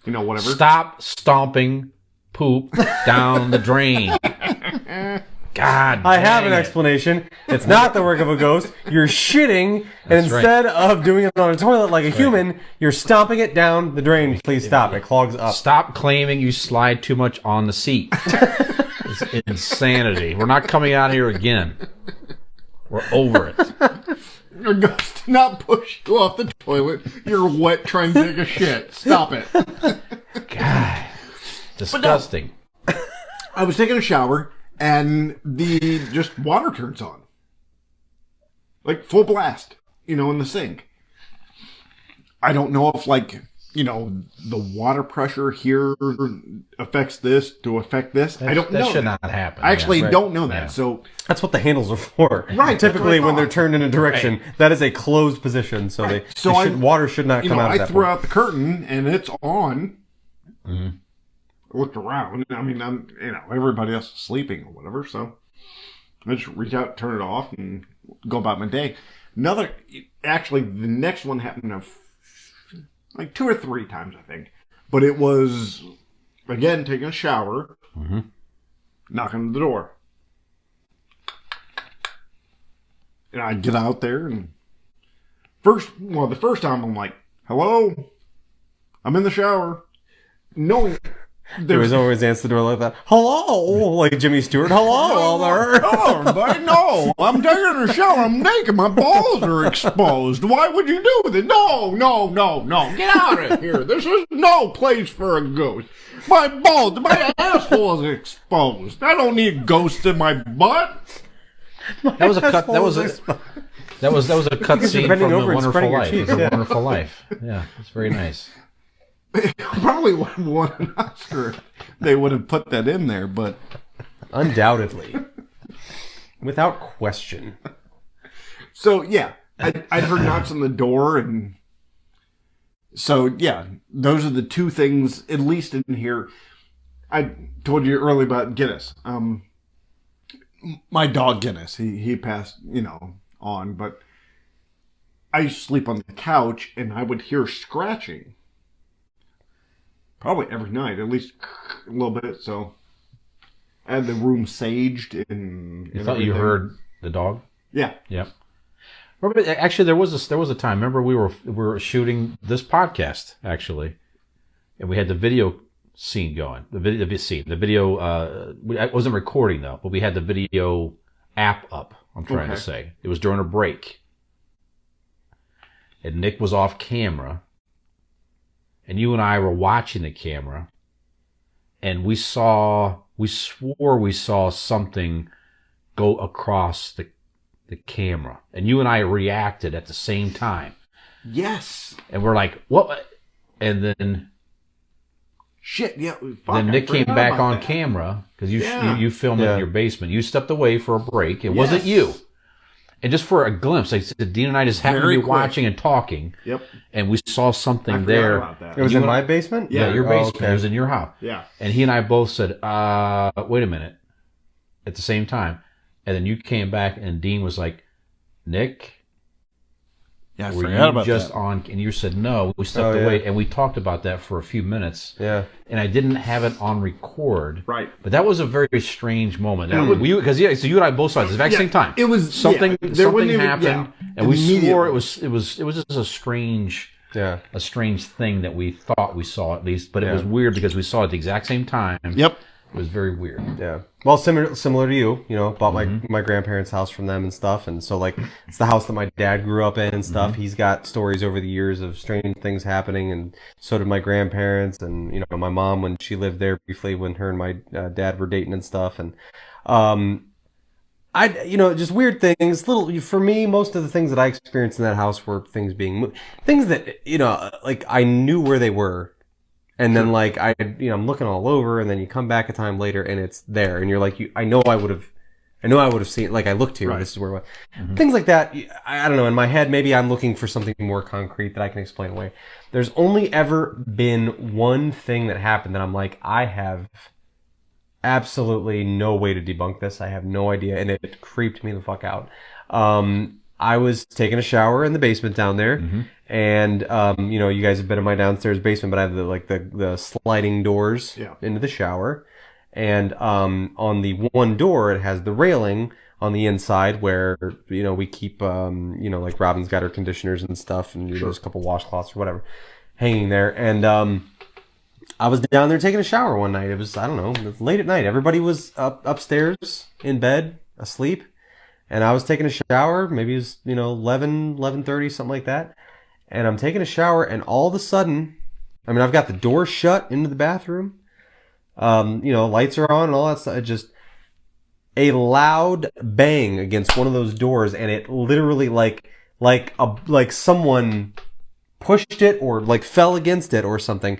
whatever.
Stop stomping poop down the drain. God,
I have an explanation. It's not the work of a ghost. You're shitting, and instead of doing it on a toilet like a human, you're stomping it down the drain. Please stop. It clogs up.
Stop claiming you slide too much on the seat. It's insanity. We're not coming out here again. We're over it.
Your ghost did not push you off the toilet. You're wet trying to take a shit. Stop it.
God, disgusting.
I was taking a shower, and the just water turns on. Like, full blast, in the sink. I don't know if, the water pressure here affects this to affect this. I don't know.
That should not happen.
I actually don't know that. So
that's what the handles are for.
Right.
Typically, when they're turned in a direction, that is a closed position, so water should not come out of that.
I threw out the curtain, and it's on. Mm-hmm. I looked around. I mean, everybody else is sleeping or whatever, so I just reach out, turn it off, and go about my day. Actually, the next one happened like 2 or 3 times, I think. But it was, again, taking a shower, knocking on the door. And I get out there, and the first time I'm like, hello? I'm in the shower. Knowing...
There was always answer the door like that. Hello, like Jimmy Stewart. Hello, there.
Hello, everybody. No, I'm taking a shower. I'm naked. My balls are exposed. Why would you do this? No. Get out of here. This is no place for a ghost. My asshole is exposed. I don't need ghosts in my butt.
That was a cut. That was a cut scene from The Wonderful Life. The Wonderful Life. Yeah, it's very nice.
Probably would have won an Oscar. They would have put that in there, but
undoubtedly, without question.
So yeah, I'd heard knocks on the door, and so yeah, those are the 2 things at least in here. I told you earlier about Guinness. My dog Guinness, he passed, on, but I used to sleep on the couch, and I would hear scratching. Probably every night, at least a little bit. So I had the room saged and.
You thought you heard the dog?
Yeah.
Yep. Remember, actually, there was a time. Remember, we were shooting this podcast actually, and we had the video scene going. The video. I wasn't recording though, but we had the video app up. I'm trying to say it was during a break, and Nick was off camera. And you and I were watching the camera, and we swore we saw something go across the camera. And you and I reacted at the same time.
Yes.
And we're like, what? And then...
Shit, yeah.
Then Nick came back on camera, because you filmed in your basement. You stepped away for a break. It wasn't you. And just for a glimpse, like Dean and I just happened to be watching and talking.
Yep.
And we saw something there.
It was in my basement?
Yeah, your basement. It was in your house.
Yeah.
And he and I both said, wait a minute, at the same time. And then you came back and Dean was like, Nick,
Yeah, I
Were
forgot
you
about
just
that.
on? And you said no. We stepped away, and we talked about that for a few minutes.
Yeah.
And I didn't have it on record.
Right.
But that was a very strange moment. Because so you and I both saw it at the exact same time.
It was
something.
there wasn't
Something
even-
happened, and we swore it was just a strange.
Yeah.
A strange thing that we thought we saw at least, but it was weird because we saw it at the exact same time.
Yep.
It was very weird.
Yeah. Well, similar to you, bought my grandparents' house from them and stuff, and so like it's the house that my dad grew up in and stuff. He's got stories over the years of strange things happening, and so did my grandparents, and my mom when she lived there briefly when her and my dad were dating and stuff, and just weird things. For me, most of the things that I experienced in that house were things being moved, things that like I knew where they were. And then like I'm looking all over, and then you come back a time later and it's there, and you're like, I know I would have seen it. Like I looked here, this is where it was. Things like that. I don't know. In my head, maybe I'm looking for something more concrete that I can explain away. There's only ever been one thing that happened that I'm like, I have absolutely no way to debunk this. I have no idea, and it creeped me the fuck out. I was taking a shower in the basement down there, and you guys have been in my downstairs basement, but I have the sliding doors into the shower, and on the one door it has the railing on the inside where we keep like Robin's got her conditioners and stuff, and there's a couple washcloths or whatever hanging there, and I was down there taking a shower one night. It was, I don't know, it was late at night. Everybody was upstairs in bed asleep. And I was taking a shower, maybe it was, 11:30, something like that. And I'm taking a shower, and all of a sudden, I've got the door shut into the bathroom. Lights are on and all that stuff. Just a loud bang against one of those doors, and it literally like someone pushed it or like fell against it or something.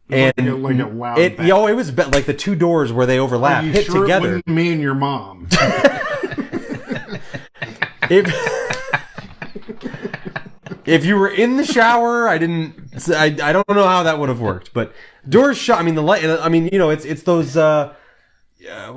And
like a loud
it
bang.
it was like the two doors where they overlap
Are you
hit
sure
together.
It wasn't me and your mom.
If you were in the shower, I don't know how that would have worked, but doors shut. The light. It's those. I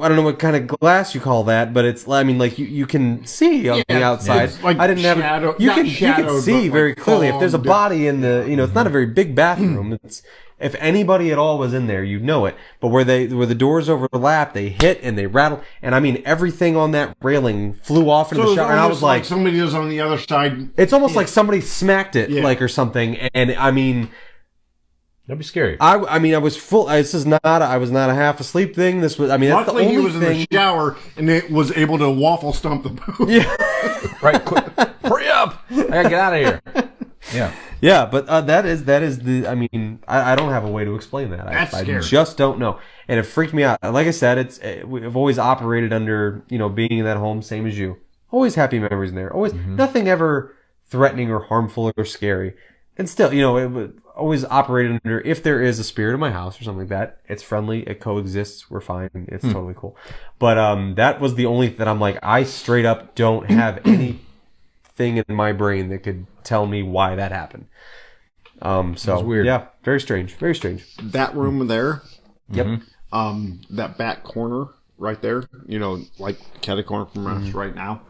don't know what kind of glass you call that, but it's. Like you can see on the outside.
It's like
I didn't
shadow-
have. You
not
can
shadowed,
see
but
very
like
clearly if there's a
fogged.
body in the. It's not a very big bathroom. It's. If anybody at all was in there, you'd know it. But where the doors overlap, they hit and they rattle, and everything on that railing flew off into
So
the
it's
shower. And I was
almost like somebody was on the other side.
it's almost like somebody smacked it, or something. And
That'd be scary.
I was full. This is not. I was not a half asleep thing. This was. That's the
Luckily,
only
he was
thing.
in the shower and it was able to waffle stomp the booth.
Yeah.
Right, quick, hurry up! I gotta get out of here. Yeah.
Yeah, but that is the. I don't have a way to explain that.
That's
I
scary.
just don't know, and it freaked me out. Like I said, we've always operated under being in that home, same as you. Always happy memories in there. Always nothing ever threatening or harmful or scary. And still, it would always operated under, if there is a spirit in my house or something like that, it's friendly, it coexists, we're fine, it's totally cool. But that was the only that I'm like, I straight up don't have anything in my brain that could tell me why that happened. So
weird.
Yeah, very strange, very strange.
That room there,
Yep.
that back corner right there, like catty corner from us right now.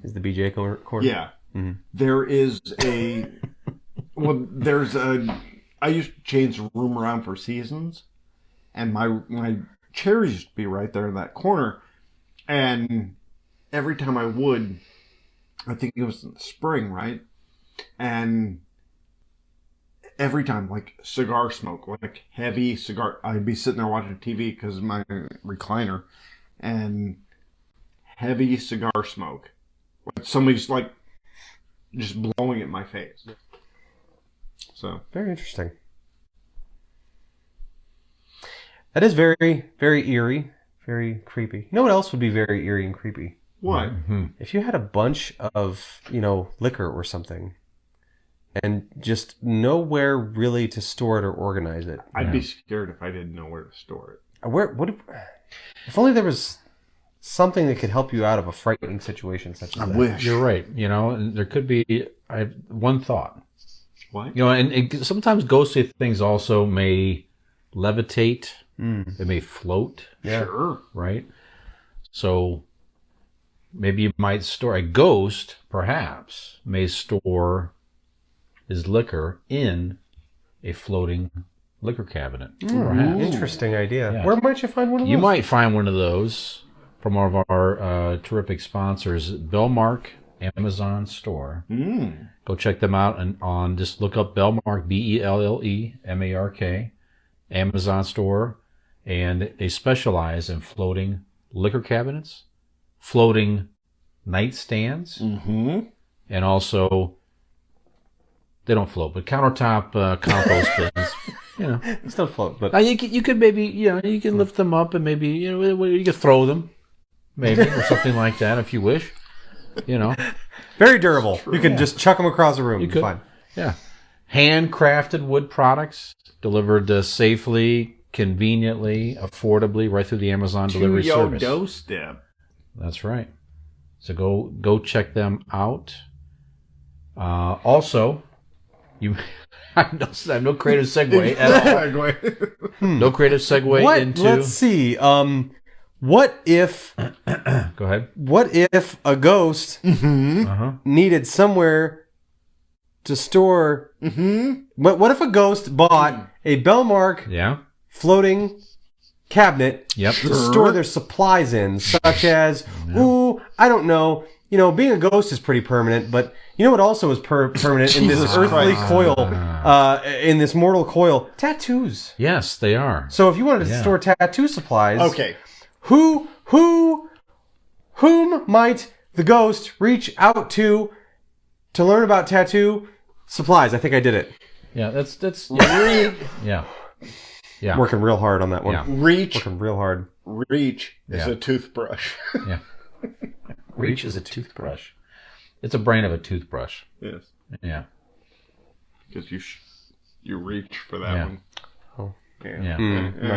Is the BJ corner?
Yeah. There is a. Well, I used to change the room around for seasons, and my chairs used to be right there in that corner. And every time I would, I think it was in the spring, right? And every time, like cigar smoke, like heavy cigar, I'd be sitting there watching TV because of my recliner, and heavy cigar smoke. Like somebody's like just blowing at my face. So
Very interesting. That is very, very eerie, very creepy. You know what else would be very eerie and creepy?
what?
If you had a bunch of, liquor or something, and just nowhere really to store it or organize it.
I'd be scared if I didn't know where to store it.
If only there was something that could help you out of a frightening situation such as
I
that.
wish.
You're right. And there could be. I have one thought.
What?
And sometimes ghostly things also may levitate. They may float.
Yeah.
Sure.
Right. So, maybe you might store a ghost, perhaps, may store his liquor in a floating liquor cabinet. Perhaps.
Interesting idea.
Yeah.
Where might you find one of those?
You might find one of those from one of our terrific sponsors, Bellmark Amazon store. Go check them out on just look up Bellmark, BELLEMARK, Amazon store, and they specialize in floating liquor cabinets, floating nightstands, and also they don't float, but countertop compost bins. You know,
Still float, but
you could maybe you can lift them up and maybe you could throw them, maybe or something like that if you wish.
very durable. You can just chuck them across the room.
You could.
Fine.
Yeah, handcrafted wood products delivered safely, conveniently, affordably right through the Amazon delivery
To your
service.
doorstep.
That's right. So go check them out. Also, I have no creative segue at all. No creative segue
What?
into.
Let's see. What if?
Go ahead.
What if a ghost needed somewhere to store? What if a ghost bought a Bellmark
Yeah.
floating cabinet
Yep.
to store their supplies in, such as, I don't know. Being a ghost is pretty permanent, but you know what also is permanent in this earthly coil, in this mortal coil? Tattoos.
Yes, they are.
So if you wanted to store tattoo supplies,
Okay.
whom might the ghost reach out to learn about tattoo supplies? I think I did it.
Yeah, that's yeah. Yeah.
Working real hard on that one.
Yeah.
Reach
Working real hard.
is
Yeah.
a toothbrush.
Yeah. Reach is a toothbrush. It's a brain of a toothbrush.
Yes.
Yeah.
Because you reach for that
Yeah.
one.
Yeah.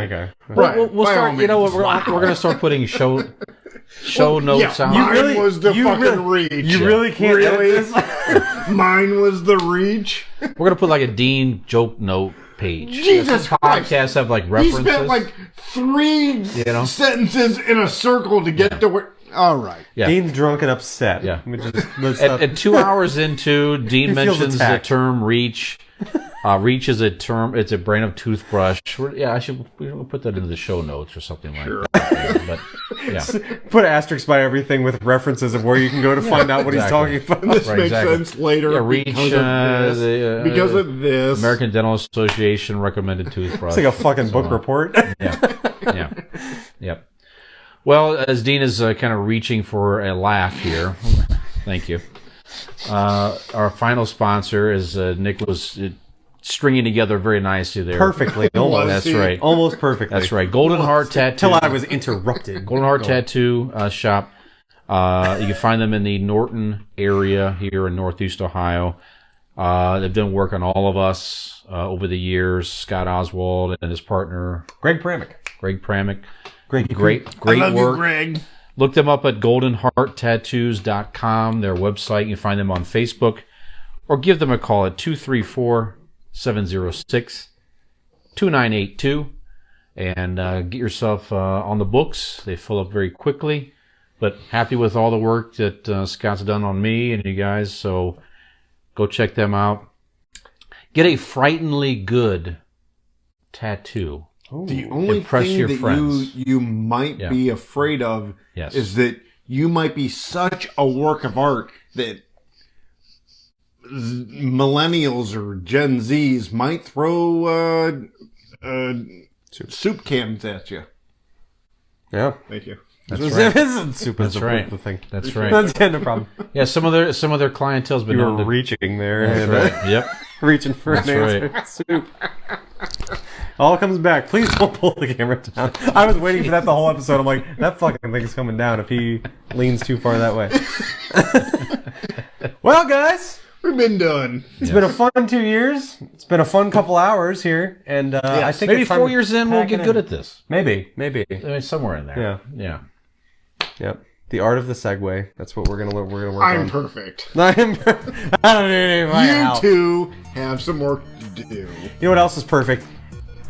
Okay.
Right.
We'll
by all
start. You know what?
means.
We're gonna start putting show notes out.
Mine was the fucking reach.
You really can't
Really?
edit this?
Mine was the reach.
We're gonna put like a Dean joke note page.
Jesus
Some
Christ.
podcasts have like
He
references.
spent like 3
know?
sentences in a circle to get to where. All right.
Yeah.
Dean's drunk and upset.
Yeah.
At
At 2 hours into, Dean
He feels
mentions the
attacked.
term reach. Reach is a term. It's a brain of toothbrush. We'll put that into the show notes or something like that. But yeah,
Put asterisks by everything with references of where you can go to find out what
exactly.
he's talking about.
This
Right,
makes
exactly.
sense later.
Yeah, reach,
because of this. Because of this.
American Dental Association recommended toothbrush.
It's like a fucking book report.
Yeah. Yep. Well, as Dean is kind of reaching for a laugh here, thank you. Our final sponsor is Nick was stringing together very nicely there.
Perfectly. Almost.
That's right.
Almost perfectly.
That's right. Golden Heart Tattoo.
Till I was interrupted.
Golden Heart Tattoo shop. You can find them in the Norton area here in Northeast Ohio. They've done work on all of us over the years. Scott Oswald and his partner
Greg Pramick.
Greg Pramick.
Great
Great
I love
work.
you, Greg.
Look them up at goldenhearttattoos.com, their website. You can find them on Facebook, or give them a call at 234-706-2982 and get yourself on the books. They fill up very quickly, but happy with all the work that Scott's done on me and you guys, so go check them out. Get a frighteningly good tattoo.
The only
Impress
thing
your
that
friends.
you might
Yeah.
be afraid of
Yes.
is that you might be such a work of art that millennials or Gen Zs might throw soup cans at you.
Yeah.
Thank you.
That's right.
That's
right.
The thing.
That's right.
That's no problem.
Yeah, some of their clientele's been
You
known
were
to-
reaching there.
That's
and,
right. Yep.
reaching for
That's
an answer. Soup. All comes back. Please don't pull the camera down. I was waiting for that the whole episode. I'm like, that fucking thing's coming down if he leans too far that way. Well, guys,
We've been done.
it's been a fun 2 years. It's been a fun couple hours here, and I think
Maybe
it's time
4
to
years in we'll
pack
get
it
good
in.
at this.
Maybe.
I mean, somewhere in there. Yeah.
Yep. The art of the segue. That's what we're gonna work
I'm
on.
perfect.
I don't need any of my
You
help.
two have some work to do.
You know what else is perfect?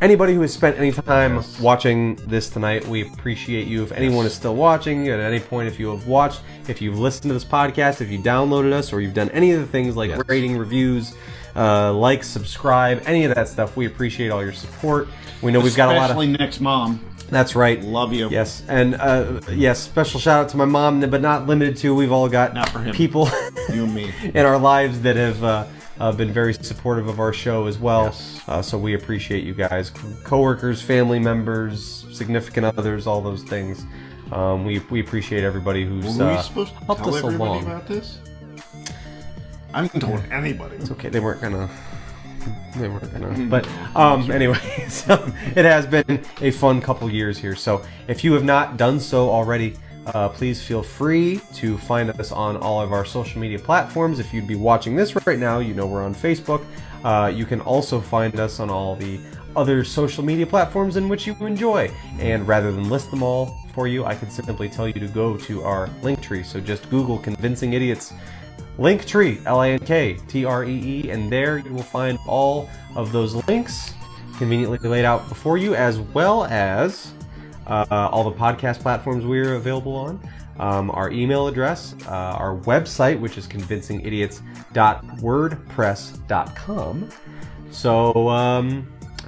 Anybody who has spent any time watching this tonight, we appreciate you. If anyone is still watching, at any point, if you have watched, if you've listened to this podcast, if you downloaded us, or you've done any of the things like rating, reviews, like, subscribe, any of that stuff, we appreciate all your support. We know we've got a lot of...
Especially Nick's mom.
That's right.
Love you.
Yes, and yes, special shout out to my mom, but not limited to. We've all got
Not for him.
people
You and me.
in our lives that have been very supportive of our show as well.
Yes.
So we appreciate you guys, coworkers, family members, significant others, all those things. We appreciate everybody who's
Were we supposed to
helped
tell
us
everybody
along.
about this? I haven't told anybody.
It's okay. They weren't gonna. But anyway, so it has been a fun couple years here. So if you have not done so already, please feel free to find us on all of our social media platforms. If you'd be watching this right now, you know we're on Facebook. You can also find us on all the other social media platforms in which you enjoy. And rather than list them all for you, I can simply tell you to go to our Linktree. So just Google Convincing Idiots Linktree, Linktreee, and there you will find all of those links conveniently laid out before you, as well as all the podcast platforms we're available on, our email address, our website, which is convincingidiots.wordpress.com. So, I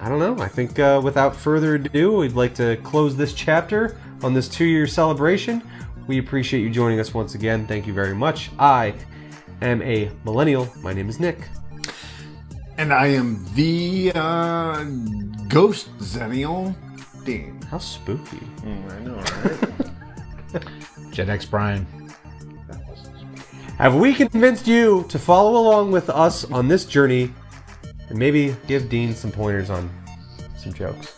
don't know. I think without further ado, we'd like to close this chapter on this 2-year celebration. We appreciate you joining us once again. Thank you very much. I am a millennial. My name is Nick.
And I am the ghost Zennial Dean.
How spooky.
I know, right?
Gen X Brian.
Have we convinced you to follow along with us on this journey and maybe give Dean some pointers on some jokes?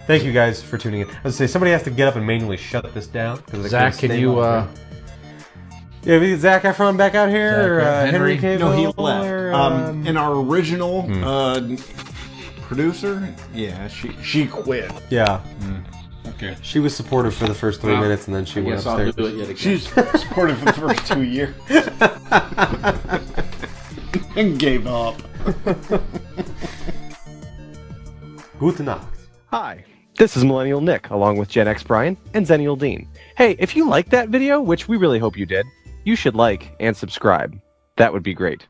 Thank you guys for tuning in. I was gonna say somebody has to get up and manually shut this down.
Zach, can you?
Yeah, we get Zach Efron back out here,
Zach,
or Henry
Henry?
Cavill.
No, he left.
Or,
And our original producer, yeah, she quit.
yeah,
Okay.
she was supportive for the first 3 minutes, and then she went
Guess I'll
upstairs.
do it yet again.
She's supported for the first 2 years. And gave up.
Gute Nacht.
Hi, this is Millennial Nick, along with Gen X Brian and Zennial Dean. Hey, if you liked that video, which we really hope you did, you should like and subscribe. That would be great.